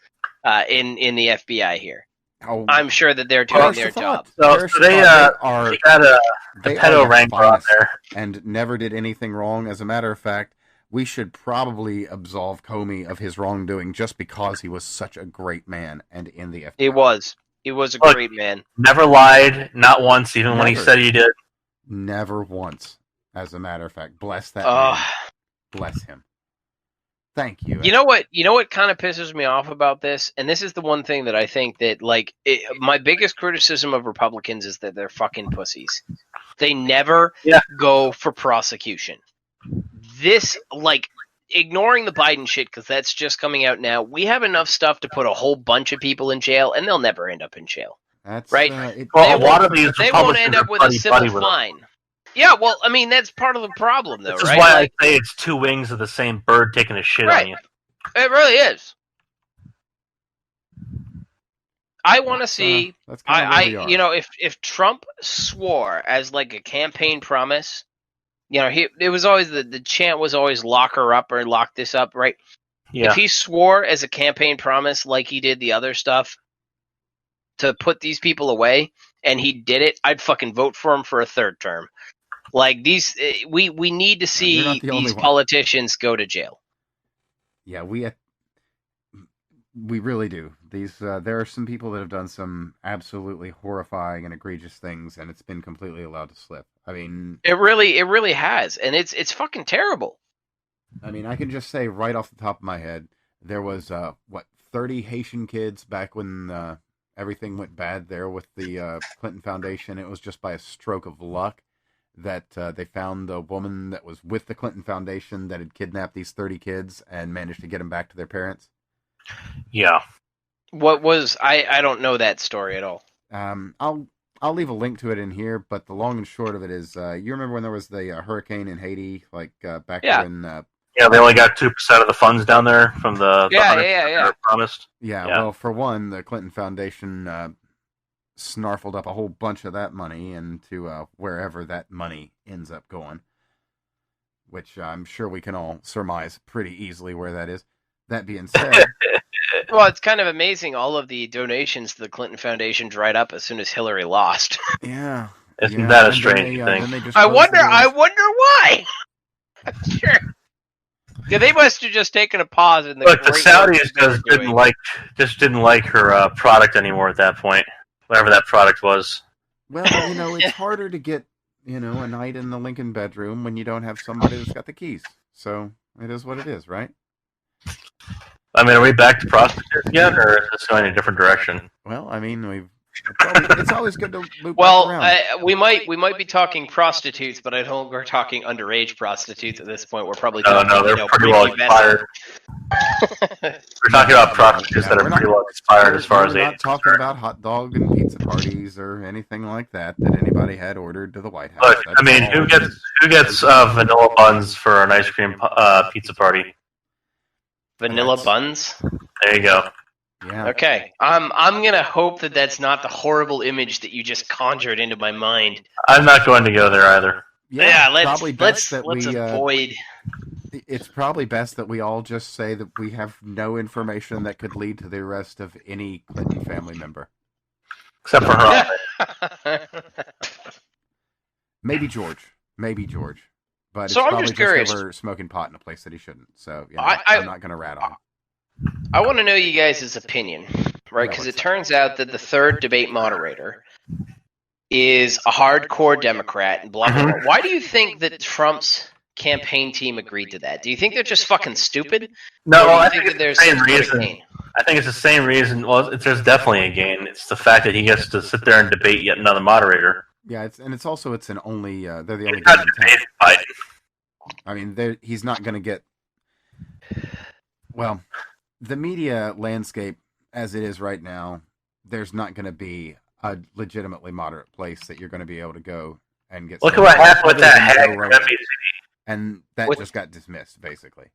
in the FBI here. Oh, I'm sure that they're doing their job. So they got a pedo wrangler on there, and never did anything wrong. As a matter of fact, we should probably absolve Comey of his wrongdoing just because he was such a great man and in the FBI. He was a great man. Never lied, not once, even when he said he did. Never once. As a matter of fact, bless that man. Bless him. Thank you. You know what kind of pisses me off about this? And this is the one thing that I think that, my biggest criticism of Republicans is that they're fucking pussies. They never go for prosecution. This, ignoring the Biden shit, because that's just coming out now, we have enough stuff to put a whole bunch of people in jail, and they'll never end up in jail. That's right. A lot of these they won't end up with a civil fine. Yeah, well, I mean, that's part of the problem, though, right? This is why I say it's two wings of the same bird taking a shit on you. It really is. I want to see, if Trump swore as, a campaign promise, it was always, the chant was always lock her up or lock this up, right? Yeah. If he swore as a campaign promise like he did the other stuff to put these people away, and he did it, I'd fucking vote for him for a third term. We need to see these politicians go to jail. Yeah, we really do. There are some people that have done some absolutely horrifying and egregious things, and it's been completely allowed to slip. I mean, it really has, and it's fucking terrible. I mean, I can just say right off the top of my head, there was 30 Haitian kids back when everything went bad there with the Clinton Foundation. It was just by a stroke of luck that they found the woman that was with the Clinton Foundation that had kidnapped these 30 kids and managed to get them back to their parents. Yeah. What was I don't know that story at all. I'll leave a link to it in here, but the long and short of it is, you remember when there was the hurricane in Haiti, back when? Yeah, they only got 2% of the funds down there from the promised. Yeah, well, for one, the Clinton Foundation snarfled up a whole bunch of that money into wherever that money ends up going, which I'm sure we can all surmise pretty easily where that is. That being said... Well, it's kind of amazing. All of the donations to the Clinton Foundation dried up as soon as Hillary lost. Yeah. Isn't that a strange thing? I wonder why! Sure. Yeah, they must have just taken a pause in the. Look, the Saudis didn't like her product anymore at that point, whatever that product was. Well, it's harder to get a night in the Lincoln bedroom when you don't have somebody that's got the keys. So it is what it is, right? I mean, are we back to prostitutes again, or is this going in a different direction? Well, I mean, it's always good to move around. We might be talking prostitutes, but I don't. We're talking underage prostitutes at this point. We're probably talking. No, they're pretty well expired. We're talking about prostitutes that are pretty well expired as far as we're not talking about hot dog and pizza parties or anything like that anybody had ordered to the White House. Look, I mean, who gets vanilla buns for an ice cream pizza party? Vanilla buns? There you go. Yeah. Okay. I'm gonna hope that that's not the horrible image that you just conjured into my mind. I'm not going to go there either. Yeah, let's avoid. It's probably best that we all just say that we have no information that could lead to the arrest of any Clinton family member, except for her. Maybe George. But so I'm just curious. They were smoking pot in a place that he shouldn't. So I'm not going to rat on him. I want to know you guys' opinion, right? Because it turns out that the third debate moderator is a hardcore Democrat and blah, blah, blah. Why do you think that Trump's campaign team agreed to that? Do you think they're just fucking stupid? No, I think it's the same reason. I think it's the same reason. Well, there's definitely a gain. It's the fact that he gets to sit there and debate yet another moderator. Yeah, it's only they're the only guy in town. I mean, he's not going to get. Well, the media landscape as it is right now, there's not going to be a legitimately moderate place that you're going to be able to go and get. Look at what happened with that hack. And that just got dismissed, basically.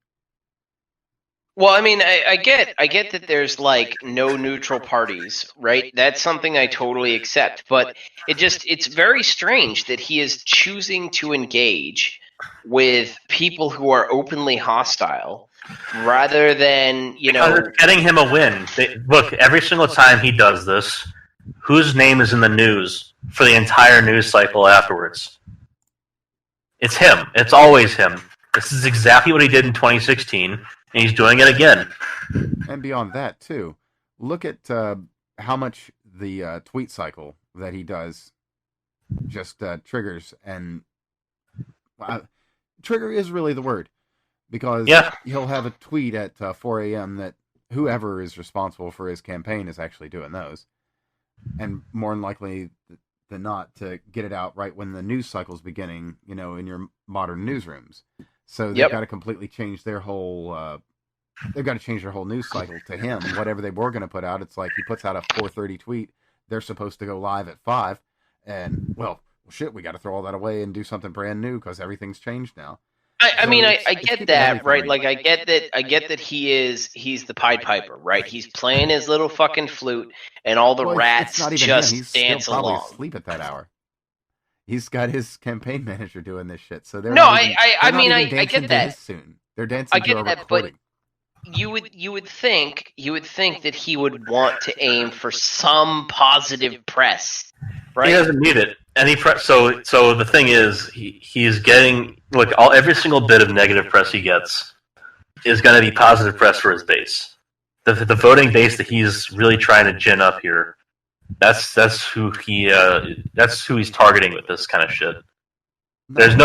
Well, I mean, I get that there's like no neutral parties, right? That's something I totally accept, but it's very strange that he is choosing to engage with people who are openly hostile rather than, Because it's getting him a win. Look, every single time he does this, whose name is in the news for the entire news cycle afterwards? It's him. It's always him. This is exactly what he did in 2016, and he's doing it again. And beyond that, too, look at how much the tweet cycle that he does just triggers. And trigger is really the word. Because he'll have a tweet at 4 a.m. that whoever is responsible for his campaign is actually doing those. And more than likely than not to get it out right when the news cycle's beginning, in your modern newsrooms. So they've got to completely change their whole. They've got to change their whole news cycle to him. Whatever they were going to put out, it's like he puts out a 4:30 tweet. They're supposed to go live at 5, and well, shit, we got to throw all that away and do something brand new because everything's changed now. I mean, I get that, right? Like, I get that he's the Pied Piper, right? He's playing his little fucking flute, and all the rats just dance still probably along. Asleep at that hour. He's got his campaign manager doing this shit, so they're I get that. Soon they're dancing to a recording. But you would think that he would want to aim for some positive press, right? He doesn't need it. So the thing is, he's getting every single bit of negative press he gets is going to be positive press for his base. The voting base that he's really trying to gin up here, that's who he's targeting with this kind of shit. There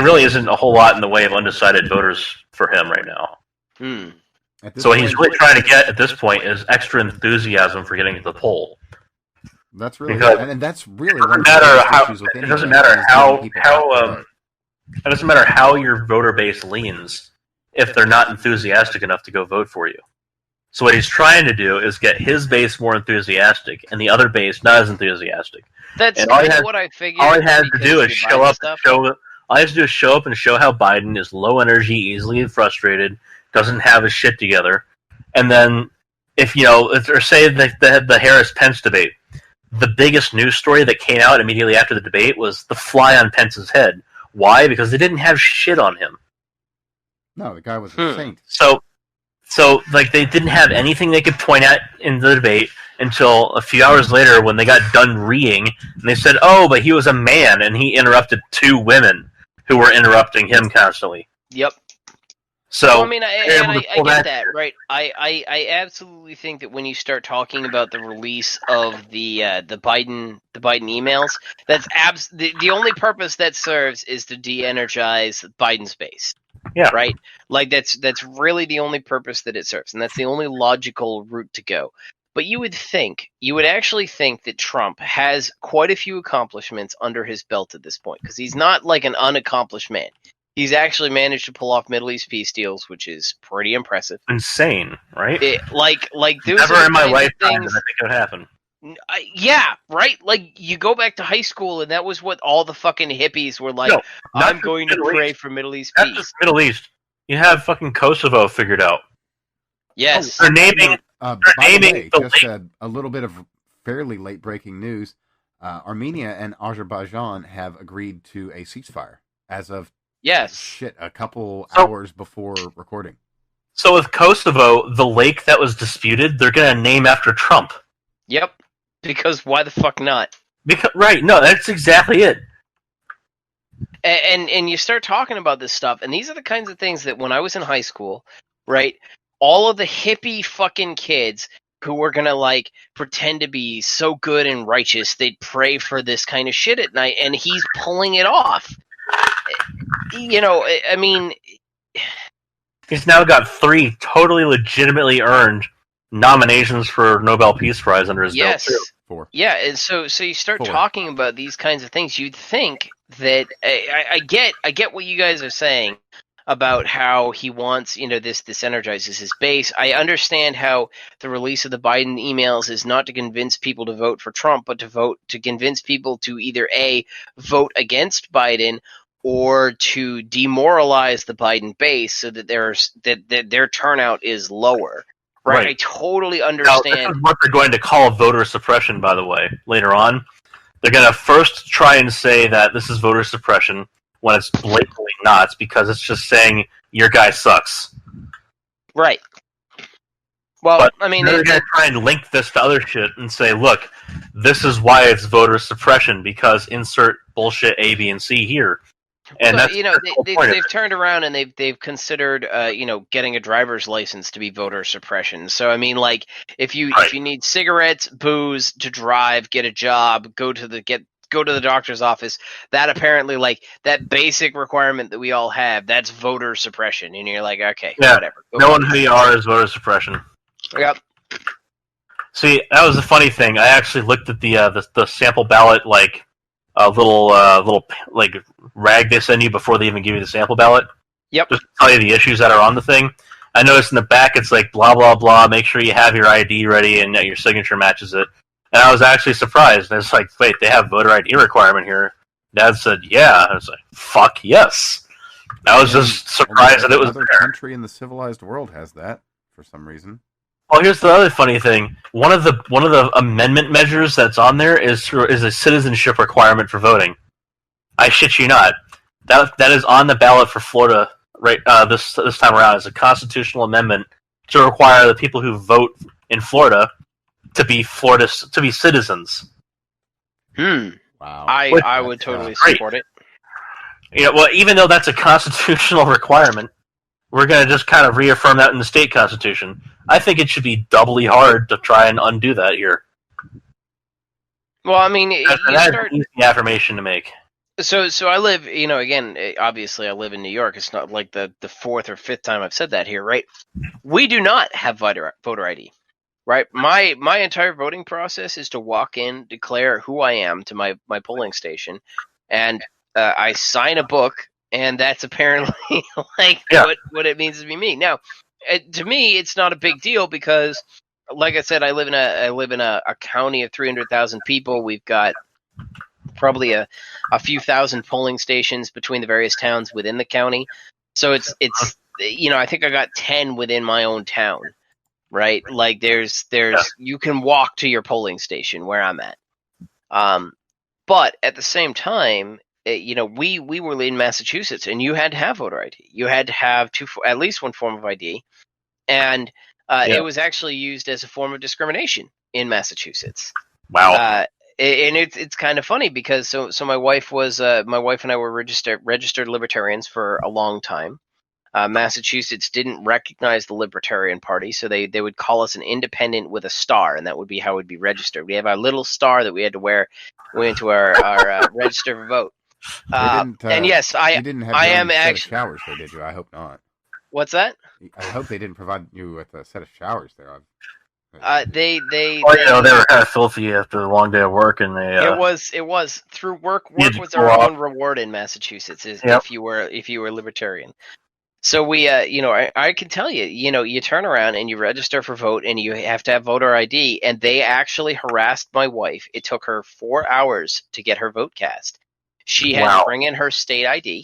really isn't a whole lot in the way of undecided voters for him right now. So what he's really trying to get at this point is extra enthusiasm for getting to the poll. That's really, and that's really it doesn't matter how your voter base leans if they're not enthusiastic enough to go vote for you. So what he's trying to do is get his base more enthusiastic and the other base not as enthusiastic. That's kind of what I figured. All he has to do is show up and show how Biden is low energy, easily frustrated, doesn't have his shit together, and then or say the Harris-Pence debate. The biggest news story that came out immediately after the debate was the fly on Pence's head. Why? Because they didn't have shit on him. No, the guy was a saint. So they didn't have anything they could point at in the debate until a few hours later when they got done reeing, and they said, "Oh, but he was a man, and he interrupted 2 women who were interrupting him constantly." Yep. So I get that, right? I absolutely think that when you start talking about the release of the Biden emails, that's the only purpose that serves is to de-energize Biden's base. Yeah. Right? Like that's really the only purpose that it serves, and that's the only logical route to go. But you would actually think that Trump has quite a few accomplishments under his belt at this point, because he's not like an unaccomplished man. He's actually managed to pull off Middle East peace deals, which is pretty impressive. Insane, right? Like never in my lifetime did I think it would happen. Yeah, right? Like, you go back to high school, and that was what all the fucking hippies were like, I'm going to pray for Middle East peace. Not just Middle East. You have fucking Kosovo figured out. Yes. They're naming just a little bit of fairly late-breaking news. Armenia and Azerbaijan have agreed to a ceasefire as of a couple hours before recording. So with Kosovo, the lake that was disputed, they're going to name after Trump. Yep. Because why the fuck not? No, that's exactly it. And you start talking about this stuff, and these are the kinds of things that when I was in high school, right, all of the hippie fucking kids who were going to, like, pretend to be so good and righteous, they'd pray for this kind of shit at night, and he's pulling it off. I mean... He's now got 3 totally legitimately earned nominations for Nobel Peace Prize under his belt, too. 4. Yeah, and so you start 4. talking about these kinds of things. You'd think that I get what you guys are saying about how he wants, this energizes his base. I understand how the release of the Biden emails is not to convince people to vote for Trump, but to convince people to either A, vote against Biden, or to demoralize the Biden base so that their turnout is lower. Right? I totally understand. Now, this is what they're going to call voter suppression, by the way, later on. They're going to first try and say that this is voter suppression when it's blatantly not, because it's just saying your guy sucks. Right. Well, but I mean, they're going to try and link this to other shit and say, look, this is why it's voter suppression, because insert bullshit A, B, and C here. And so, that's they've turned around and they've considered getting a driver's license to be voter suppression. So I mean, like, if you need cigarettes, booze to drive, get a job, go to the doctor's office, that apparently, like, that basic requirement that we all have, that's voter suppression. And you're like, okay, whatever. Knowing who you are is voter suppression. Yep. See, that was the funny thing. I actually looked at the sample ballot, like a little like rag they send you before they even give you the sample ballot. Yep. Just to tell you the issues that are on the thing. I noticed in the back it's like blah blah blah. Make sure you have your ID ready and that your signature matches it. And I was actually surprised. I was like, wait, they have voter ID requirement here. Dad said, yeah. I was like, fuck yes. I was just surprised that it was there. Another country in the civilized world has that for some reason. Well, here's the other funny thing. One of the amendment measures that's on there is a citizenship requirement for voting. I shit you not. That is on the ballot for Florida right this time around. It's a constitutional amendment to require the people who vote in Florida to be citizens. Wow. I would totally support it. Well, even though that's a constitutional requirement, we're going to just kind of reaffirm that in the state constitution. I think it should be doubly hard to try and undo that here. Well, I mean, that's an easy affirmation to make. So I live, again, obviously I live in New York. It's not like the fourth or fifth time I've said that here, right? We do not have voter ID, right? My entire voting process is to walk in, declare who I am to my polling station, and I sign a book, and that's apparently what it means to be me. Now, to me, it's not a big deal because, like I said, I live in a county of 300,000 people. We've got probably a few thousand polling stations between the various towns within the county. So it's I think I got 10 within my own town, right? Like there's you can walk to your polling station where I'm at. But at the same time, we were in Massachusetts, and you had to have voter ID. You had to have at least one form of ID, and it was actually used as a form of discrimination in Massachusetts. Wow. And it's kind of funny because so my wife and I were registered libertarians for a long time. Massachusetts didn't recognize the Libertarian Party, so they would call us an independent with a star, and that would be how we'd be registered. We have our little star that we had to wear when we went to our register for vote. And yes, I am actually showers. They did you? I hope not. What's that? I hope they didn't provide you with a set of showers there. They they were kind of filthy after a long day of work, and they it was through work. Work was our own reward in Massachusetts if you were libertarian. So we I can tell you, you turn around and you register for vote, and you have to have voter ID, and they actually harassed my wife. It took her 4 hours to get her vote cast. She had to bring in her state ID,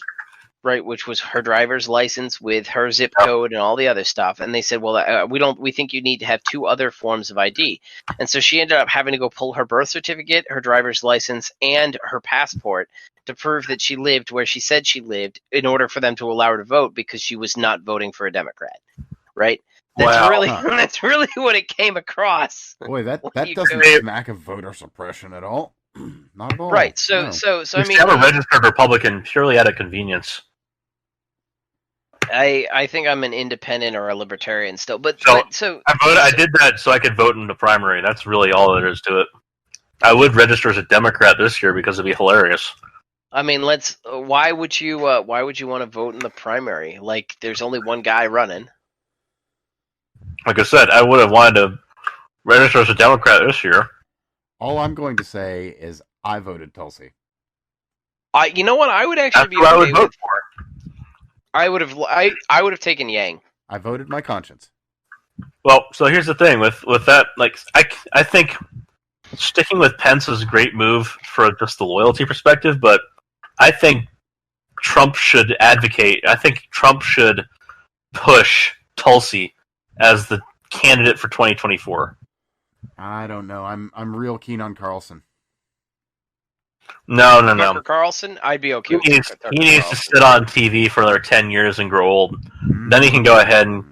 right, which was her driver's license with her zip code and all the other stuff. And they said, well, we think you need to have 2 other forms of ID. And so she ended up having to go pull her birth certificate, her driver's license, and her passport to prove that she lived where she said she lived in order for them to allow her to vote, because she was not voting for a Democrat, right? That's really what it came across. Boy, that doesn't smack of voter suppression at all. Not at all. Right. So I mean, have a registered Republican purely out of convenience. I think I'm an independent or a libertarian still, but I did that so I could vote in the primary. That's really all there is to it. I would register as a Democrat this year because it'd be hilarious. I mean, why would you want to vote in the primary? Like, there's only one guy running. Like I said, I would have wanted to register as a Democrat this year. All I'm going to say is I voted Tulsi. You know what? I would actually be That's who I okay would vote with. for. I would have taken Yang. I voted my conscience. Well, so here's the thing with that. Like, I think sticking with Pence is a great move for just the loyalty perspective, but I think Trump should advocate. I think Trump should push Tulsi as the candidate for 2024. I don't know. I'm real keen on Carlson. No. Tucker Carlson, I'd be okay with Tucker He needs to sit on TV for another 10 years and grow old. Then he can go ahead and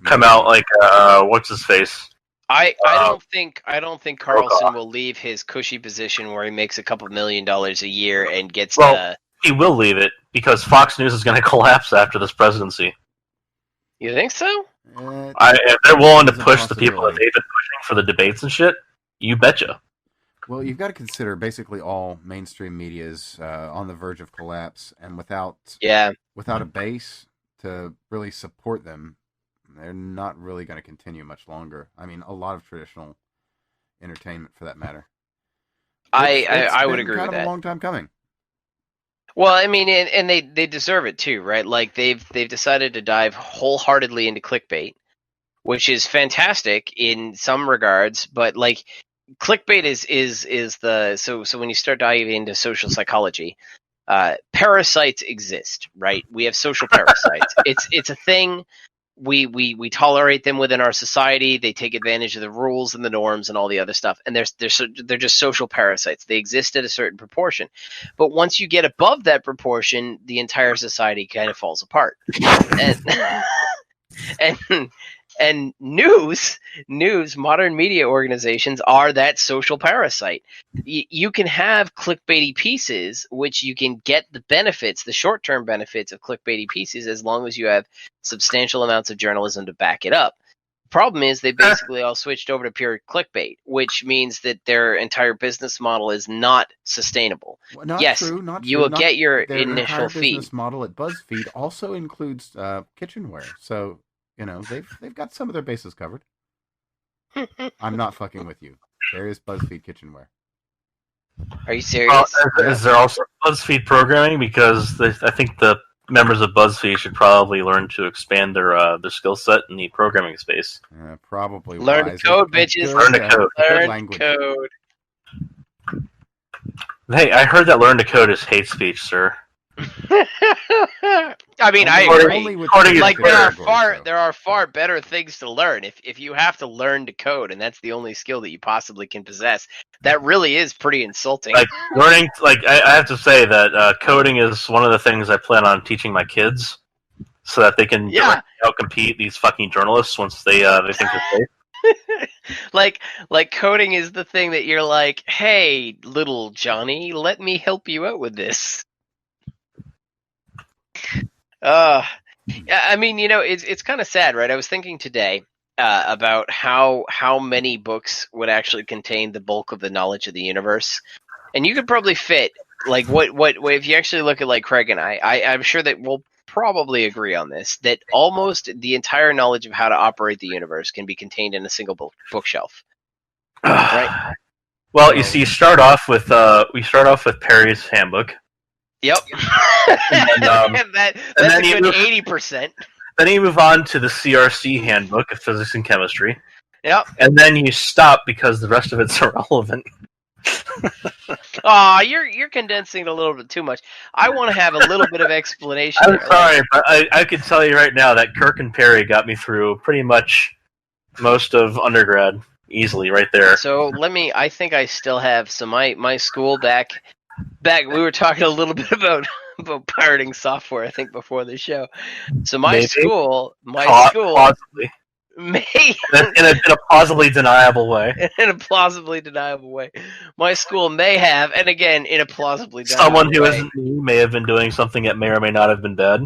come out like what's his face? I don't think Carlson will leave his cushy position where he makes a couple $1 million a year and gets he will leave it because Fox News is going to collapse after this presidency. You think so? If they're willing to push the people that they've been pushing for the debates and shit, you betcha. Well, you've got to consider basically all mainstream media is on the verge of collapse, and without a base to really support them, they're not really going to continue much longer. I mean, a lot of traditional entertainment, for that matter. I would agree with that. It's kind of a long time coming. Well, I mean, and they deserve it too, right? Like they've decided to dive wholeheartedly into clickbait, which is fantastic in some regards, but like clickbait is the so when you start diving into social psychology, parasites exist, right? We have social parasites. It's a thing. We tolerate them within our society. They take advantage of the rules and the norms and all the other stuff. And they're just social parasites. They exist at a certain proportion. But once you get above that proportion, the entire society kind of falls apart. And news, modern media organizations are that social parasite. You can have clickbaity pieces, which you can get the benefits, the short-term benefits of clickbaity pieces, as long as you have substantial amounts of journalism to back it up. Problem is, they basically all switched over to pure clickbait, which means that their entire business model is not sustainable. Well, not true. You will get your their initial fee. Their business model at BuzzFeed also includes kitchenware, so you know they've got some of their bases covered. I'm not fucking with you. There is BuzzFeed kitchenware. Are you serious? Is there also BuzzFeed programming? Because I think the members of BuzzFeed should probably learn to expand their skill set in the programming space. Probably learn to code, bitches. Learn to code. Learn to code. Hey, I heard that learn to code is hate speech, sir. I mean, I agree. Like there are far better things to learn. If you have to learn to code, and that's the only skill that you possibly can possess, that really is pretty insulting. Like learning, like I have to say that coding is one of the things I plan on teaching my kids, so that they can outcompete these fucking journalists once they think they're safe. like coding is the thing that you're like, hey, little Johnny, let me help you out with this. I mean, you know, it's kind of sad, right? I was thinking today about how many books would actually contain the bulk of the knowledge of the universe, and you could probably fit like what if you actually look at like Craig and I'm sure that we'll probably agree on this, that almost the entire knowledge of how to operate the universe can be contained in a single bookshelf. Right? Well, you see, we start off with Perry's Handbook. Yep. And that's a good 80%. Then you move on to the CRC Handbook of Physics and Chemistry. Yep. And then you stop because the rest of it's irrelevant. Aw, you're condensing it a little bit too much. I want to have a little bit of explanation. I'm sorry, but I could tell you right now that Kirk and Perry got me through pretty much most of undergrad easily right there. So I think I still have, so my school back, we were talking a little bit about pirating software, I think, before the show. So my school possibly. may in a plausibly deniable way. In a plausibly deniable way. My school may have, and again, in a plausibly deniable Someone who way. isn't me may have been doing something that may or may not have been bad.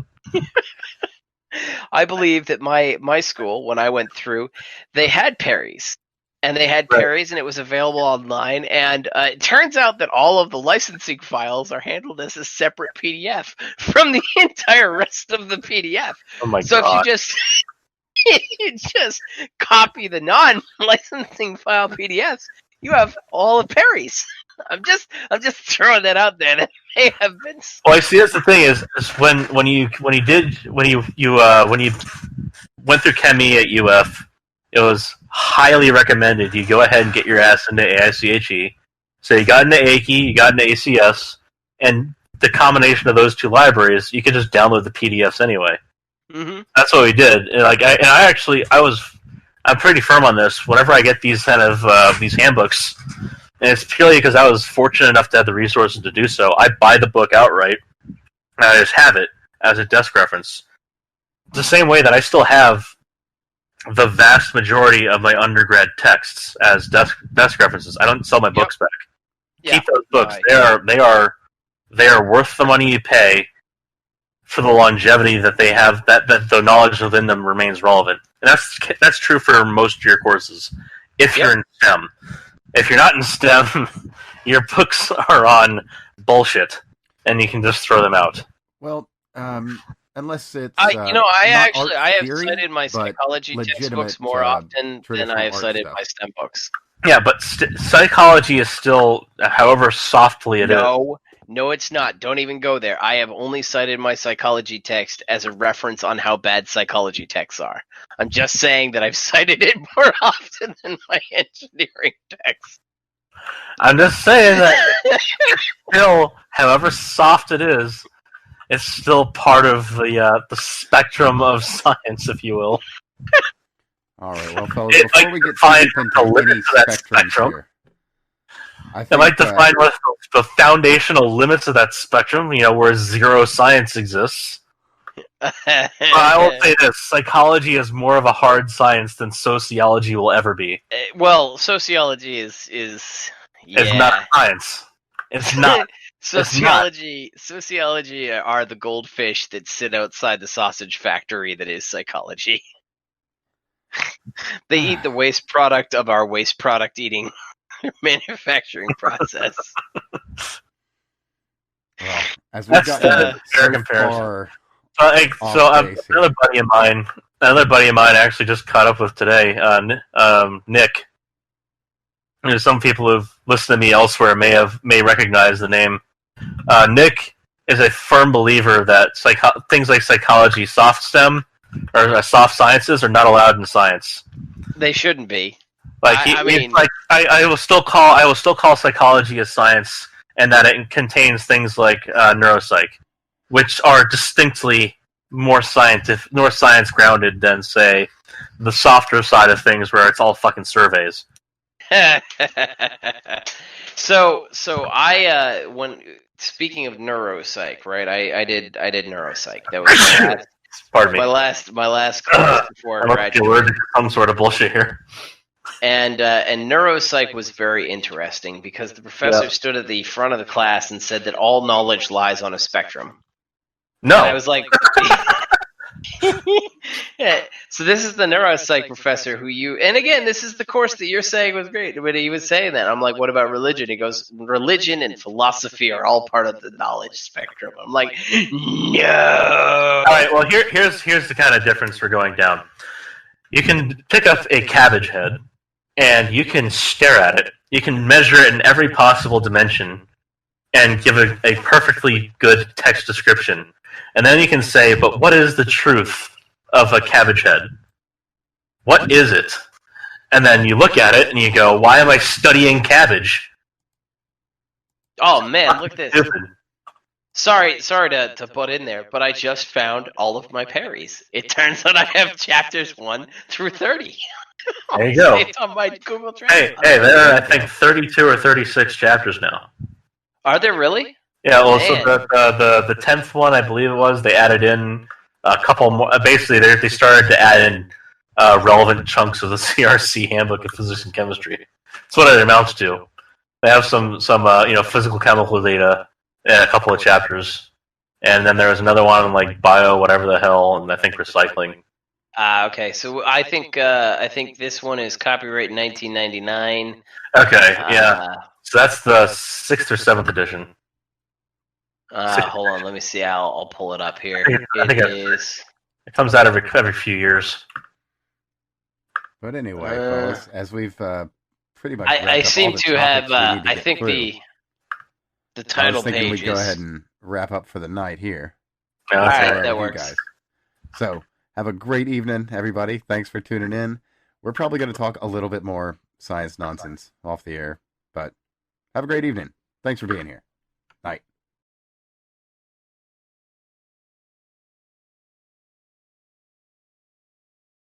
I believe that my school, when I went through, they had Perry's. And they had Perry's, and it was available online. And it turns out that all of the licensing files are handled as a separate PDF from the entire rest of the PDF. Oh my god! So if you just copy the non-licensing file PDFs, You have all the Perrys. I'm just throwing that out there. That may have been. Well, I see. That's the thing is when you went through Chemie at UF, it was highly recommended you go ahead and get your ass into AICHE. So you got into AICHE, you got into ACS, and the combination of those two libraries, you could just download the PDFs anyway. Mm-hmm. That's what we did. And I'm pretty firm on this. Whenever I get these kind of these handbooks, and it's purely because I was fortunate enough to have the resources to do so. I buy the book outright, and I just have it as a desk reference. The same way that I still have the vast majority of my undergrad texts as desk references. I don't sell my books back. Keep those books. They are worth the money you pay for the longevity that they have. That the knowledge within them remains relevant, and that's true for most of your courses. If you're in STEM. If you're not in STEM, your books are on bullshit, and you can just throw them out. Well, unless it's I have theory, cited my psychology textbooks more often than I have cited my STEM books. Yeah, but psychology is still, however softly it is. No, it's not. Don't even go there. I have only cited my psychology text as a reference on how bad psychology texts are. I'm just saying that I've cited it more often than my engineering text. I'm just saying that still, however soft it is, it's still part of the spectrum of science, if you will. All right, well, fellas, before we get into any spectrums here, I like to find what the foundational limits of that spectrum, where zero science exists. I will say this: psychology is more of a hard science than sociology will ever be. Well, sociology is it's not science. It's not. Sociology are the goldfish that sit outside the sausage factory that is psychology. They eat the waste product of our waste product eating manufacturing process. Well, as we've gotten fair comparison. Another buddy of mine actually just caught up with today, Nick. Some people who've listened to me elsewhere may recognize the name. Nick is a firm believer that things like psychology, soft STEM, or soft sciences are not allowed in science. They shouldn't be. I will still call psychology a science, and that it contains things like neuropsych, which are distinctly more science grounded than, say, the softer side of things where it's all fucking surveys. So I when speaking of neuropsych, right? I did neuropsych. That was my last course before graduation. Some sort of bullshit here. And neuropsych was very interesting because the professor stood at the front of the class and said that all knowledge lies on a spectrum. No, and I was like, yeah. So this is the neuropsych professor and again, this is the course that you're saying was great, but he was saying that. I'm like, what about religion? He goes, religion and philosophy are all part of the knowledge spectrum. I'm like, no. All right, well, here's the kind of difference we're going down. You can pick up a cabbage head, and you can stare at it. You can measure it in every possible dimension, and give a perfectly good text description. And then you can say, but what is the truth of a cabbage head? What is it? And then you look at it and you go, why am I studying cabbage? Oh man, look at this. Sorry to butt in there, but I just found all of my Perrys. It turns out I have chapters 1 through 30. There you go. On my Google Drive. Hey, there are, I think, 32 or 36 chapters now. Are there really? Yeah, well, so the 10th one, I believe it was, they added in a couple more. Basically, they started to add in relevant chunks of the CRC Handbook of Physics and Chemistry. That's what it amounts to. They have some physical chemical data in a couple of chapters, and then there was another one on like bio, whatever the hell, and I think recycling. Okay, so I think this one is copyright 1999. Okay, yeah. So that's the 6th or 7th edition. Hold on, let me see. I'll pull it up here. It comes out every few years. But anyway, fellas, as we've pretty much. I seem to have. I think through. the title I was thinking page we'd go ahead and wrap up for the night here. Yeah, All that's right, that works. Guys. So have a great evening, everybody. Thanks for tuning in. We're probably going to talk a little bit more science nonsense off the air, but have a great evening. Thanks for being here.